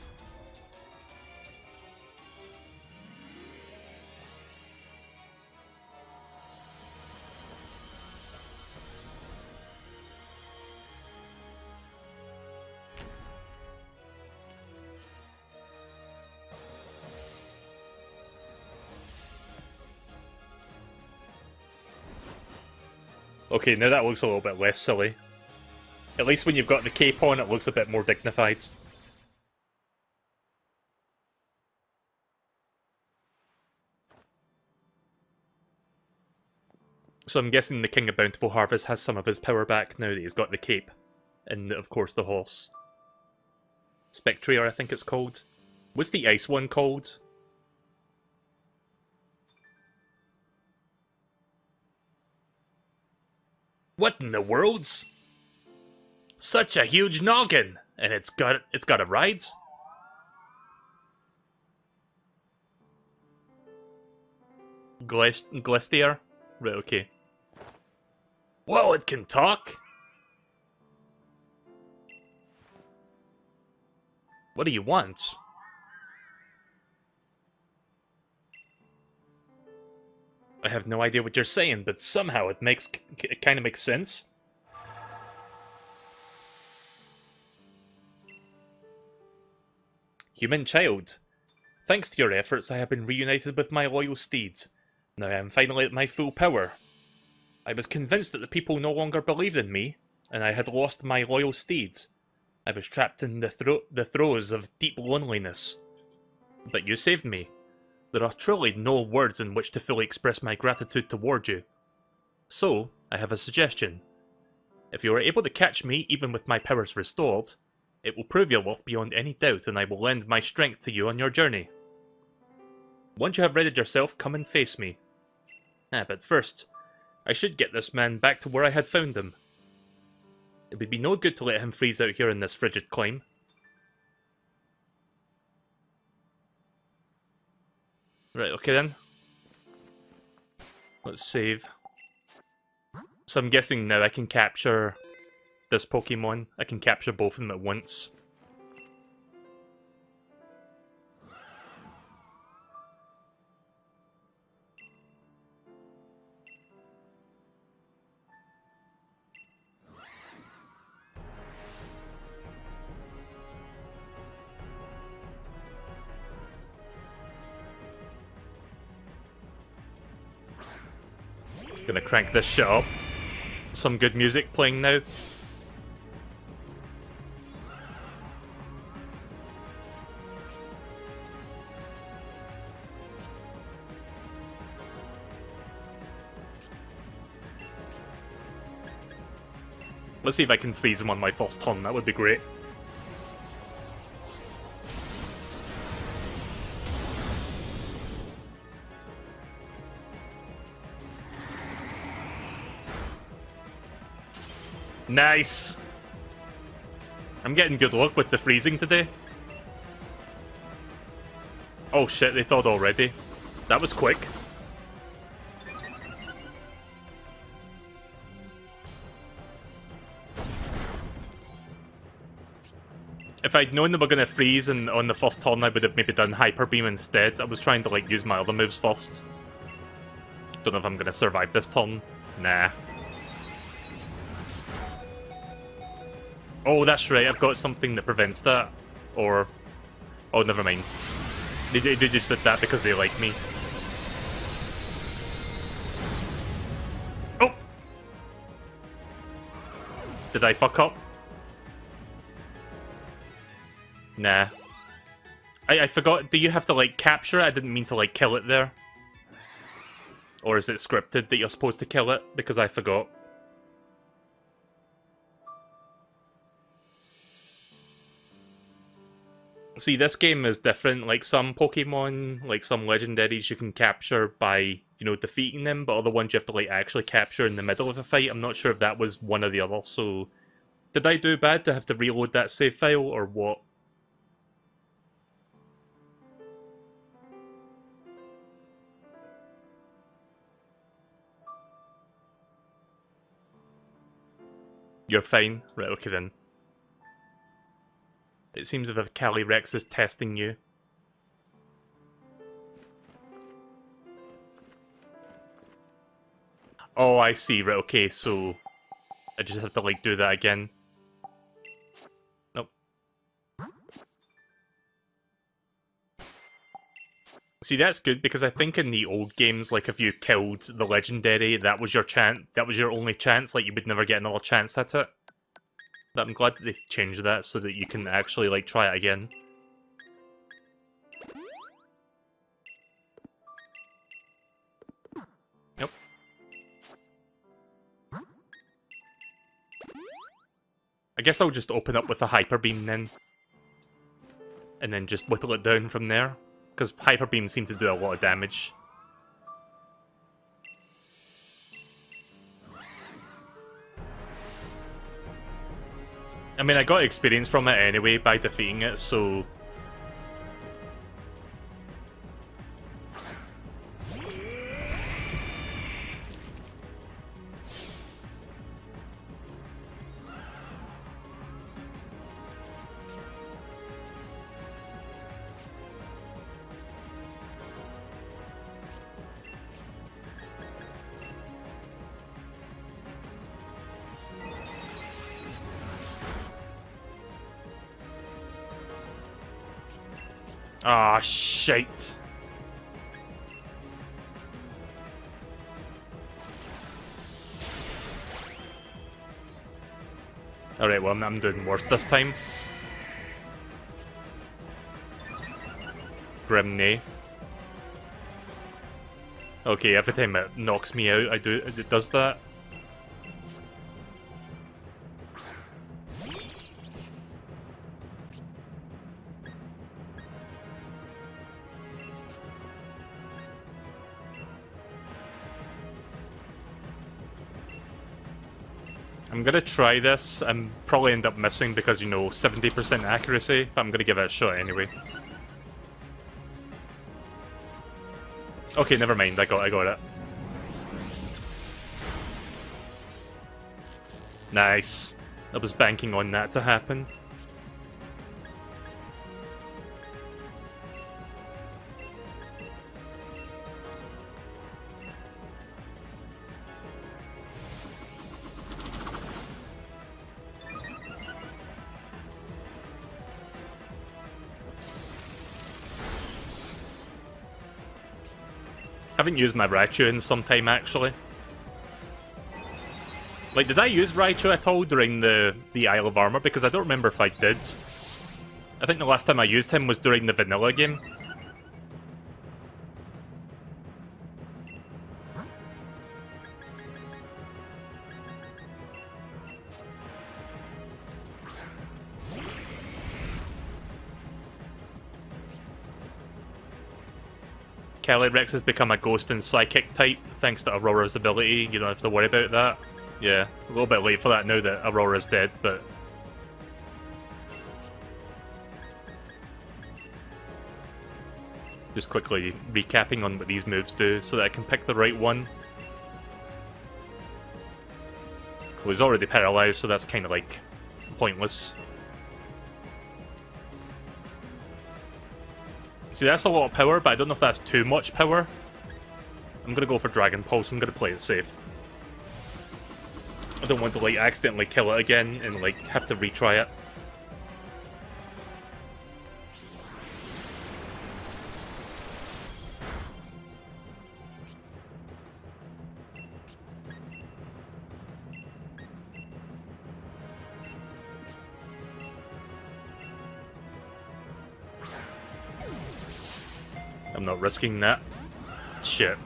Okay, now that looks a little bit less silly. At least when you've got the cape on, it looks a bit more dignified. So I'm guessing the King of Bountiful Harvest has some of his power back now that he's got the cape. And, of course, the horse. Spectrier, I think it's called. What's the ice one called? What in the world's? Such a huge noggin! And it's got a ride? Glestier? Right, okay. Whoa, it can talk? What do you want? I have no idea what you're saying, but somehow it kind of makes sense. Human child, thanks to your efforts I have been reunited with my loyal steeds. Now I am finally at my full power. I was convinced that the people no longer believed in me, and I had lost my loyal steeds. I was trapped in the throes of deep loneliness. But you saved me. There are truly no words in which to fully express my gratitude toward you. So, I have a suggestion. If you are able to catch me even with my powers restored, it will prove your worth beyond any doubt, and I will lend my strength to you on your journey. Once you have readied yourself, come and face me. But first, I should get this man back to where I had found him. It would be no good to let him freeze out here in this frigid clime. Right, okay then. Let's save. So I'm guessing now I can capture this Pokemon. I can capture both of them at once. Gonna crank this shit up. Some good music playing now. Let's see if I can freeze him on my first turn, that would be great. Nice! I'm getting good luck with the freezing today. Oh shit, they thawed already. That was quick. If I'd known they were gonna freeze and on the first turn, I would have maybe done Hyper Beam instead. I was trying to like use my other moves first. Don't know if I'm gonna survive this turn. Nah. Oh, that's right. I've got something that prevents that. Or, oh, never mind. They just did that because they like me. Oh! Did I fuck up? Nah. I forgot, do you have to, like, capture it? I didn't mean to, like, kill it there. Or is it scripted that you're supposed to kill it? Because I forgot. See, this game is different. Like, some Pokemon, like some legendaries you can capture by, you know, defeating them, but other ones you have to, like, actually capture in the middle of a fight. I'm not sure if that was one or the other, so... Did I do bad to have to reload that save file, or what? You're fine? Right, okay then. It seems as if Calyrex is testing you. Oh, I see. Right, okay, so... I just have to, like, do that again. Nope. See, that's good, because I think in the old games, like, if you killed the legendary, that was your chance. That was your only chance, like, you would never get another chance at it. But I'm glad that they've changed that so that you can actually, like, try it again. Nope. I guess I'll just open up with a Hyper Beam then. And then just whittle it down from there. Because Hyper Beam seems to do a lot of damage. I mean, I got experience from it anyway by defeating it, so... Ah, shite. Alright, well, I'm doing worse this time. Grimney. Okay, every time it knocks me out, it does that. I'm gonna try this and probably end up missing because, you know, 70% accuracy, but I'm gonna give it a shot anyway. Okay, never mind, I got it. Nice. I was banking on that to happen. I haven't used my Raichu in some time, actually. Like, did I use Raichu at all during the Isle of Armor? Because I don't remember if I did. I think the last time I used him was during the vanilla game. Calyrex has become a ghost and psychic type, thanks to Aurora's ability. You don't have to worry about that. Yeah, a little bit late for that now that Aurora's dead, but... Just quickly recapping on what these moves do, so that I can pick the right one. Well, he's already paralyzed, so that's kind of, like, pointless. See, that's a lot of power, but I don't know if that's too much power. I'm gonna go for Dragon Pulse. I'm gonna play it safe. I don't want to, like, accidentally kill it again and, like, have to retry it. I'm not risking that. Shit.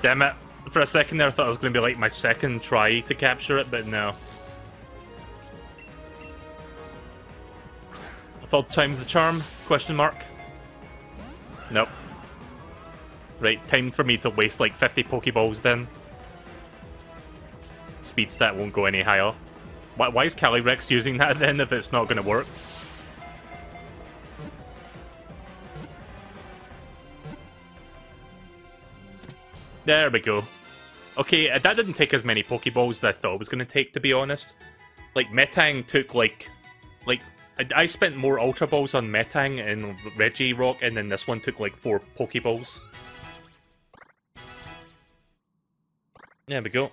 Damn it. For a second there I thought it was going to be like my second try to capture it, but no. Third time's the charm? Question mark? Nope. Right, time for me to waste like 50 Pokeballs then. Speed stat won't go any higher. Why is Calyrex using that then if it's not going to work? There we go. Okay, that didn't take as many Pokeballs as I thought it was going to take, to be honest. Like, Metang took like I spent more Ultra Balls on Metang and Regirock, and then this one took like 4 Pokeballs. There we go.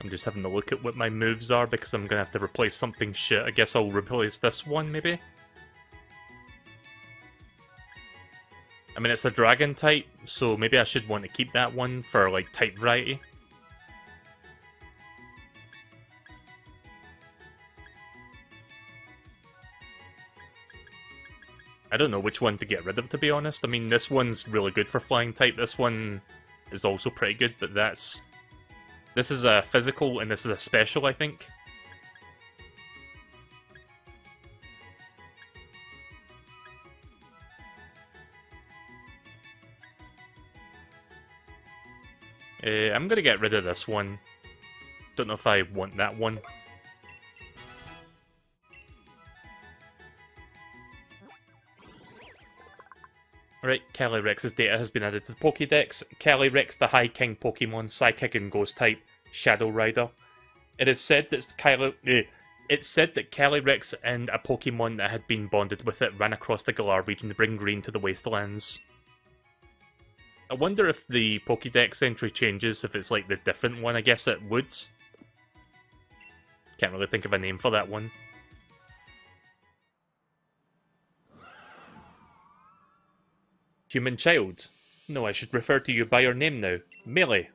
I'm just having a look at what my moves are because I'm gonna have to replace something shit. I guess I'll replace this one, maybe? I mean, it's a dragon type, so maybe I should want to keep that one for, like, type variety. I don't know which one to get rid of, to be honest. I mean, this one's really good for flying type. This one is also pretty good, but that's... This is a physical, and this is a special, I think. I'm gonna get rid of this one. Don't know if I want that one. Alright, Calyrex's data has been added to the Pokédex. Calyrex, the High King Pokemon, Psychic and Ghost type, Shadow Rider. It is said that Calyrex and a Pokemon that had been bonded with it ran across the Galar region to bring green to the wastelands. I wonder if the Pokédex entry changes, if it's like the different one. I guess it would. Can't really think of a name for that one. Human child. No, I should refer to you by your name now. Melee.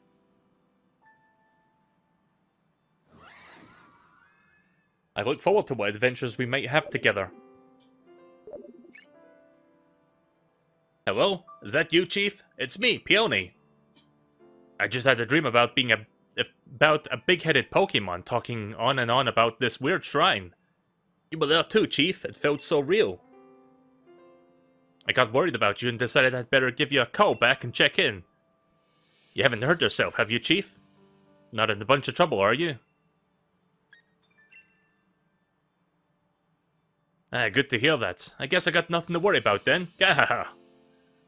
I look forward to what adventures we might have together. Hello? Is that you, Chief? It's me, Peony. I just had a dream about being about a big-headed Pokemon talking on and on about this weird shrine. You were there too, Chief. It felt so real. I got worried about you and decided I'd better give you a call back and check in. You haven't hurt yourself, have you, Chief? Not in a bunch of trouble, are you? Ah, good to hear that. I guess I got nothing to worry about then. Gahaha.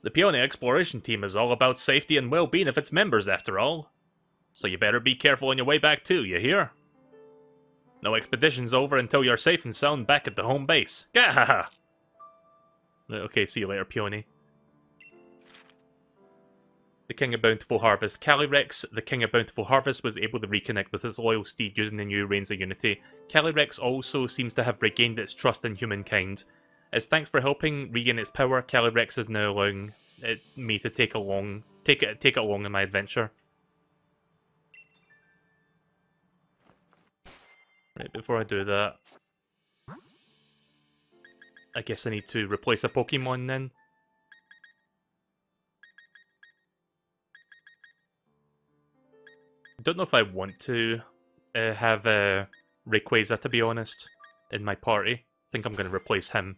The Peony Exploration Team is all about safety and well-being of its members, after all. So you better be careful on your way back too, you hear? No expedition's over until you're safe and sound back at the home base. Gahaha! Okay, see you later, Peony. The King of Bountiful Harvest. Calyrex, the King of Bountiful Harvest, was able to reconnect with his loyal steed using the new Reins of Unity. Calyrex also seems to have regained its trust in humankind. As thanks for helping regain its power, Calyrex is now allowing me to take it along in my adventure. Right, before I do that, I guess I need to replace a Pokemon then. I don't know if I want to have Rayquaza, to be honest, in my party. I think I'm going to replace him.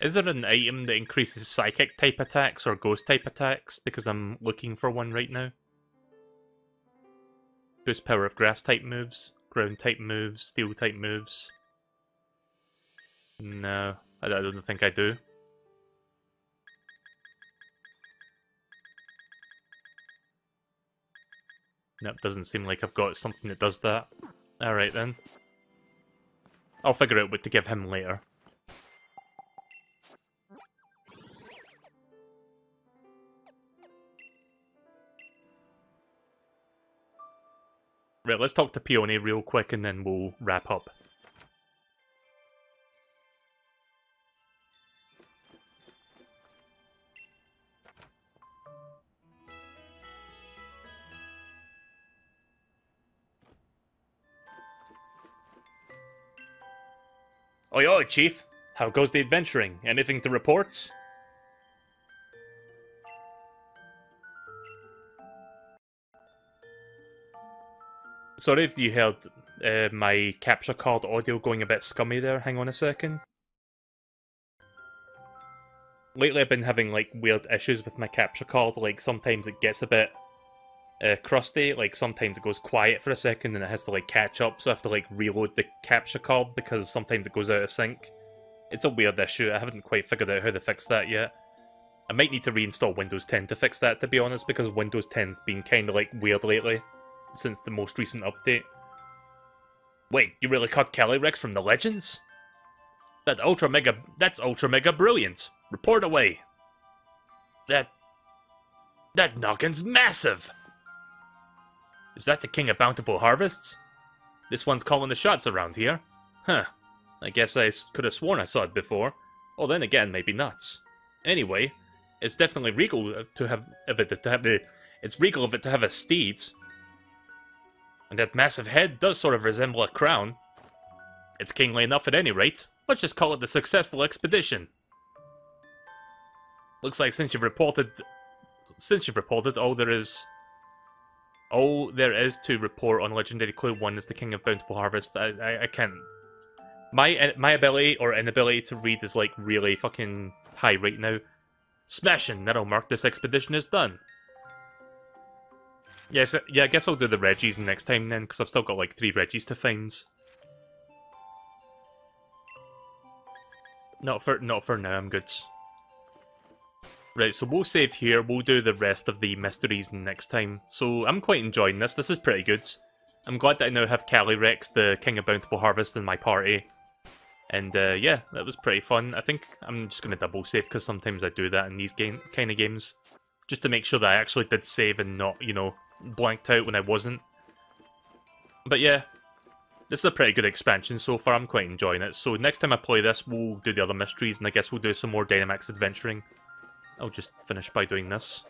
Is there an item that increases psychic type attacks or ghost type attacks? Because I'm looking for one right now. Boost power of grass type moves, ground type moves, steel type moves. No, I don't think I do. Nope, doesn't seem like I've got something that does that. Alright then. I'll figure out what to give him later. Right, let's talk to Peony real quick and then we'll wrap up. Oi oi, Chief! How goes the adventuring? Anything to report? Sorry if you heard my capture card audio going a bit scummy there, hang on a second. Lately I've been having like weird issues with my capture card, like sometimes it gets a bit crusty, like sometimes it goes quiet for a second and it has to like catch up, so I have to like reload the capture card because sometimes it goes out of sync. It's a weird issue, I haven't quite figured out how to fix that yet. I might need to reinstall Windows 10 to fix that, to be honest, because Windows 10's been kinda like weird lately, since the most recent update. Wait, you really caught Calyrex from the Legends? That's ultra mega brilliant! Report away! That noggin's massive! Is that the King of Bountiful Harvests? This one's calling the shots around here. Huh. I guess I could have sworn I saw it before. Or then again, maybe nuts. Anyway, it's definitely regal to have it's regal of it to have a steed. And that massive head does sort of resemble a crown. It's kingly enough at any rate. Let's just call it a successful expedition. Looks like since you've reported all there is to report on Legendary Clue 1 is the King of Bountiful Harvest. I can't. My ability or inability to read is like really fucking high right now. Smashing! That'll mark this expedition as done. Yes, yeah, I guess I'll do the Reggies next time then, because I've still got like 3 Reggies to find. Not for now, I'm good. Right, so we'll save here, we'll do the rest of the mysteries next time. So I'm quite enjoying this is pretty good. I'm glad that I now have Calyrex, the King of Bountiful Harvest, in my party. And yeah, that was pretty fun. I think I'm just going to double save, because sometimes I do that in these kind of games. Just to make sure that I actually did save and not, you know, blanked out when I wasn't. But yeah, this is a pretty good expansion so far, I'm quite enjoying it. So next time I play this, we'll do the other mysteries, and I guess we'll do some more Dynamax adventuring. I'll just finish by doing this.